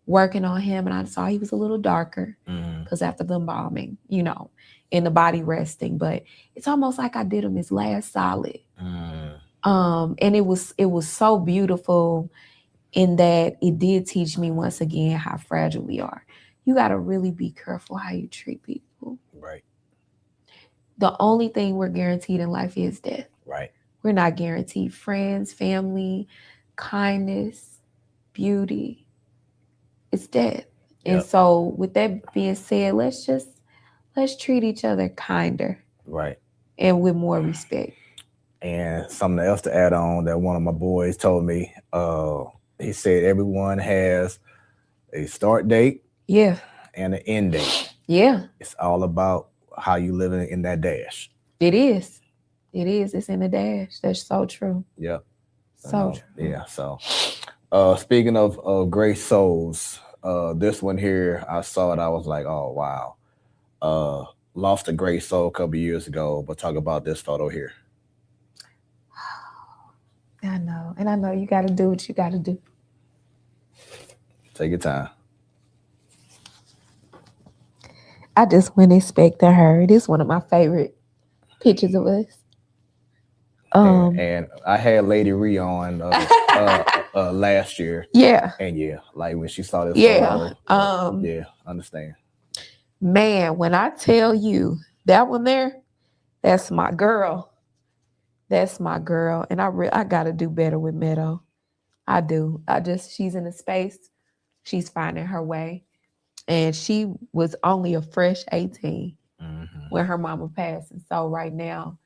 working on him, and I saw he was a little darker because after the embalming, you know, and the body resting, but it's almost like I did him his last solid. And it was so beautiful in that it did teach me once again how fragile we are. You got to really be careful how you treat people. Right. The only thing we're guaranteed in life is death. Right. We're not guaranteed friends, family, kindness, beauty. It's death. Yep. And so with that being said, let's treat each other kinder. Right. And with more respect. And something else to add on that one of my boys told me, he said everyone has a start date. Yeah. And an end date. Yeah. It's all about how you living in that dash. It is. It is. It's in the dash. That's so true. Yep. So true. Yeah. So speaking of great souls, this one here, I saw it. I was like, oh, wow. Lost a great soul a couple years ago, but talk about this photo here. I know. And I know you got to do what you got to do. Take your time. I just went expecting her. This is one of my favorite pictures of us. And I had Lady Ree on last year. Yeah. And yeah, like when she saw this photo. Yeah, understand. Man, when I tell you that one there, that's my girl. That's my girl. And I got to do better with Meadow. I do. She's in a space. She's finding her way. And she was only a fresh 18 when her mama passed. And so right now,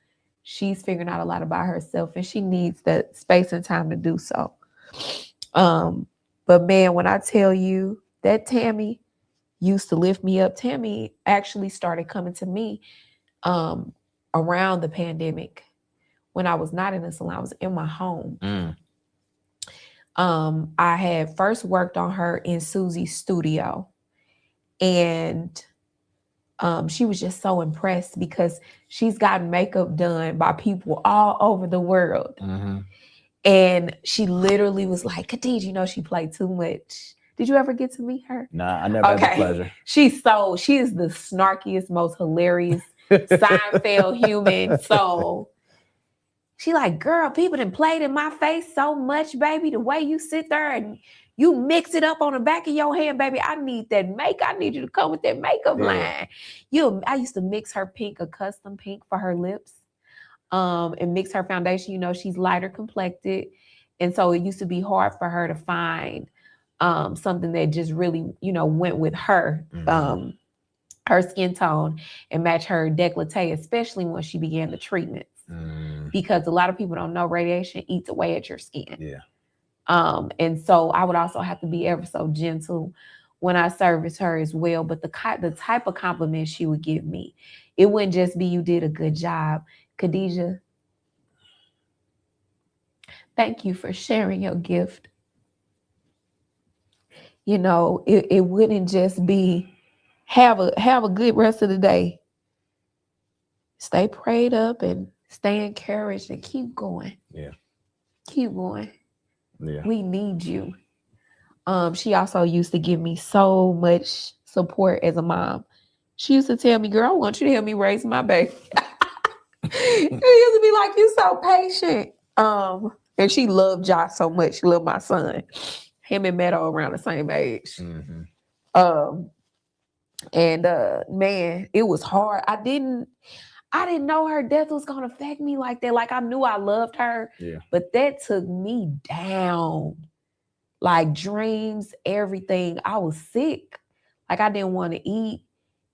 she's figuring out a lot about herself, and she needs the space and time to do so. But man, when I tell you that Tammy used to lift me up, Tammy actually started coming to me around the pandemic when I was not in the salon. I was in my home. I had first worked on her in Susie's studio. And she was just so impressed because she's gotten makeup done by people all over the world. And she literally was like, Khadijah, you know, she played too much. Did you ever get to meet her? Nah, I never had the pleasure. She is the snarkiest, most hilarious Seinfeld human. So she like, girl, people done played in my face so much, baby. The way you sit there and you mix it up on the back of your hand, baby. I need that makeup. I need you to come with that makeup line. I used to mix her pink, a custom pink for her lips, and mix her foundation. You know, she's lighter complected. And so it used to be hard for her to find something that just really, you know, went with her, her skin tone and match her décolleté, especially when she began the treatments. Because a lot of people don't know radiation eats away at your skin. Yeah. And so I would also have to be ever so gentle when I service her as well. But the type of compliment she would give me, it wouldn't just be, you did a good job. Khadijah, thank you for sharing your gift. You know, it wouldn't just be, have a good rest of the day. Stay prayed up and stay encouraged and keep going. Yeah. Keep going. Yeah. We need you. She also used to give me so much support as a mom. She used to tell me, girl, I want you to help me raise my baby. She used to be like, you so patient. And she loved Josh so much. She loved my son. Him and Meadow around the same age. Man, it was hard. I didn't know her death was gonna affect me like that. Like, I knew I loved her, but that took me down. Like, dreams, everything. I was sick. Like, I didn't want to eat.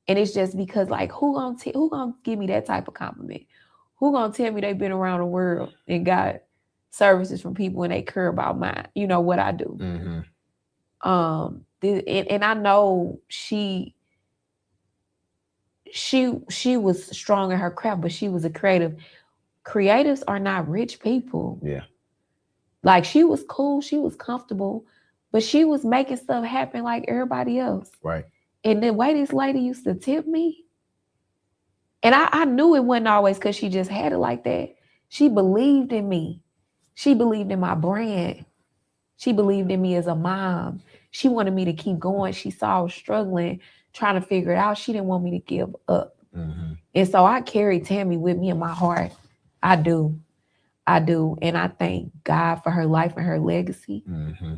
And it's just because, like, who gonna give me that type of compliment? Who gonna tell me they've been around the world and got services from people and they care about what I do? And I know she was strong in her craft, but she was a creative. Creatives are not rich people. Yeah. Like, she was cool, she was comfortable, but she was making stuff happen like everybody else. Right. And the way this lady used to tip me, and I knew it wasn't always because she just had it like that. She believed in me. She believed in my brand. She believed in me as a mom. She wanted me to keep going. She saw I was struggling, trying to figure it out. She didn't want me to give up. Mm-hmm. And so I carry Tammy with me in my heart. I do. And I thank God for her life and her legacy. Mm-hmm.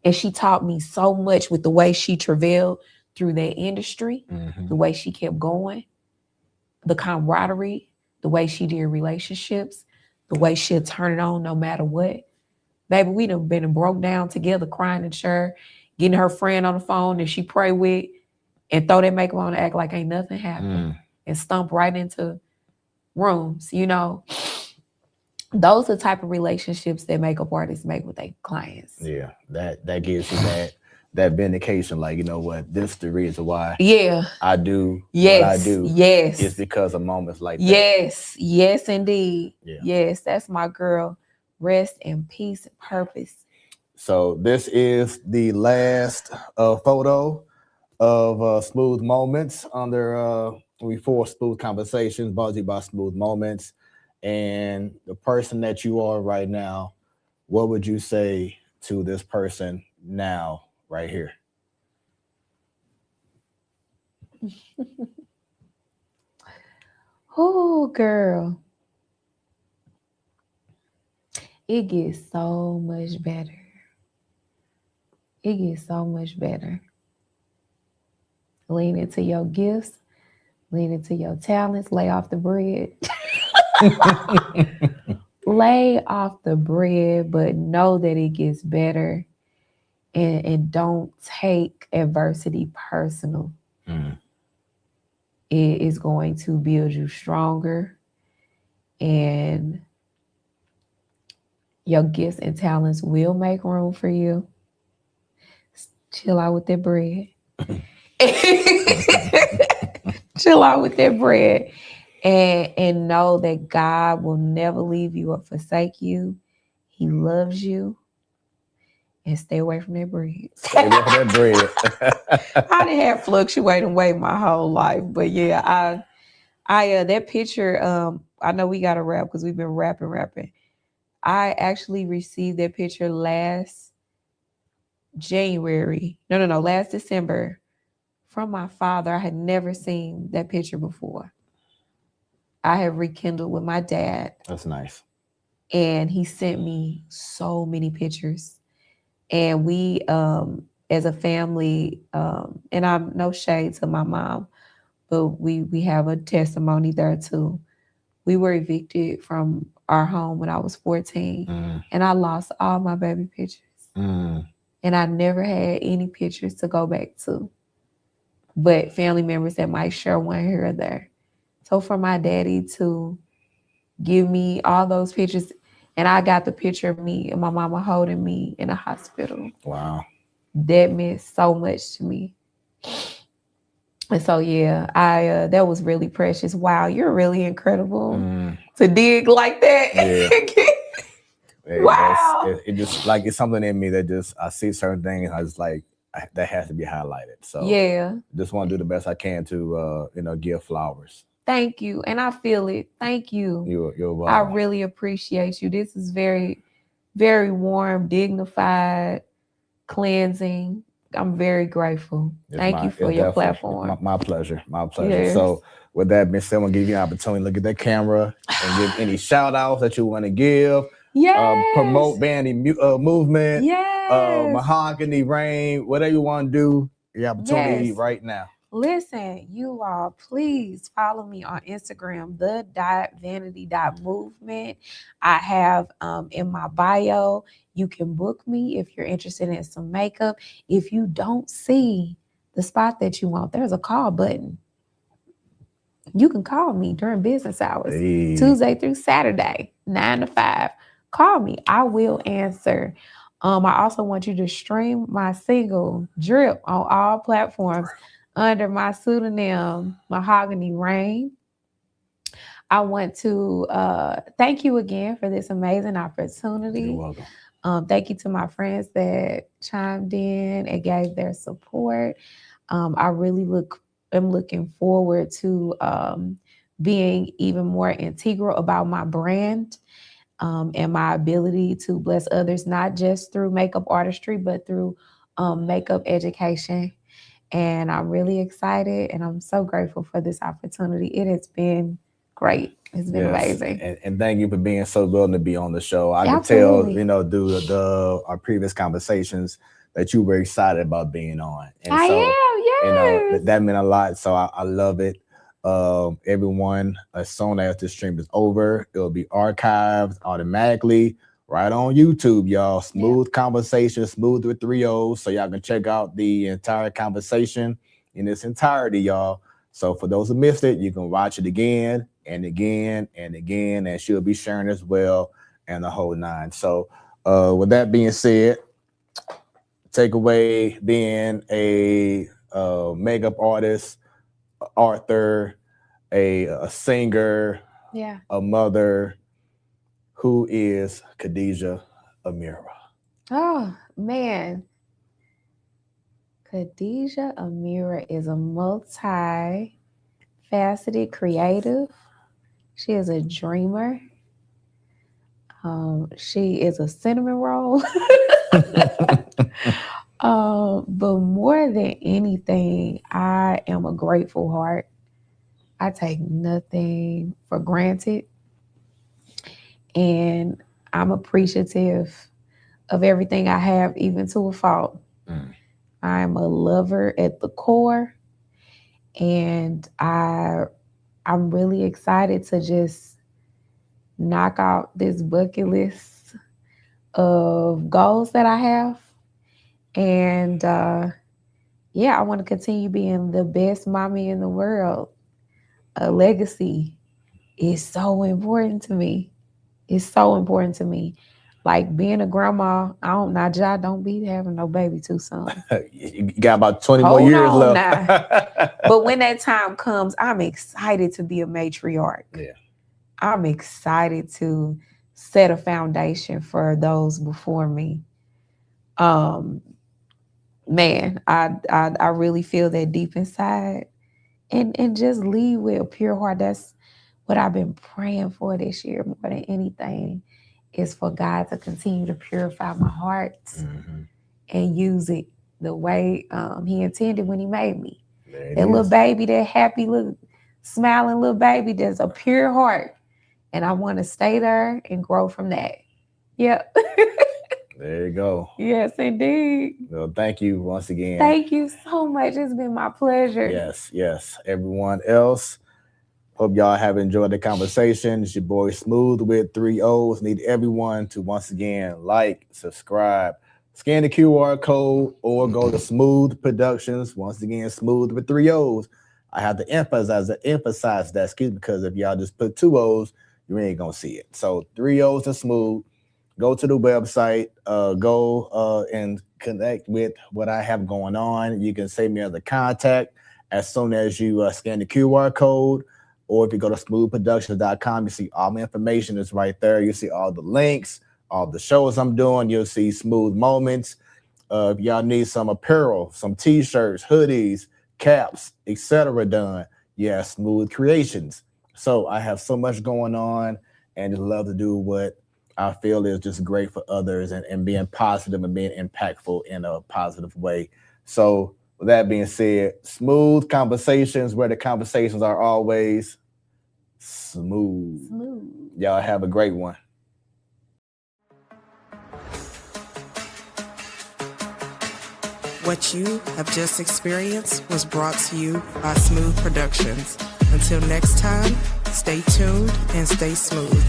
And she taught me so much with the way she travailed through that industry, Mm-hmm. the way she kept going, the camaraderie, the way she did relationships, the way she'll turn it on no matter what. Baby, we done been broke down together, crying and sure, getting her friend on the phone that she pray with and throw that makeup on and act like ain't nothing happened and stomp right into rooms, you know. Those are the type of relationships that makeup artists make with their clients. Yeah, that gives you that vindication, like, you know what, this is the reason why I do what I do. Yes. It's because of moments like that. Yes, indeed. Yeah. Yes, that's my girl. Rest in peace and purpose. So this is the last photo of Smooth Moments under for Smooth Conversations, brought to you by Smooth Moments. And the person that you are right now, what would you say to this person now, right here? Oh, girl. It gets so much better. It gets so much better. Lean into your gifts, lean into your talents, lay off the bread. Lay off the bread, but know that it gets better, and don't take adversity personal. It is going to build you stronger, and your gifts and talents will make room for you. Chill out with that bread. Chill out with that bread. And know that God will never leave you or forsake you. He loves you. And stay away from that bread. Stay away from that bread. I done had fluctuating weight my whole life. But yeah, I that picture, I know we gotta wrap because we've been rapping. I actually received that picture last December from my father. I had never seen that picture before. I have rekindled with my dad. That's nice. And he sent me so many pictures. And we, as a family, and I'm no shade to my mom, but we have a testimony there too. We were evicted from our home when I was 14, and I lost all my baby pictures. And I never had any pictures to go back to, but family members that might share one here or there. So for my daddy to give me all those pictures, and I got the picture of me and my mama holding me in a hospital. Wow. That meant so much to me. And so, yeah, that was really precious. Wow, you're really incredible to dig like that. Yeah. Wow. It just like, it's something in me that just, I see certain things, I just like, that has to be highlighted. So yeah, just want to do the best I can to, give flowers. Thank you. And I feel it. Thank you. You're welcome. I really appreciate you. This is very, very warm, dignified, cleansing. I'm very grateful. Thank you for your platform. My pleasure. My pleasure. Yes. So with that being said, I'm going to give you an opportunity to look at that camera and give any shout outs that you want to give. Yes. Promote Vanity Movement. Yes. Mahogany Rain, whatever you want to do. The opportunity right now. Listen, you all, please follow me on Instagram, the.vanity.movement. I have in my bio, you can book me if you're interested in some makeup. If you don't see the spot that you want, there's a call button. You can call me during business hours, Tuesday through Saturday, 9 to 5. Call me. I will answer. I also want you to stream my single, Drip, on all platforms under my pseudonym, Mahogany Rain. I want to thank you again for this amazing opportunity. You're welcome. Thank you to my friends that chimed in and gave their support. I really am looking forward to being even more integral about my brand and my ability to bless others, not just through makeup artistry, but through makeup education. And I'm really excited, and I'm so grateful for this opportunity. It has been great. It's been amazing. And thank you for being so willing to be on the show. I Absolutely. could tell, through our previous conversations that you were excited about being on. And I am, yes. That meant a lot. So I love it. Everyone, as soon as the stream is over, it'll be archived automatically right on YouTube, y'all. Smoooth Conversations, Smoooth with 3 O's. So y'all can check out the entire conversation in its entirety, y'all. So for those who missed it, you can watch it again and again and again, and she'll be sharing as well, and the whole nine. So with that being said, takeaway being a makeup artist, author, a singer, a mother. Who is Khadijah Amirah? Oh, man. Khadijah Amirah is a multi-faceted creative. She is a dreamer. She is a cinnamon roll. But more than anything, I am a grateful heart. I take nothing for granted. And I'm appreciative of everything I have, even to a fault. I'm a lover at the core. And I'm really excited to just knock out this bucket list of goals that I have. And I want to continue being the best mommy in the world. A legacy is so important to me. It's so important to me. Like being a grandma, I don't be having no baby too soon. You got about 20 more years left. But when that time comes, I'm excited to be a matriarch. Yeah. I'm excited to set a foundation for those before me. Man, I really feel that deep inside. And just lead with a pure heart. That's what I've been praying for this year more than anything, is for God to continue to purify my heart and use it the way he intended when he made me. That little baby, that happy little smiling little baby, there's a pure heart. And I want to stay there and grow from that. Yep. There you go. Yes, indeed. Well, thank you once again. Thank you so much. It's been my pleasure. Yes. Everyone else, hope y'all have enjoyed the conversation. It's your boy Smoooth with 3 O's. Need everyone to once again like, subscribe, scan the QR code, or go to Smoooth Productions. Once again, Smoooth with 3 O's. I have to emphasize that, because if y'all just put 2 O's, you ain't gonna see it. So 3 O's and Smoooth. Go to the website, go and connect with what I have going on. You can save me as a contact as soon as you scan the QR code, or if you go to smoothproductions.com, you see all my information is right there. You see all the links, all the shows I'm doing. You'll see Smooth Moments. If y'all need some apparel, some t-shirts, hoodies, caps, etc. done, Smoooth Creations. So I have so much going on, and just love to do what I feel is just great for others, and being positive and being impactful in a positive way. So with that being said, Smoooth Conversations, where the conversations are always smooth. Y'all have a great one. What you have just experienced was brought to you by Smoooth Productions. Until next time, stay tuned and stay smooth.